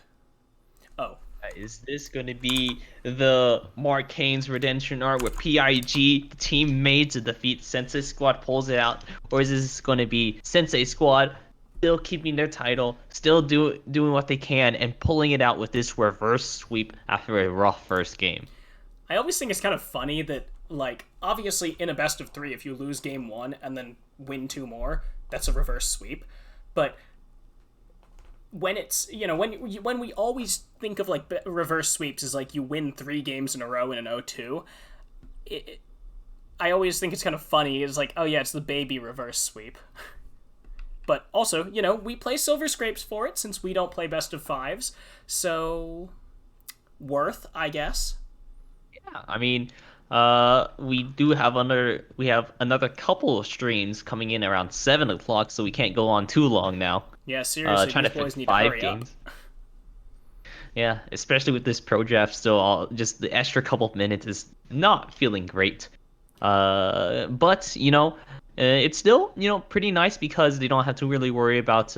Oh. Is this going to be the Mark Haynes redemption arc where PIG, the teammates to defeat Sensei Squad, pulls it out? Or is this going to be Sensei Squad still keeping their title, still doing what they can, and pulling it out with this reverse sweep after a rough first game? I always think it's kind of funny that, like, obviously in a best of 3, if you lose game 1 and then win 2 more, that's a reverse sweep. But when it's, you know, when we always think of, like, reverse sweeps as, like, you win 3 games in a row in an 0-2, I always think it's kind of funny. It's like, oh yeah, it's the baby reverse sweep. But also, you know, we play Silver Scrapes for it since we don't play best of 5s, so worth, I guess. Yeah, I mean, we have another couple of streams coming in around 7 o'clock, so we can't go on too long now. Yeah, seriously, trying these to boys fit need to 5 hurry games. up. Yeah, especially with this pro draft still, just the extra couple of minutes is not feeling great. But you know, it's still, you know, pretty nice because they don't have to really worry about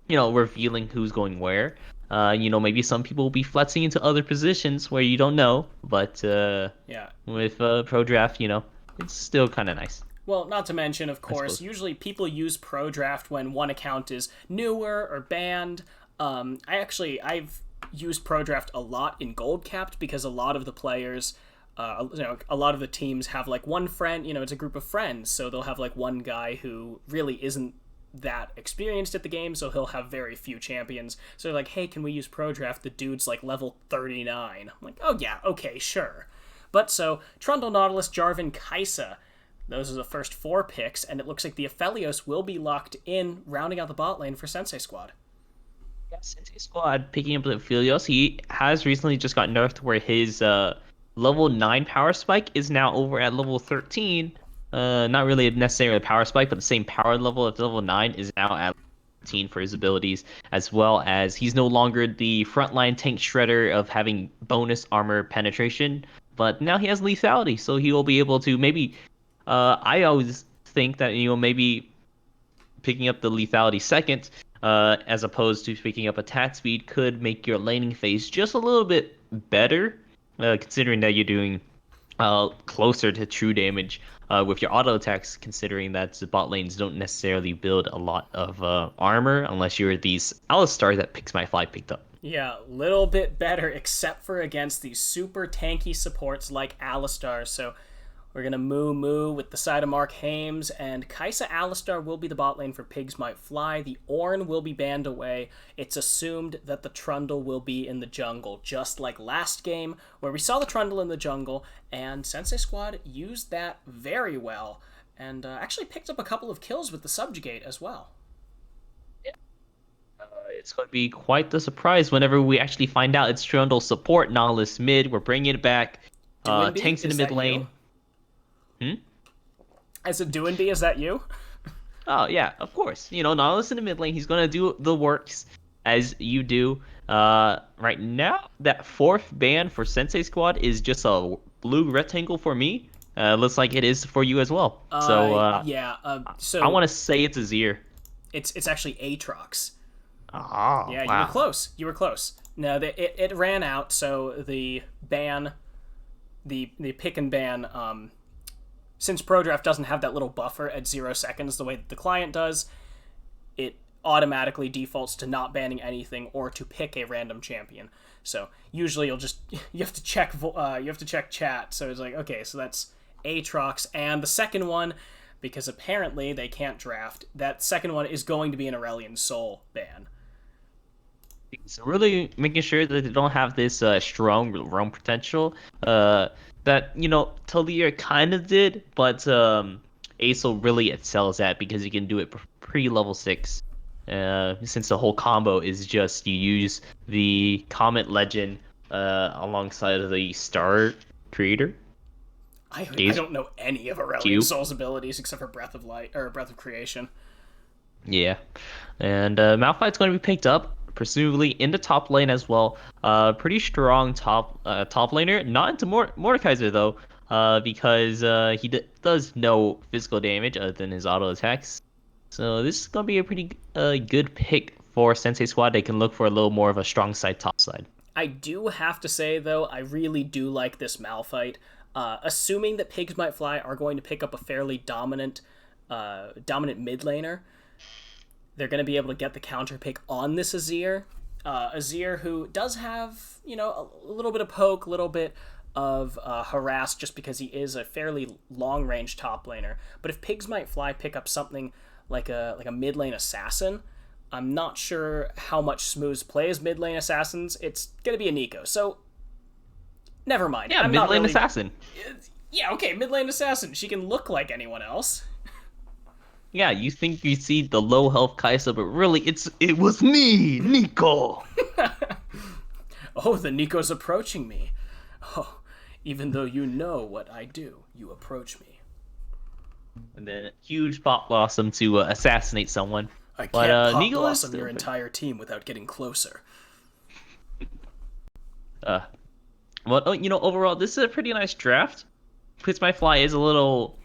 revealing who's going where. You know, maybe some people will be flexing into other positions where you don't know, but Yeah. with pro draft, you know, it's still kind of nice. Well, not to mention, of course, usually people use Pro Draft when one account is newer or banned. I've used Pro Draft a lot in Gold Capped because a lot of the players, a lot of the teams have like one friend. You know, it's a group of friends, so they'll have like one guy who really isn't that experienced at the game, so he'll have very few champions. So they're like, hey, can we use Pro Draft? The dude's like level 39. I'm like, oh yeah, okay, sure. But so Trundle, Nautilus, Jarvan, Kaisa. Those are the first 4 picks, and it looks like the Aphelios will be locked in, rounding out the bot lane for Sensei Squad. Yeah, Sensei Squad picking up the Aphelios. He has recently just got nerfed where his level 9 power spike is now over at level 13. Not really necessarily a power spike, but the same power level of level 9 is now at 13 for his abilities, as well as he's no longer the frontline tank shredder of having bonus armor penetration, but now he has lethality, so he will be able to maybe... I always think that, you know, maybe picking up the lethality second, as opposed to picking up attack speed, could make your laning phase just a little bit better, considering that you're doing closer to true damage with your auto attacks, considering that the bot lanes don't necessarily build a lot of armor unless you're these Alistar that Pigs Might Fly picked up. Yeah, little bit better, except for against these super tanky supports like Alistar. So we're going to moo with the side of Mark Hames, and Kaisa Alistar will be the bot lane for Pigs Might Fly. The Ornn will be banned away. It's assumed that the Trundle will be in the jungle, just like last game, where we saw the Trundle in the jungle, and Sensei Squad used that very well, and actually picked up a couple of kills with the Subjugate as well. It's going to be quite the surprise whenever we actually find out it's Trundle support, Nautilus mid. We're bringing it back. Tanks in the mid lane. As a Doinby, is that you? Oh, yeah, of course. You know, Nautilus in the mid lane, he's going to do the works as you do. Right now, that 4th ban for Sensei Squad is just a blue rectangle for me. Looks like it is for you as well. So I want to say it's Azir. It's actually Aatrox. Oh, yeah, wow. You were close. No, it ran out, so the ban, the pick and ban, since Pro Draft doesn't have that little buffer at 0 seconds the way that the client does, it automatically defaults to not banning anything or to pick a random champion. So usually you have to check chat. So it's like, okay, so that's Aatrox, and the second one, because apparently they can't draft, that second one is going to be an Aurelion Sol ban. So really making sure that they don't have this strong roam potential that, you know, Talia kind of did, but Acel really excels at because you can do it pre-level 6. Since the whole combo is just you use the Comet Legend alongside of the Star Creator. I don't know any of Aurelion Sol's abilities except for Breath of Light or Breath of Creation. Yeah, and Malphite's going to be picked up presumably in the top lane as well. Pretty strong top laner. Not into Mordekaiser though, because he does no physical damage other than his auto attacks. So this is gonna be a pretty good pick for Sensei Squad. They can look for a little more of a strong side top side. I do have to say, though, I really do like this Malphite. Assuming that Pigs Might Fly are going to pick up a fairly dominant mid laner, they're going to be able to get the counter pick on this Azir. Azir, who does have, a little bit of poke, a little bit of harass, just because he is a fairly long-range top laner. But if Pigs Might Fly pick up something like a mid lane assassin, I'm not sure how much Smooths play as mid lane assassins. It's going to be a Nico, so never mind. Yeah, mid lane assassin. Yeah, okay, mid lane assassin. She can look like anyone else. Yeah, you think you see the low health Kaisa, but really it was me, Nico. Oh, the Nico's approaching me. Oh, even though you know what I do, you approach me. And then huge pop blossom to assassinate someone. I can't But pop Nico blossom your entire team without getting closer. Well, overall, this is a pretty nice draft. Pigs My Fly is a little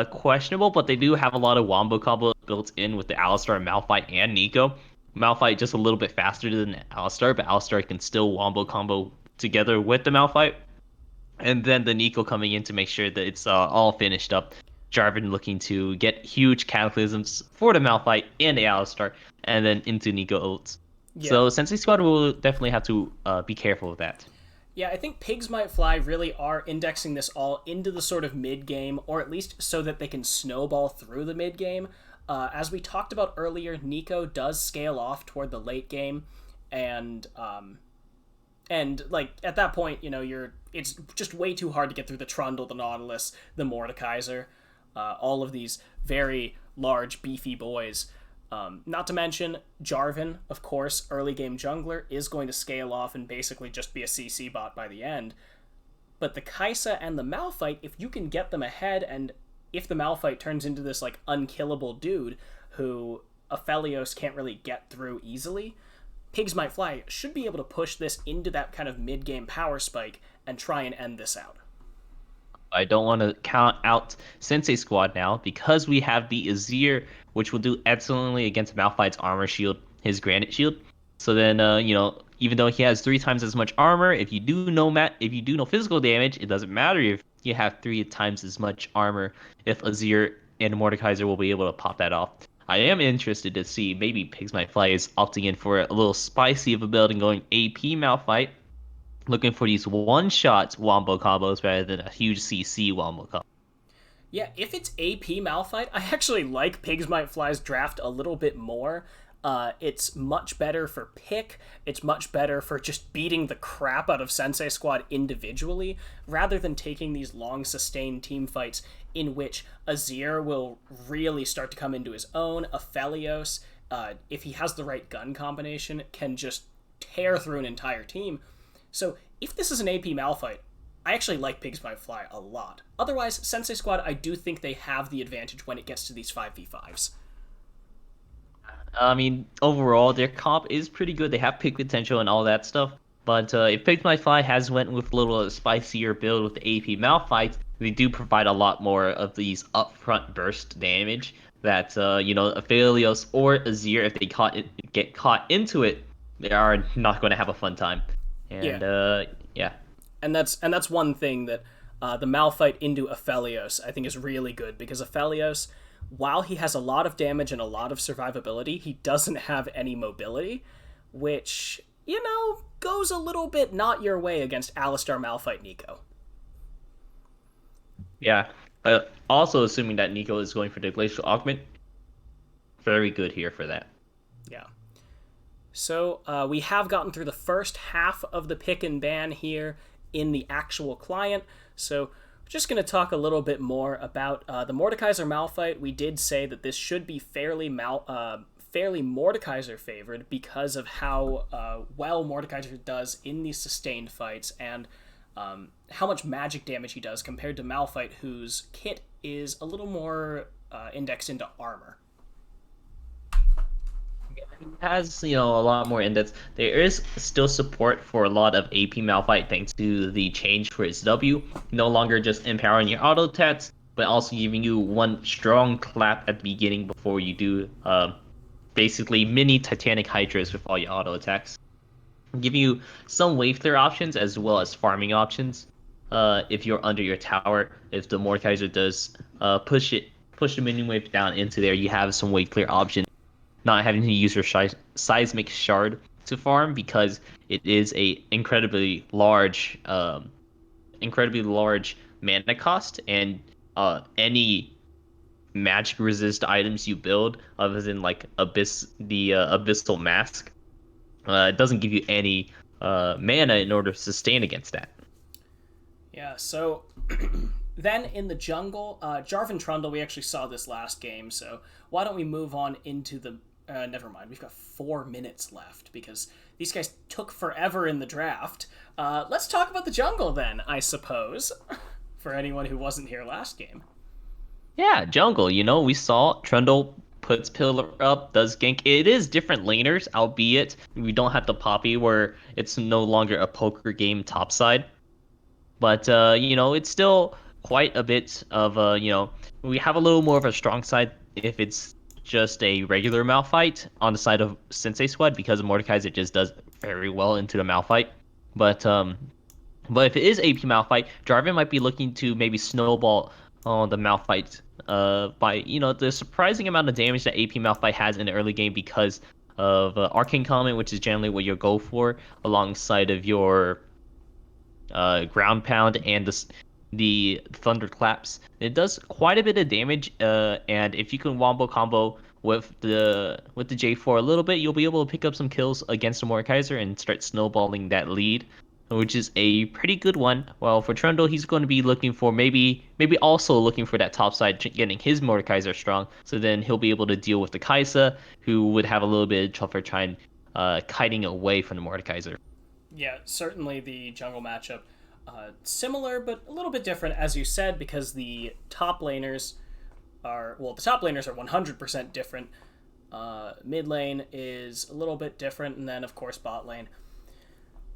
questionable, but they do have a lot of wombo combo built in with the Alistar, Malphite, and Nico. Malphite just a little bit faster than Alistar, but Alistar can still wombo combo together with the Malphite. And then the Nico coming in to make sure that it's all finished up. Jarvan looking to get huge cataclysms for the Malphite and the Alistar, and then into Nico ults. Yeah. So Sensei Squad will definitely have to be careful with that. Yeah, I think Pigs Might Fly really are indexing this all into the sort of mid-game, or at least so that they can snowball through the mid-game. As we talked about earlier, Nico does scale off toward the late game, and like at that point, it's just way too hard to get through the Trundle, the Nautilus, the Mordekaiser, all of these very large, beefy boys. Not to mention, Jarvan, of course, early game jungler, is going to scale off and basically just be a CC bot by the end. But the Kaisa and the Malphite, if you can get them ahead, and if the Malphite turns into this like unkillable dude who Aphelios can't really get through easily, Pigs Might Fly should be able to push this into that kind of mid-game power spike and try and end this out. I don't want to count out Sensei Squad now because we have the Azir, which will do excellently against Malphite's armor shield, his granite shield. So then, even though he has 3 times as much armor, if you do no physical damage, it doesn't matter if you have 3 times as much armor. If Azir and Mordekaiser will be able to pop that off. I am interested to see maybe Pigs Might Fly is opting in for a little spicy of a build and going AP Malphite. Looking for these one-shot wombo combos rather than a huge CC wombo combo. Yeah, if it's AP Malphite, I actually like Pigs Might Fly's draft a little bit more. It's much better for pick. It's much better for just beating the crap out of Sensei Squad individually, rather than taking these long, sustained team fights in which Azir will really start to come into his own. Aphelios, if he has the right gun combination, can just tear through an entire team. So if this is an AP Malphite, I actually like Pigs Might Fly a lot. Otherwise, Sensei Squad, I do think they have the advantage when it gets to these 5v5s. I mean, overall, their comp is pretty good. They have pick potential and all that stuff. But if Pigs Might Fly has went with a little spicier build with the AP Malphite, they do provide a lot more of these upfront burst damage that, Aphelios or Azir, if they get caught into it, they are not going to have a fun time. And yeah. And that's one thing that the Malphite into Aphelios I think is really good, because Aphelios, while he has a lot of damage and a lot of survivability, he doesn't have any mobility, which, goes a little bit not your way against Alistar, Malphite, Nico. Yeah. Also assuming that Nico is going for the Glacial Augment, very good here for that. Yeah. So we have gotten through the first half of the pick and ban here in the actual client. So we're just going to talk a little bit more about the Mordekaiser Malphite. We did say that this should be fairly Mordekaiser favored because of how well Mordekaiser does in these sustained fights and how much magic damage he does compared to Malphite, whose kit is a little more indexed into armor. has, a lot more in-depth. There is still support for a lot of AP Malphite thanks to the change for its W. No longer just empowering your auto attacks, but also giving you one strong clap at the beginning before you do basically mini Titanic Hydras with all your auto attacks. Giving you some wave clear options as well as farming options. If you're under your tower, if the Mordekaiser does push the minion wave down into there, you have some wave clear options, not having to use your seismic shard to farm because it is a incredibly large mana cost, and any magic resist items you build, other than like abyssal mask, it doesn't give you any mana in order to sustain against that. Yeah, so then in the jungle, Jarvan Trundle, we actually saw this last game, so why don't we move on into the... never mind, we've got 4 minutes left, because these guys took forever in the draft. Let's talk about the jungle then, I suppose, for anyone who wasn't here last game. Yeah, jungle. We saw Trundle puts pillar up, does gank. It is different laners, albeit we don't have the Poppy where it's no longer a poker game topside. But it's still quite a bit of we have a little more of a strong side if it's just a regular Malphite on the side of Sensei Squad, because Mordekaiser just does very well into the Malphite. But if it is AP Malphite, Jarvan might be looking to maybe snowball on the Malphite by the surprising amount of damage that AP Malphite has in the early game because of Arcane Comment, which is generally what you'll go for alongside of your ground pound and the thunderclaps. It does quite a bit of damage, and if you can wombo combo with the J4 a little bit, you'll be able to pick up some kills against the Mordekaiser and start snowballing that lead, which is a pretty good one. Well, for Trundle, he's going to be looking for maybe also looking for that top side, getting his Mordekaiser strong, so then he'll be able to deal with the Kaisa, who would have a little bit of trouble trying kiting away from the Mordekaiser. Yeah, certainly the jungle matchup. Similar, but a little bit different, as you said, because the top laners are 100% different. Mid lane is a little bit different, and then, of course, bot lane.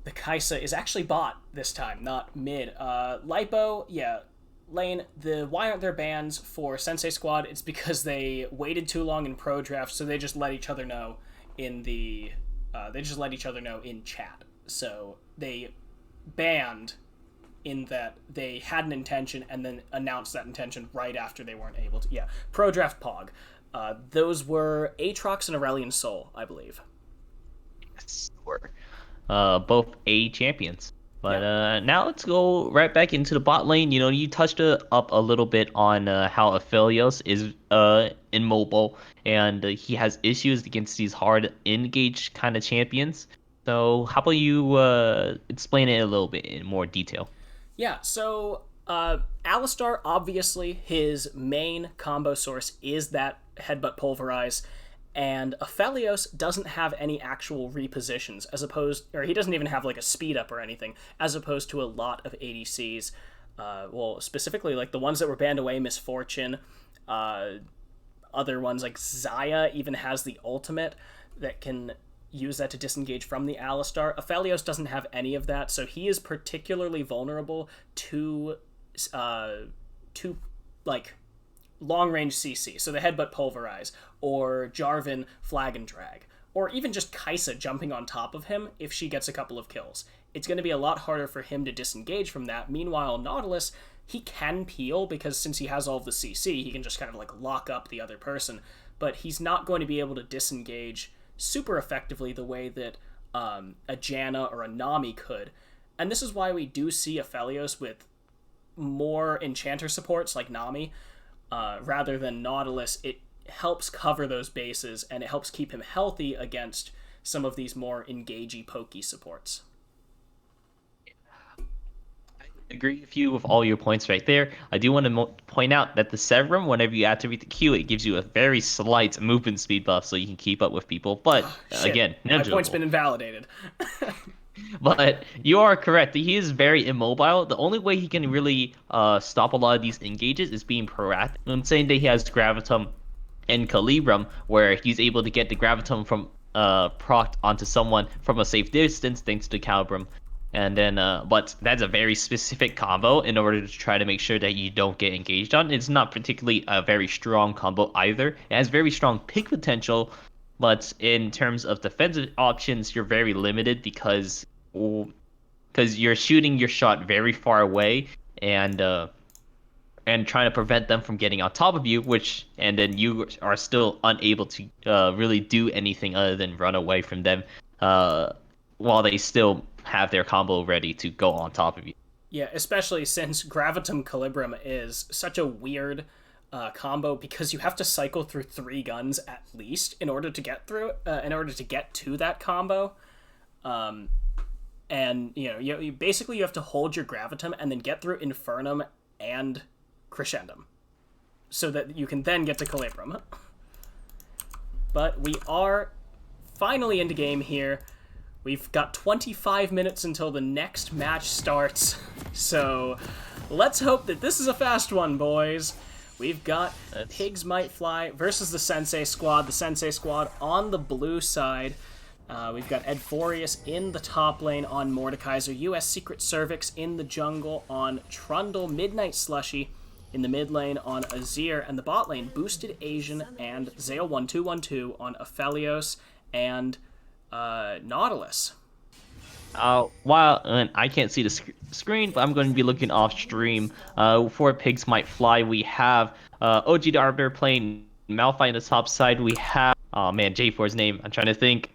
The Kaisa is actually bot this time, not mid. Lipo, yeah, lane. Why aren't there bans for Sensei Squad? It's because they waited too long in pro draft, so they just let each other know in chat. So they banned in that they had an intention and then announced that intention right after they weren't able to. Yeah, pro draft Pog. Those were Aatrox and Aurelion Sol, I believe. Yes, were both A champions. But now let's go right back into the bot lane. You touched up a little bit on how Aphelios is immobile, and he has issues against these hard engaged kind of champions. So how about you explain it a little bit in more detail? Yeah, so Alistar, obviously, his main combo source is that Headbutt Pulverize, and Aphelios doesn't have any actual repositions, or he doesn't even have like a speed up or anything, as opposed to a lot of ADCs. Specifically like the ones that were banned away, Misfortune, other ones like Xayah even has the ultimate that can use that to disengage from the Alistar. Aphelios doesn't have any of that, so he is particularly vulnerable to like long-range CC, so the Headbutt Pulverize, or Jarvan Flag and Drag, or even just Kaisa jumping on top of him if she gets a couple of kills. It's going to be a lot harder for him to disengage from that. Meanwhile, Nautilus, he can peel, because since he has all of the CC, he can just kind of like lock up the other person, but he's not going to be able to disengage super effectively the way that a Janna or a Nami could. And this is why we do see Aphelios with more enchanter supports like Nami, rather than Nautilus. It helps cover those bases, and it helps keep him healthy against some of these more engagey, pokey supports. I agree with you with all your points right there. I do want to point out that the Severum, whenever you activate the Q, it gives you a very slight movement speed buff, so you can keep up with people. But again, my point's been invalidated. But you are correct. He is very immobile. The only way he can really stop a lot of these engages is being proactive. I'm saying that he has Gravitum and Calibrum, where he's able to get the Gravitum from procced onto someone from a safe distance thanks to Calibrum. And then, but that's a very specific combo in order to try to make sure that you don't get engaged on. It's not particularly a very strong combo either. It has very strong pick potential, but in terms of defensive options, you're very limited because you're shooting your shot very far away and trying to prevent them from getting on top of you, and then you are still unable to really do anything other than run away from them while they still have their combo ready to go on top of you. Yeah, especially since Gravitum Calibrum is such a weird combo because you have to cycle through 3 guns at least in order to get to that combo. And you basically you have to hold your Gravitum and then get through Infernum and Crescendum so that you can then get to Calibrum. But we are finally into game here. We've got 25 minutes until the next match starts, so let's hope that this is a fast one, boys. We've got Pigs Might Fly versus the Sensei Squad. The Sensei Squad on the blue side. We've got Edforius in the top lane on Mordekaiser, US Secret Cervix in the jungle on Trundle, Midnight Slushy in the mid lane on Azir, and the bot lane, Boosted Asian and Zale1212 on Aphelios and Nautilus. While I can't see the screen, but I'm going to be looking off stream. For Pigs Might Fly, we have OG the Arbiter playing Malphite in the top side. We have, oh man, J4's name. I'm trying to think.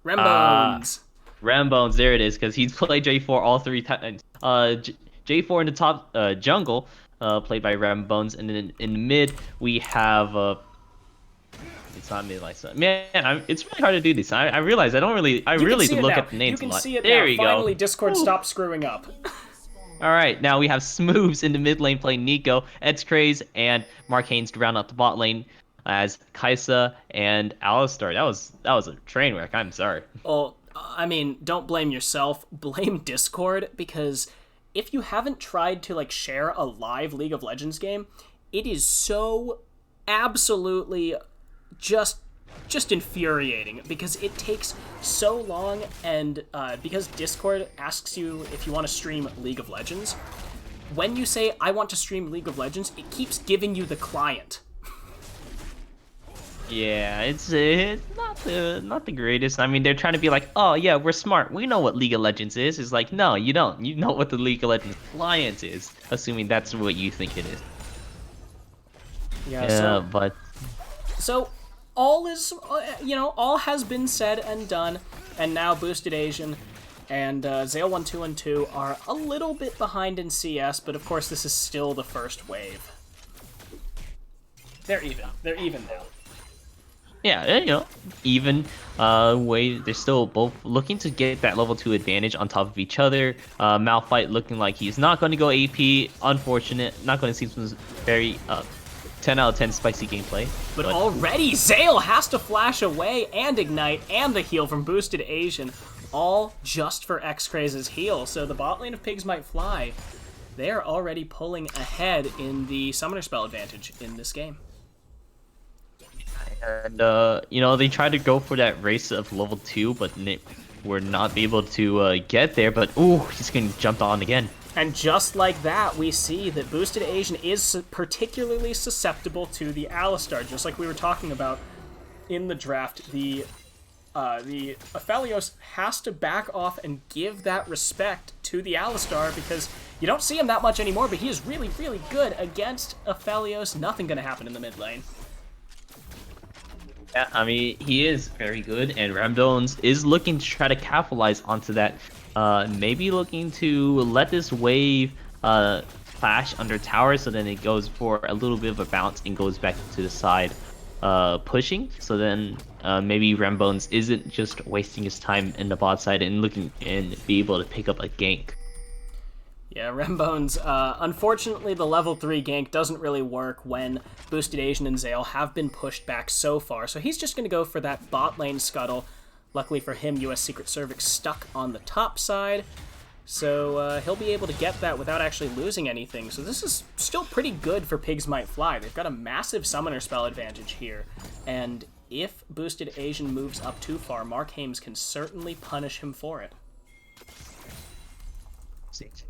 Rambones. Rambones, there it is, because he's played J4 all 3 times. J4 in the top jungle, played by Rambones, and then in mid we have. It's not mid like that. Man, it's really hard to do this. I realize I really look at the names a lot. You can see it there now. you go. Finally, Discord stopped screwing up. All right, now we have Smooves in the mid lane playing Nico, Ed's Craze, and Mark Haynes to round out the bot lane as Kaisa and Alistar. That was a train wreck. I'm sorry. Well, I mean, don't blame yourself. Blame Discord, because if you haven't tried to share a live League of Legends game, it is so absolutely just infuriating because it takes so long, and because Discord asks you if you want to stream League of Legends, when you say I want to stream League of Legends, it keeps giving you the client. Yeah, it's not the greatest. I mean, they're trying to be like, oh yeah, we're smart. We know what League of Legends is. It's like, no, you don't. You know what the League of Legends client is, assuming that's what you think it is. Yeah, but so all is, all has been said and done, and now Boosted Asian and Zale1212 are a little bit behind in CS, but of course this is still the first wave. They're even now. Yeah, even way they're still both looking to get that level 2 advantage on top of each other. Malphite looking like he's not going to go AP. Unfortunate, not going to see some very 10 out of 10 spicy gameplay. But already Zale has to flash away and ignite and the heal from Boosted Asian, all just for X-Craze's heal. So the bot lane of Pigs Might Fly, they are already pulling ahead in the summoner spell advantage in this game. And they tried to go for that race of level 2, but were not able to get there. But ooh, he's getting jumped on again. And just like that, we see that Boosted Asian is particularly susceptible to the Alistar, just like we were talking about in the draft. The Aphelios has to back off and give that respect to the Alistar because you don't see him that much anymore, but he is really, really good against Aphelios. Nothing gonna happen in the mid lane. Yeah, I mean, he is very good, and Rambones is looking to try to capitalize onto that. Maybe looking to let this wave clash under tower, so then it goes for a little bit of a bounce and goes back to the side, pushing. So then maybe Rambones isn't just wasting his time in the bot side and looking and be able to pick up a gank. Yeah, Rambones, unfortunately the level 3 gank doesn't really work when Boosted Asian and Zale have been pushed back so far, so he's just going to go for that bot lane scuttle. Luckily for him, US Secret Cervix stuck on the top side, so he'll be able to get that without actually losing anything. So this is still pretty good for Pigs Might Fly. They've got a massive summoner spell advantage here, and if Boosted Asian moves up too far, Mark Hames can certainly punish him for it.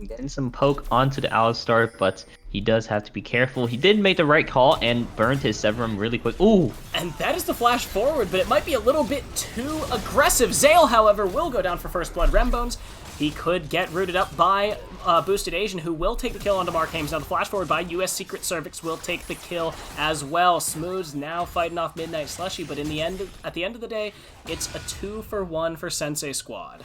Getting some poke onto the Alistar, but he does have to be careful. He did make the right call and burned his Severum really quick. Ooh! And that is the flash forward, but it might be a little bit too aggressive. Zale, however, will go down for first blood. Rembones, he could get rooted up by Boosted Asian, who will take the kill onto Mark Hames. Now the flash forward by US Secret Cervix will take the kill as well. Smooth's now fighting off Midnight Slushy, but at the end of the day, it's a 2-for-1 for Sensei Squad.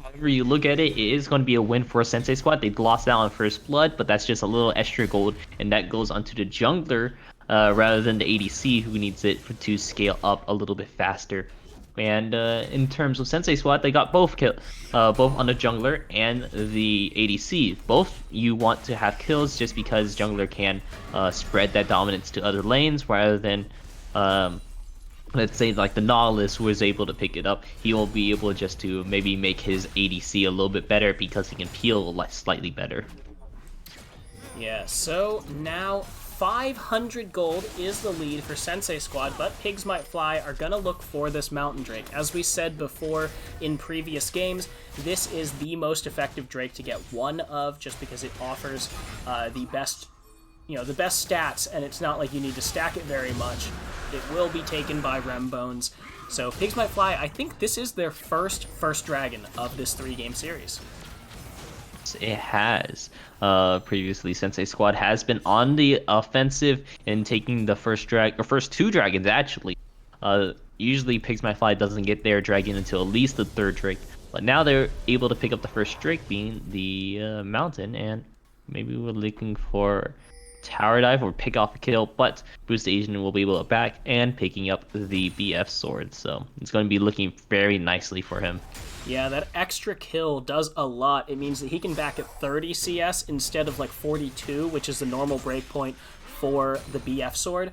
However you look at it, it is going to be a win for Sensei Squad. They lost out on First Blood, but that's just a little extra gold, and that goes onto the jungler rather than the ADC, who needs it to scale up a little bit faster. And in terms of Sensei Squad, they got both both on the jungler and the ADC. Both you want to have kills just because jungler can spread that dominance to other lanes rather than let's say like the Nautilus was able to pick it up. He will be able just to maybe make his ADC a little bit better because he can peel slightly better. Yeah, so now 500 gold is the lead for Sensei Squad, but Pigs Might Fly are gonna look for this Mountain Drake. As we said before in previous games, this is the most effective Drake to get one of, just because it offers the best stats, and it's not like you need to stack it very much. It will be taken by Rembones. So Pigs Might Fly, I think this is their first dragon of this 3-game series. It has. Previously, Sensei Squad has been on the offensive and taking the first two dragons actually. Usually Pigs Might Fly doesn't get their dragon until at least the third Drake, but now they're able to pick up the first Drake, being the mountain, and maybe we're looking for tower dive or pick off a kill, but Boost Asian will be able to back and picking up the BF sword, so it's going to be looking very nicely for him. Yeah, that extra kill does a lot. It means that he can back at 30 CS instead of like 42, which is the normal breakpoint for the BF sword.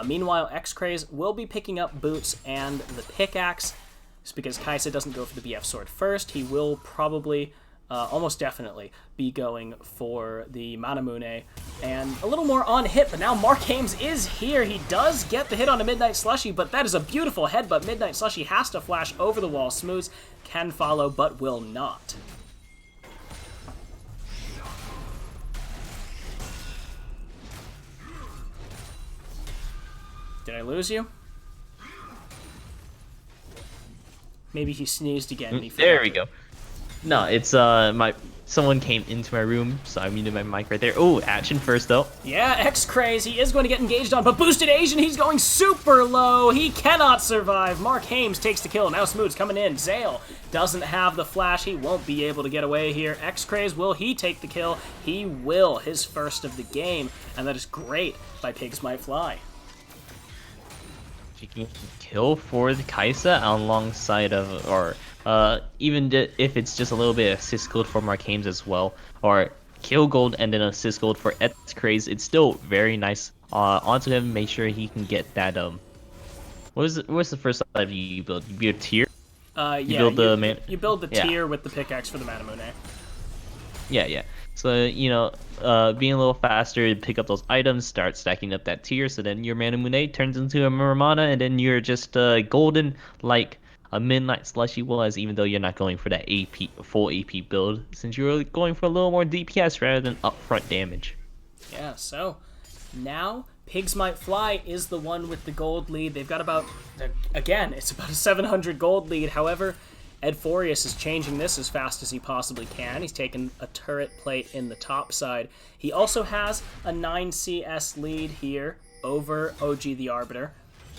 Meanwhile, X-Craze will be picking up boots and the pickaxe. It's because Kaisa doesn't go for the BF sword first. He will probably almost definitely be going for the Manamune, and a little more on hit, but now Mark Hames is here. He does get the hit on a Midnight Slushy, but that is a beautiful headbutt. Midnight Slushy has to flash over the wall. Smooths can follow, but will not. Did I lose you? Maybe he sneezed again. And he there we go. No, it's someone came into my room, so I muted my mic right there. Oh, action first though. Yeah, X-Craze, he is going to get engaged on, but Boosted Asian, he's going super low. He cannot survive. Mark Hames takes the kill. Now Smooth's coming in. Zale doesn't have the flash. He won't be able to get away here. X-Craze, will he take the kill? He will, his first of the game, and that is great by Pigs Might Fly. Taking kill for the Kaisa alongside of, or even if it's just a little bit of assist gold for Mark Hames as well, or kill gold and then assist gold for X-Craze, it's still very nice onto him. Make sure he can get that what's the first side you build? You build a tier? You build the tier with the pickaxe for the Manamune. Yeah. So, you know, being a little faster, pick up those items, start stacking up that tier, so then your Manamune turns into a Muramana, and then you're just golden like a Midnight Slushy was, even though you're not going for that full AP build, since you're going for a little more DPS rather than upfront damage. Yeah, so now Pigs Might Fly is the one with the gold lead. They've got about, again, it's about a 700 gold lead. However, Edforius is changing this as fast as he possibly can. He's taken a turret plate in the top side. He also has a 9 CS lead here over OG the Arbiter,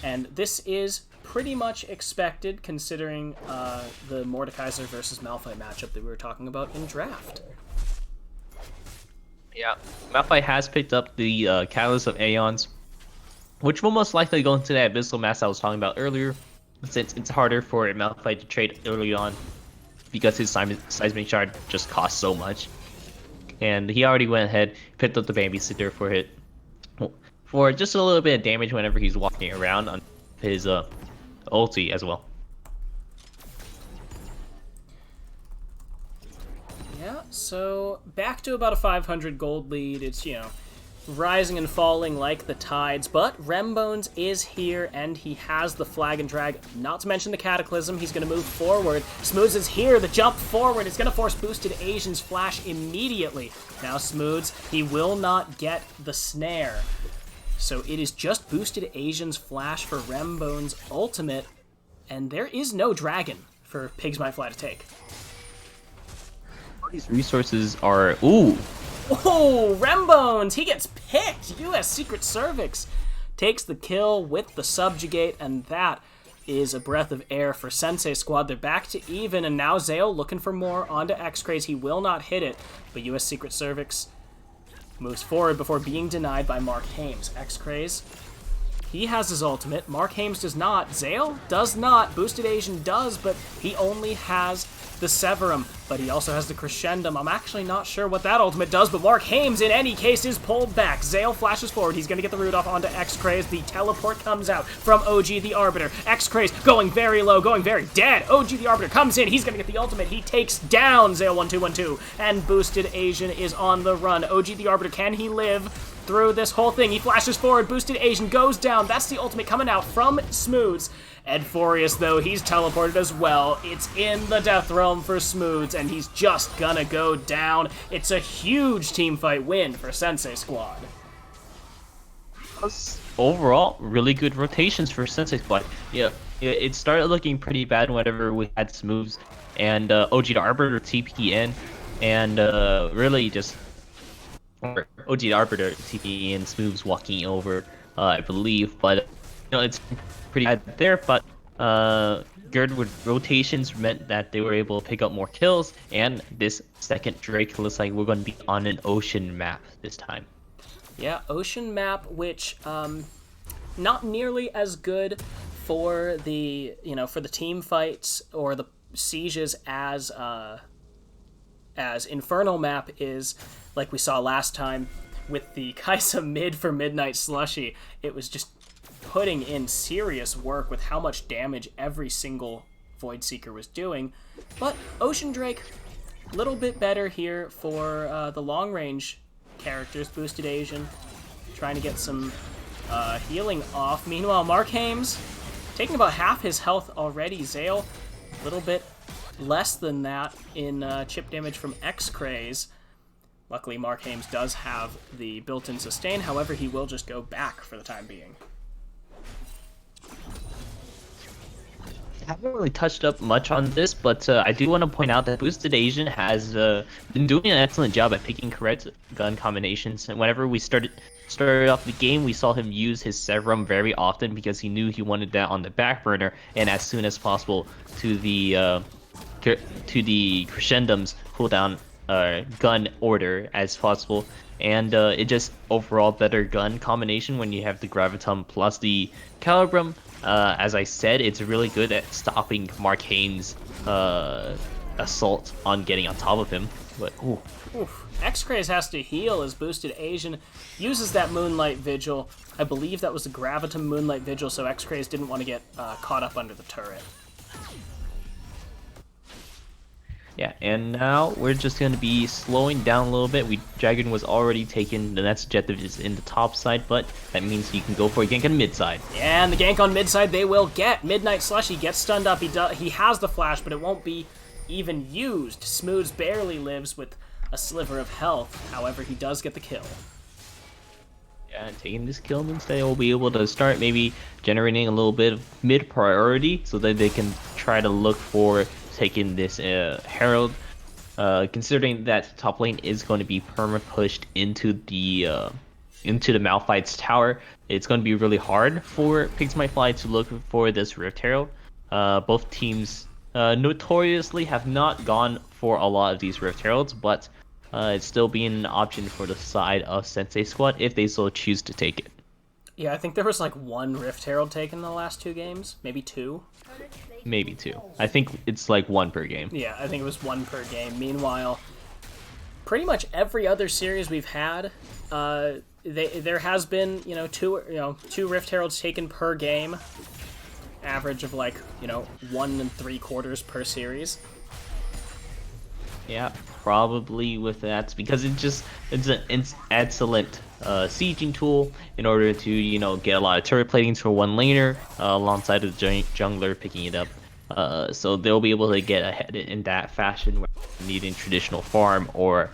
and this is pretty much expected considering the Mordekaiser versus Malphite matchup that we were talking about in draft. Yeah, Malphite has picked up the Catalyst of Aeons, which will most likely go into that Abyssal Mass I was talking about earlier, since it's harder for Malphite to trade early on because his Seismic Shard just costs so much. And he already went ahead, picked up the Babysitter for just a little bit of damage whenever he's walking around on his ulti as well. Yeah, so back to about a 500 gold lead. It's, you know, rising and falling like the tides, but Rembones is here, and he has the flag and drag, not to mention the Cataclysm. He's going to move forward. Smooths is here. The jump forward is going to force Boosted Asian's flash immediately. Now Smooths, he will not get the snare. So it is just Boosted Asian's flash for Rembone's ultimate, and there is no dragon for Pigs Might Fly to take. These resources are... Ooh! Oh, Rembones! He gets picked! US Secret Cervix takes the kill with the Subjugate, and that is a breath of air for Sensei Squad. They're back to even, and now Zale looking for more onto X-Craze. He will not hit it, but US Secret Cervix moves forward before being denied by Mark Hames. X-Craze, he has his ultimate. Mark Hames does not. Zale does not. Boosted Asian does, but he only has the Severum, but he also has the Crescendum. I'm actually not sure what that ultimate does, but Mark Hames, in any case, is pulled back. Zale flashes forward. He's going to get the root off onto X-Craze. The teleport comes out from OG the Arbiter. X-Craze going very low, going very dead. OG the Arbiter comes in. He's going to get the ultimate. He takes down Zale 1212, and Boosted Asian is on the run. OG the Arbiter, can he live through this whole thing? He flashes forward. Boosted Asian goes down. That's the ultimate coming out from Smooths. Ed Forius, though, he's teleported as well. It's in the Death Realm for Smooths, and he's just gonna go down. It's a huge teamfight win for Sensei Squad. Overall, really good rotations for Sensei Squad. Yeah, it started looking pretty bad whenever we had Smooths and OG the Arbiter TP in, and really just OG the Arbiter TP in, Smooths walking over, I believe, but it's pretty bad there, but good with rotations meant that they were able to pick up more kills, and this second Drake looks like we're going to be on an ocean map this time. Yeah, ocean map, which not nearly as good for the for the team fights or the sieges as Infernal map is, like we saw last time with the Kaisa mid for Midnight Slushy. It was just putting in serious work with how much damage every single Void Seeker was doing. But Ocean Drake, a little bit better here for the long range characters. Boosted Asian, trying to get some healing off. Meanwhile, Mark Hames taking about half his health already. Zale, a little bit less than that in chip damage from X-Craze. Luckily, Mark Hames does have the built-in sustain. However, he will just go back for the time being. I haven't really touched up much on this, but I do want to point out that Boosted Asian has been doing an excellent job at picking correct gun combinations. And whenever we started off the game, we saw him use his Severum very often because he knew he wanted that on the back burner and as soon as possible to the Crescendum's cooldown gun order as possible. And it just overall better gun combination when you have the Gravitum plus the Calibrum. As I said, it's really good at stopping Mark Hames' assault on getting on top of him. But ooh. Oof. X-Craze has to heal as Boosted Asian uses that Moonlight Vigil. I believe that was the Gravitum Moonlight Vigil, so X-Craze didn't want to get caught up under the turret. Yeah, and now we're just going to be slowing down a little bit. Dragon was already taken. The next objective is in the top side, but that means you can go for a gank on mid side. Yeah, and the gank on mid side they will get. Midnight Slushy gets stunned up. He has the flash, but it won't be even used. Smooths barely lives with a sliver of health. However, he does get the kill. Yeah, and taking this kill means they will be able to start maybe generating a little bit of mid priority so that they can try to look for taking this Herald, considering that top lane is going to be perma pushed into the Malphite's tower. It's going to be really hard for Pigs Might Fly to look for this Rift Herald. Both teams notoriously have not gone for a lot of these Rift Heralds, but it's still being an option for the side of Sensei Squad if they so choose to take it. Yeah, I think there was like one Rift Herald taken in the last 2 games, maybe 2. Maybe 2. I think it's like 1 per game. Yeah, I think it was 1 per game. Meanwhile, pretty much every other series we've had, there has been 2 Rift Heralds taken per game, average of like 1 3/4 per series. Yeah, probably with that because it's an excellent sieging tool in order to get a lot of turret platings for one laner alongside of the jungler picking it up. So they'll be able to get ahead in that fashion, needing traditional farm or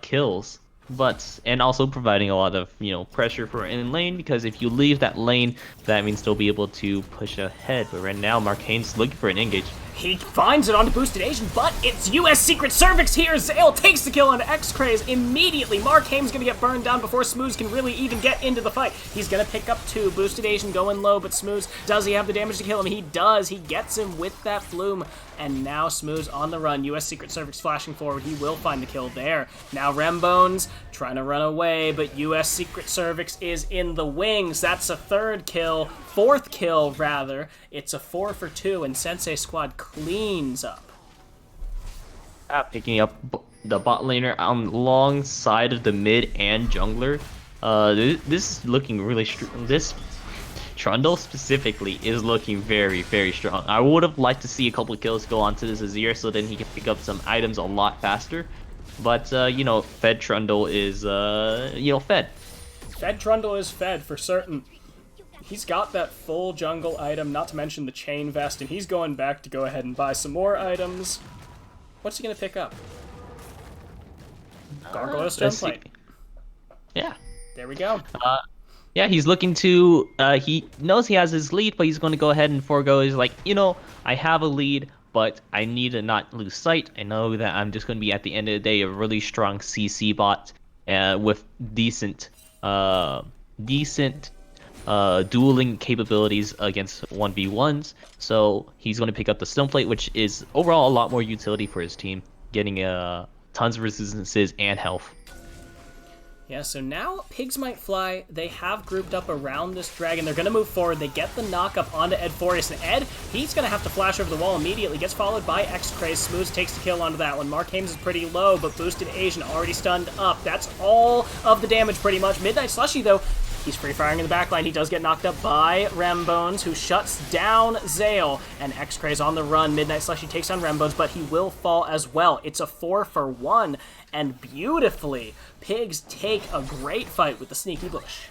kills. But and also providing a lot of pressure for in lane because if you leave that lane, that means they'll be able to push ahead. But right now, Marcane's looking for an engage. He finds it onto Boosted Asian, but it's US Secret Cervix here. Zale takes the kill on X-Craze immediately. Mark Haim's gonna get burned down before Smooze can really even get into the fight. He's gonna pick up 2. Boosted Asian going low, but Smooze, does he have the damage to kill him? He does. He gets him with that Flume. And now Smooze on the run. US Secret Cervix flashing forward. He will find the kill there. Now Rembones trying to run away, but US Secret Cervix is in the wings. That's a 3rd kill. 4th kill, rather. It's a 4 for 2, and Sensei Squad cleans up. Picking up the bot laner alongside of the mid and jungler. This is looking really strong. This Trundle specifically is looking very, very strong. I would have liked to see a couple kills go onto this Azir so then he can pick up some items a lot faster. But, fed Trundle is, fed. Fed Trundle is fed for certain. He's got that full jungle item, not to mention the chain vest, and he's going back to go ahead and buy some more items. What's he going to pick up? Gargoyle Stoneplate. Yeah. There we go. Yeah, he's looking to, he knows he has his lead, but he's going to go ahead and forego. He's like, I have a lead, but I need to not lose sight. I know that I'm just going to be, at the end of the day, a really strong CC bot with decent dueling capabilities against 1v1s. So he's going to pick up the Stoneplate, which is overall a lot more utility for his team, getting tons of resistances and health. Yeah, so now Pigs Might Fly, they have grouped up around this dragon. They're going to move forward. They get the knock-up onto Ed Forius. And Ed, he's going to have to flash over the wall immediately. Gets followed by X-Craze. Smooth takes the kill onto that one. Mark Hames is pretty low, but Boosted Asian already stunned up. That's all of the damage, pretty much. Midnight Slushy, though, he's free-firing in the backline. He does get knocked up by Rambones, who shuts down Zale. And X-Craze on the run. Midnight Slushy takes on Rambones, but he will fall as well. It's a 4 for 1. And beautifully, Pigs take a great fight with the Sneaky Bush.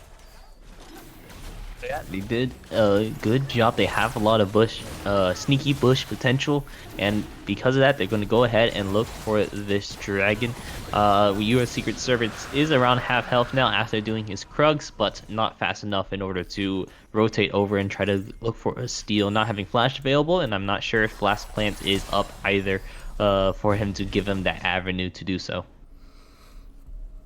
Yeah, they did a good job. They have a lot of sneaky bush potential, and because of that, they're going to go ahead and look for this dragon. US Secret Servant is around half health now after doing his Krugs, but not fast enough in order to rotate over and try to look for a steal. Not having flash available, and I'm not sure if Blast Plant is up either for him to give him that avenue to do so.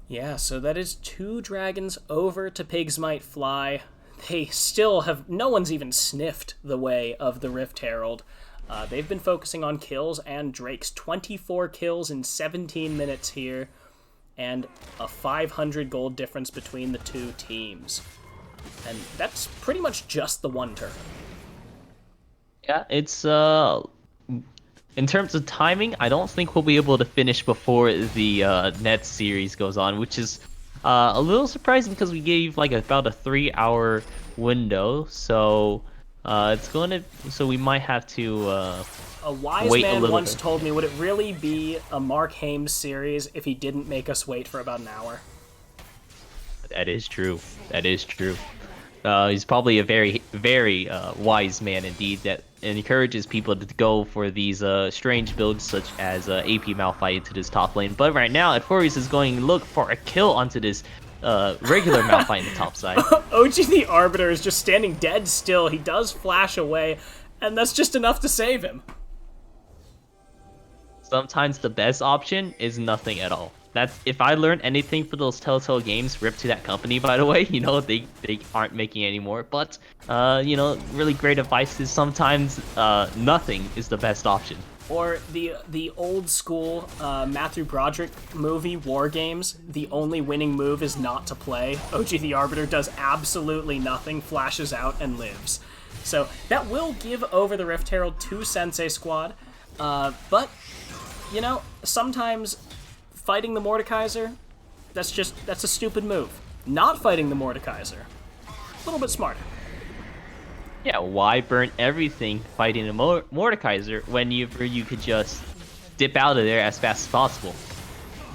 Yeah, so that is 2 dragons over to Pigs Might Fly. They still have... No one's even sniffed the way of the Rift Herald. They've been focusing on kills and Drakes. 24 kills in 17 minutes here, and a 500 gold difference between the 2 teams. And that's pretty much just the one turn. Yeah, it's... In terms of timing, I don't think we'll be able to finish before the Nets series goes on, which is a little surprising because we gave like about a 3-hour window. So so we might have to a wise wait man a little once bit. told me, would it really be a Mark Hames series if he didn't make us wait for about an hour? That is true. That is true. He's probably a very, very wise man indeed that encourages people to go for these strange builds such as AP Malphite into this top lane. But right now, Edforius is going to look for a kill onto this regular Malphite in the top side. OG the Arbiter is just standing dead still. He does flash away, and that's just enough to save him. Sometimes the best option is nothing at all. That's if I learned anything for those Telltale games, rip to that company, by the way. They aren't making any more. But really great advice is sometimes nothing is the best option. Or the old school Matthew Broderick movie, War Games. The only winning move is not to play. OG the Arbiter does absolutely nothing, flashes out, and lives. So that will give over the Rift Herald to Sensei Squad. But sometimes fighting the Mordekaiser, that's a stupid move. Not fighting the Mordekaiser, a little bit smarter. Yeah, why burn everything fighting a Mordekaiser when you could just dip out of there as fast as possible.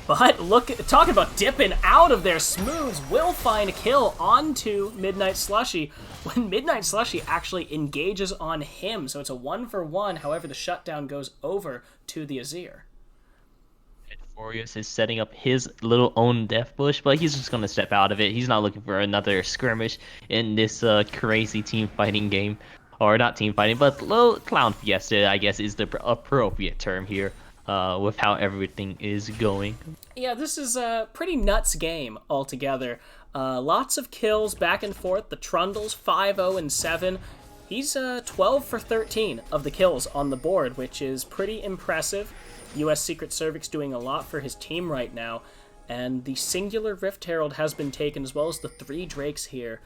But look, talking about dipping out of there, Smooths will find a kill onto Midnight Slushy when Midnight Slushy actually engages on him. So it's a 1-for-1. However, the shutdown goes over to the Azir. Furious is setting up his little own death bush, but he's just going to step out of it. He's not looking for another skirmish in this crazy team fighting game. Or not team fighting, but little clown fiesta, I guess, is the appropriate term here. With how everything is going. Yeah, this is a pretty nuts game altogether. Lots of kills back and forth. The Trundles 5-0-7. He's 12 for 13 of the kills on the board, which is pretty impressive. U.S. Secret Service doing a lot for his team right now. And the singular Rift Herald has been taken, as well as the 3 Drakes here,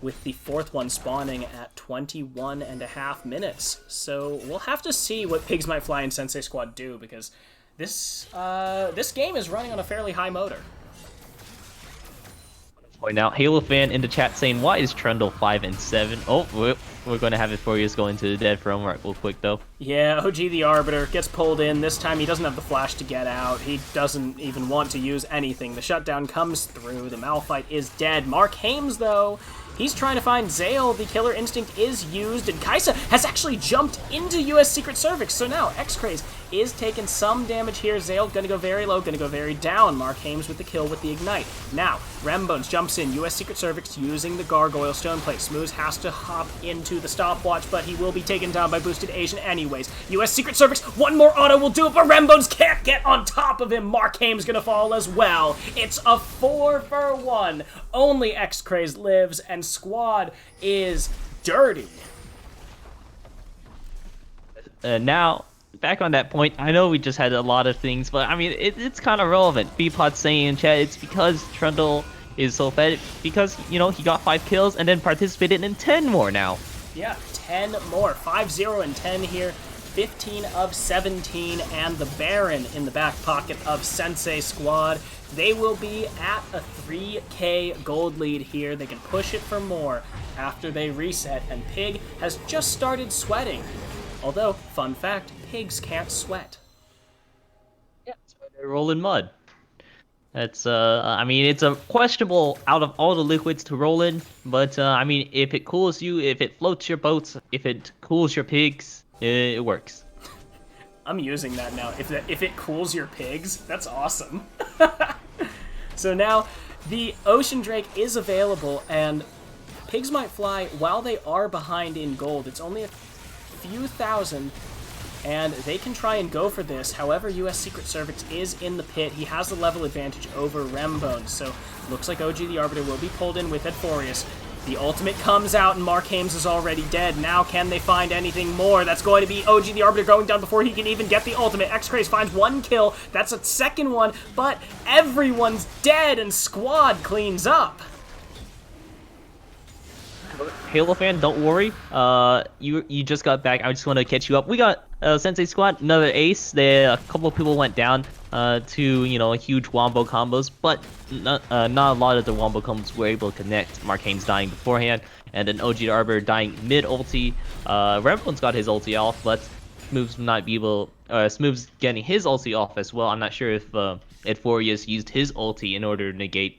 with the 4th one spawning at 21.5 minutes. So we'll have to see what Pigs Might Fly and Sensei Squad do, because this game is running on a fairly high motor. Point out, Halo fan in the chat saying, why is Trundle 5-7? Oh, we're going to have it for you going to the dead from right real quick, though. Yeah, OG the Arbiter gets pulled in. This time he doesn't have the flash to get out. He doesn't even want to use anything. The shutdown comes through. The Malphite is dead. Mark Hames, though, he's trying to find Zale. The Killer Instinct is used, and Kaisa has actually jumped into U.S. Secret Service. So now X-Craze is taking some damage here. Zale gonna go very low, gonna go very down. Mark Hames with the kill with the Ignite. Now, Rembones jumps in. U.S. Secret Service using the Gargoyle Stoneplate. Smooths has to hop into the stopwatch, but he will be taken down by Boosted Asian anyways. U.S. Secret Service, one more auto will do it, but Rembones can't get on top of him. Mark Hames gonna fall as well. It's a 4-for-1. Only X-Craze lives, and Squad is dirty. Now, back on that point, I know we just had a lot of things, but I mean, it's kind of relevant. Bpod saying in chat, it's because Trundle is so fed, because, you know, he got 5 kills and then participated in 10 more now. Yeah, 10 more. 5-0-10 here. 15 of 17, and the Baron in the back pocket of Sensei Squad. They will be at a 3k gold lead here. They can push it for more after they reset, and Pig has just started sweating. Although, fun fact, pigs can't sweat. Yeah, that's why they roll in mud. That's, I mean, it's a questionable out of all the liquids to roll in, but, I mean, if it cools you, if it floats your boats, if it cools your pigs, it works. I'm using that now. If it cools your pigs, that's awesome. So now, the Ocean Drake is available, and Pigs Might Fly, while they are behind in gold, it's only a few thousand, and they can try and go for this. However, U.S. Secret Service is in the pit. He has the level advantage over Rembones, so looks like OG the Arbiter will be pulled in with Edforius. The ultimate comes out, and Mark Hames is already dead. Now, can they find anything more? That's going to be OG the Arbiter going down before he can even get the ultimate. X-Craze finds 1 kill. That's a second one, but everyone's dead, and Squad cleans up. Halo fan, don't worry. You just got back. I just want to catch you up. We got Sensei Squad, another ace. A couple of people went down to, you know, huge wombo combos, but not a lot of the wombo combos were able to connect. Mark Haines dying beforehand, and then OG Arbor dying mid ulti. Rembone's got his ulti off, but Smooth's not be able. Smooth's getting his ulti off as well. I'm not sure if Edforius used his ulti in order to negate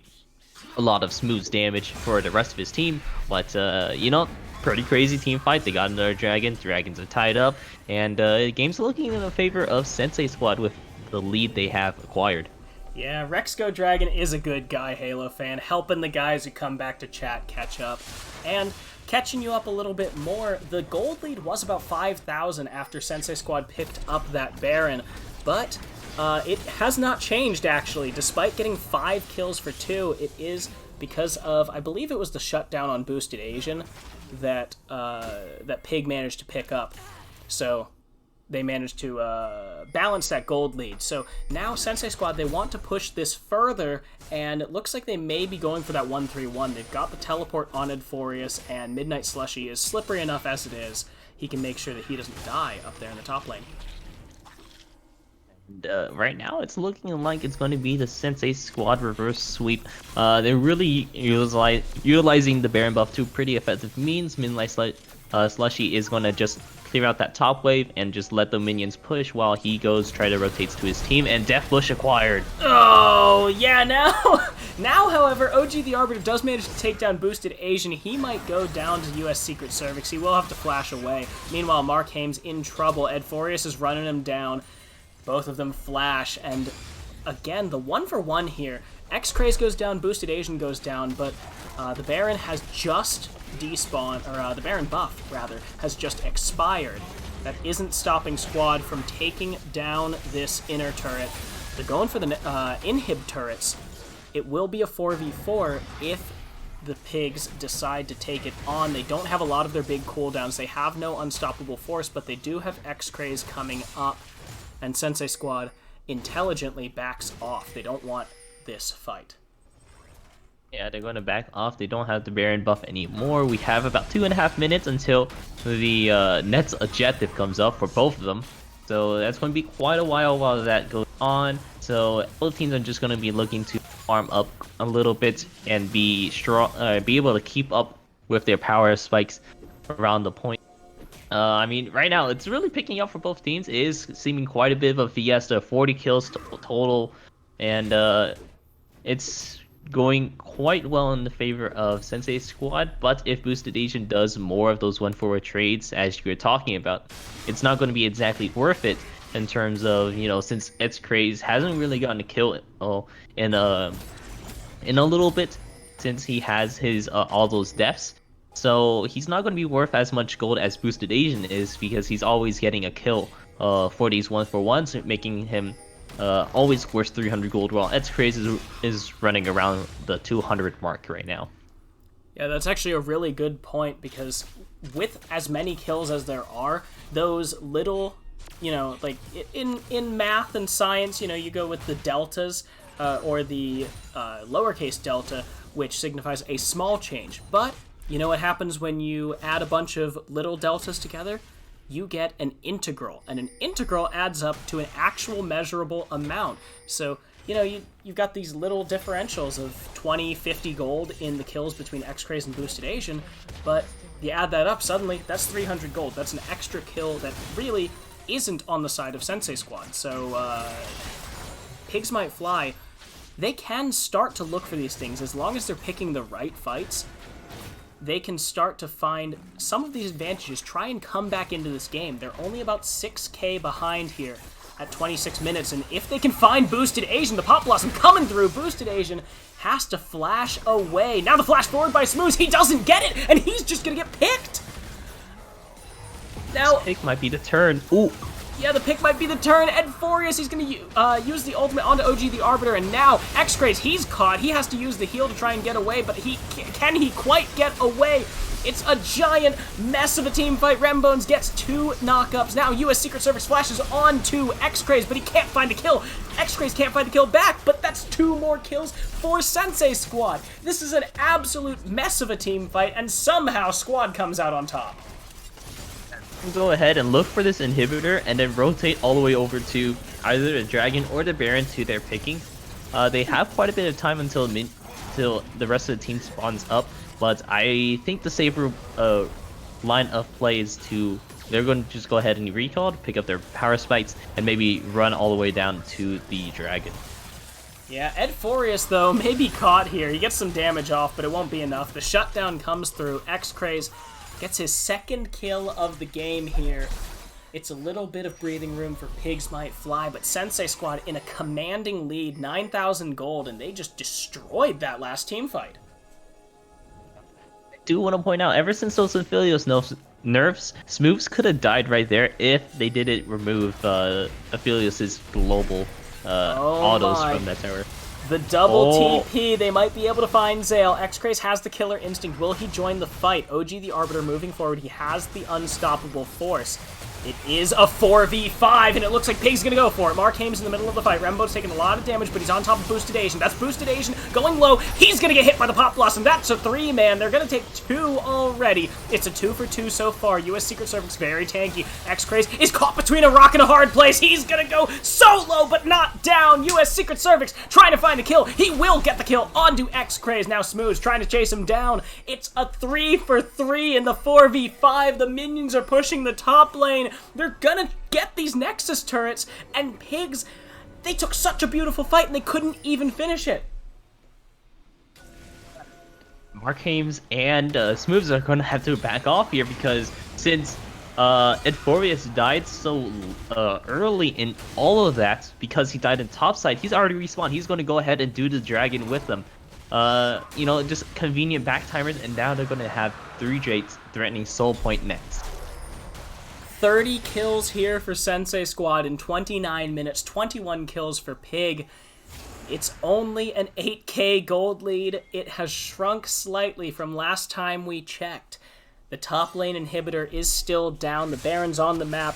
a lot of Smooth's damage for the rest of his team, but you know, pretty crazy team fight. They got another dragon. Dragons are tied up, and the game's looking in the favor of Sensei Squad with the lead they have acquired. Yeah, Rexco Dragon is a good guy, Halo fan, helping the guys who come back to chat catch up. And catching you up a little bit more, the gold lead was about 5,000 after Sensei Squad picked up that Baron, but it has not changed, actually. Despite getting 5 kills for 2, it is because of, I believe it was the shutdown on Boosted Asian that that Pig managed to pick up. So they managed to balance that gold lead. So now Sensei Squad, they want to push this further, and it looks like they may be going for that 1-3-1. They've got the teleport on Edforius, and Midnight Slushy is slippery enough as it is. He can make sure that he doesn't die up there in the top lane. Right now, it's looking like it's going to be the Sensei Squad reverse sweep. They're really utilizing the Baron buff to pretty effective means. Midnight Slushy is going to just clear out that top wave and just let the minions push while he goes try to rotates to his team, and Death Bush acquired. Oh, yeah, now, however, OG the Arbiter does manage to take down Boosted Asian. He might go down to US Secret Service. He will have to flash away. Meanwhile, Mark Hames in trouble. Ed Forius is running him down. Both of them flash, and again, the 1-for-1 here. X-Craze goes down, Boosted Asian goes down, but the Baron has just despawned, or the Baron buff, rather, has just expired. That isn't stopping Squad from taking down this inner turret. They're going for the inhib turrets. It will be a 4v4 if the Pigs decide to take it on. They don't have a lot of their big cooldowns. They have no unstoppable force, but they do have X-Craze coming up. And Sensei Squad intelligently backs off. They don't want this fight. Yeah, they're going to back off. They don't have the Baron buff anymore. We have about 2.5 minutes until the next objective comes up for both of them. So that's going to be quite a while that goes on. So both teams are just going to be looking to farm up a little bit and be strong, be able to keep up with their power spikes around the point. I mean, right now, it's really picking up for both teams. It is seeming quite a bit of a fiesta, 40 kills total, and it's going quite well in the favor of Sensei Squad. But if Boosted Asian does more of those 1-for-1 trades, as you were talking about, it's not going to be exactly worth it in terms of, you know, since X-Craze hasn't really gotten a kill in a little bit since he has his all those deaths. So he's not going to be worth as much gold as Boosted Asian is, because he's always getting a kill for these 1-for-1s, making him always worth 300 gold, while X-Craze is running around the 200 mark right now. Yeah, that's actually a really good point, because with as many kills as there are, those little, you know, like in math and science, you know, you go with the deltas or the lowercase delta, which signifies a small change. But you know what happens when you add a bunch of little deltas together? You get an integral, and an integral adds up to an actual measurable amount. So, you know, you've got these little differentials of 20, 50 gold in the kills between X-Craze and Boosted Asian, but you add that up, suddenly that's 300 gold. That's an extra kill that really isn't on the side of Sensei Squad. So, Pigs Might Fly, they can start to look for these things as long as they're picking the right fights. They can start to find some of these advantages, try and come back into this game. They're only about 6k behind here at 26 minutes, and if they can find Boosted Asian, the Pop Blossom coming through, Boosted Asian has to flash away. Now the flash forward by Smooth, he doesn't get it, and he's just gonna get picked! Now, this pick might be the turn. Ooh. yeah, the pick might be the turn. Ed Forius, he's going to use the ultimate onto OG the Arbiter, and now X-Craze, he's caught. He has to use the heal to try and get away, but can he quite get away? It's a giant mess of a team fight. Rambones gets 2 knockups. Now US Secret Service flashes on to X-Craze, but he can't find a kill. X-Craze can't find the kill back, but that's 2 more kills for Sensei Squad. This is an absolute mess of a team fight, and somehow Squad comes out on top. Go ahead and look for this inhibitor and then rotate all the way over to either the Dragon or the Baron to their picking. They have quite a bit of time until the rest of the team spawns up, but I think the safer line of play is they're going to just go ahead and recall, pick up their power spikes, and maybe run all the way down to the Dragon. Yeah, Ed Forius, though, may be caught here. He gets some damage off, but it won't be enough. The shutdown comes through. X-Craze gets his 2nd kill of the game here. It's a little bit of breathing room for Pigs Might Fly, but Sensei Squad in a commanding lead, 9,000 gold, and they just destroyed that last team fight. I do want to point out, ever since those Aphelios nerfs, Smooths could have died right there if they didn't remove Aphelios' global autos from that tower. The double TP, they might be able to find Zale. X-Craze has the killer instinct. Will he join the fight? OG the Arbiter moving forward. He has the unstoppable force. It is a 4v5, and it looks like Pig's gonna go for it. Mark Hames in the middle of the fight. Rembo's taking a lot of damage, but he's on top of Boosted Asian. That's Boosted Asian going low. He's gonna get hit by the Pop Blossom. That's a 3-man. They're gonna take 2 already. It's a 2-for-2 so far. US Secret Service very tanky. X-Craze is caught between a rock and a hard place. He's gonna go solo, but not down. down. US Secret Service trying to find a kill. He will get the kill onto X-Craze. Now Smooth trying to chase him down. It's a 3-for-3 in the 4v5. The minions are pushing the top lane. They're gonna get these Nexus turrets, and Pigs, they took such a beautiful fight and they couldn't even finish it. Mark Hames and Smooths are going to have to back off here because since Edforius died so early in all of that, because he died in topside, he's already respawned. He's going to go ahead and do the dragon with them. You know, just convenient back timers, and now they're going to have 3 Drakes threatening Soul Point next. 30 kills here for Sensei Squad in 29 minutes, 21 kills for Pig. It's only an 8k gold lead. It has shrunk slightly from last time we checked. The top lane inhibitor is still down. The Baron's on the map.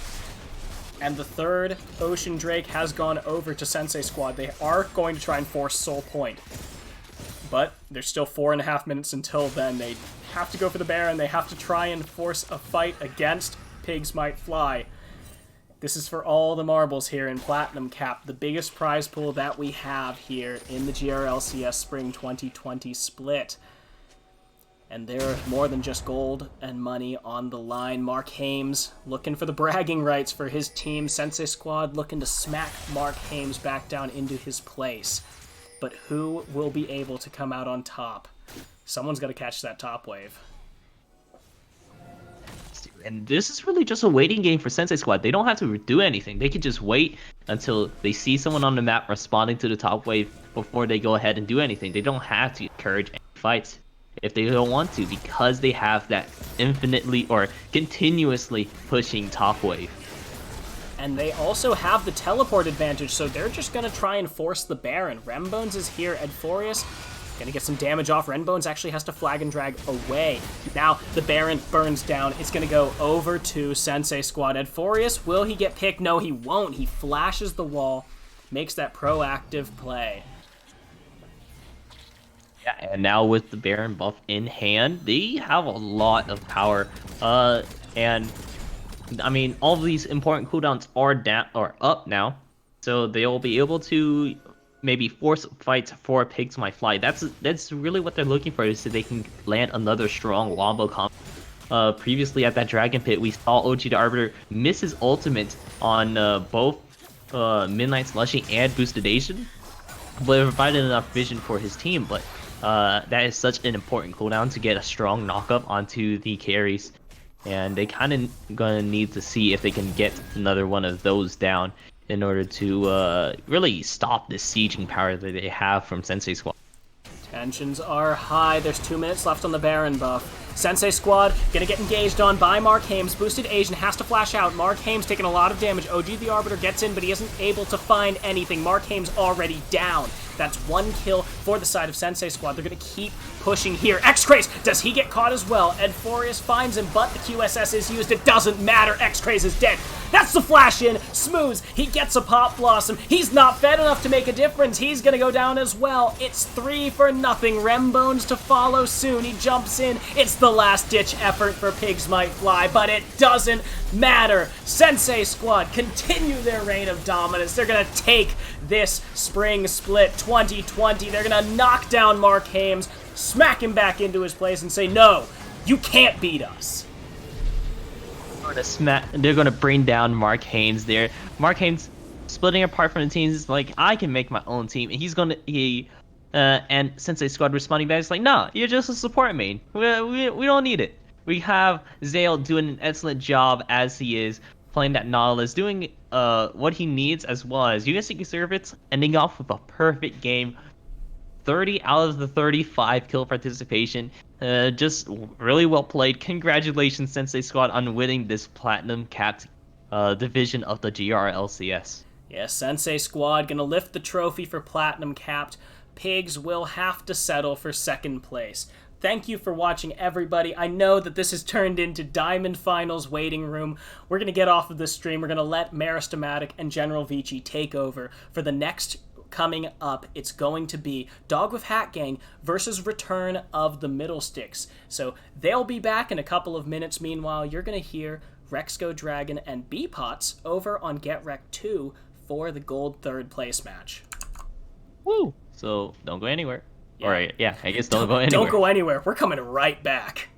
And the third Ocean Drake has gone over to Sensei Squad. They are going to try and force Soul Point. But there's still 4.5 minutes until then. They have to go for the Baron. They have to try and force a fight against Pigs Might Fly. This is for all the marbles here in Platinum Cap, the biggest prize pool that we have here in the GRLCS Spring 2020 split. And there are more than just gold and money on the line. Mark Hames looking for the bragging rights for his team. Sensei Squad looking to smack Mark Hames back down into his place. But who will be able to come out on top? Someone's got to catch that top wave. And this is really just a waiting game for Sensei Squad. They don't have to do anything. They can just wait until they see someone on the map responding to the top wave before they go ahead and do anything. They don't have to encourage any fights if they don't want to, because they have that infinitely or continuously pushing top wave. And they also have the teleport advantage, so they're just going to try and force the Baron. Rembones is here. Edforius gonna get some damage off. Renbones actually has to flag and drag away. Now the Baron burns down. It's gonna go over to Sensei Squad. Edforius, will he get picked? No, he won't. He flashes the wall, makes that proactive play. Yeah, and now with the Baron buff in hand, they have a lot of power. And I mean, all of these important cooldowns are down or up now, so they'll be able to maybe force fights for Pigs Might Fly. That's really what they're looking for, is so they can land another strong wombo combo. Previously at that Dragon Pit, we saw OG the Arbiter miss his ultimate on both Midnight Slushy and Boosted Asian, but it provided enough vision for his team. But that is such an important cooldown to get a strong knockup onto the carries, and they kind of gonna need to see if they can get another one of those down in order to really stop this sieging power that they have from Sensei Squad. Tensions are high. There's 2 minutes left on the Baron buff. Sensei Squad gonna get engaged on by Mark Hames. Boosted Asian has to flash out. Mark Hames taking a lot of damage. OG the Arbiter gets in, but he isn't able to find anything. Mark Hames already down. That's 1 kill for the side of Sensei Squad. They're gonna keep pushing here. X-Craze, does he get caught as well? Edforius finds him, but the QSS is used. It doesn't matter. X-Craze is dead. That's the flash in. Smooths, he gets a Pop Blossom. He's not fed enough to make a difference. He's gonna go down as well. It's 3-0. Rembones to follow soon. He jumps in. It's the last ditch effort for Pigs Might Fly, but it doesn't matter. Sensei Squad continue their reign of dominance. They're gonna take this spring split 2020. They're gonna knock down Mark Hames, smack him back into his place, and say, no, you can't beat us. They're gonna bring down Mark Hames there. Mark Hames splitting apart from the teams is like, I can make my own team, and he's gonna and Sensei Squad responding back is like, nah, you're just a support main. We don't need it. We have Zale doing an excellent job as he is playing that Nautilus, doing what he needs, as well as US Secret Service ending off with a perfect game. 30 out of the 35 kill participation. Just really well played. Congratulations, Sensei Squad, on winning this Platinum Capped division of the GRLCS. Yes, Sensei Squad gonna lift the trophy for Platinum Capped. Pigs will have to settle for second place. Thank you for watching, everybody. I know that this has turned into Diamond Finals waiting room. We're going to get off of this stream. We're going to let Maristomatic and General Vici take over. For the next coming up, it's going to be Dog with Hat Gang versus Return of the Middle Sticks. So they'll be back in a couple of minutes. Meanwhile, you're going to hear Rexco Dragon and B-Pots over on Get Wrecked 2 for the gold third place match. Woo! So don't go anywhere. Yeah. All right, yeah, I guess don't go anywhere. Don't go anywhere. We're coming right back.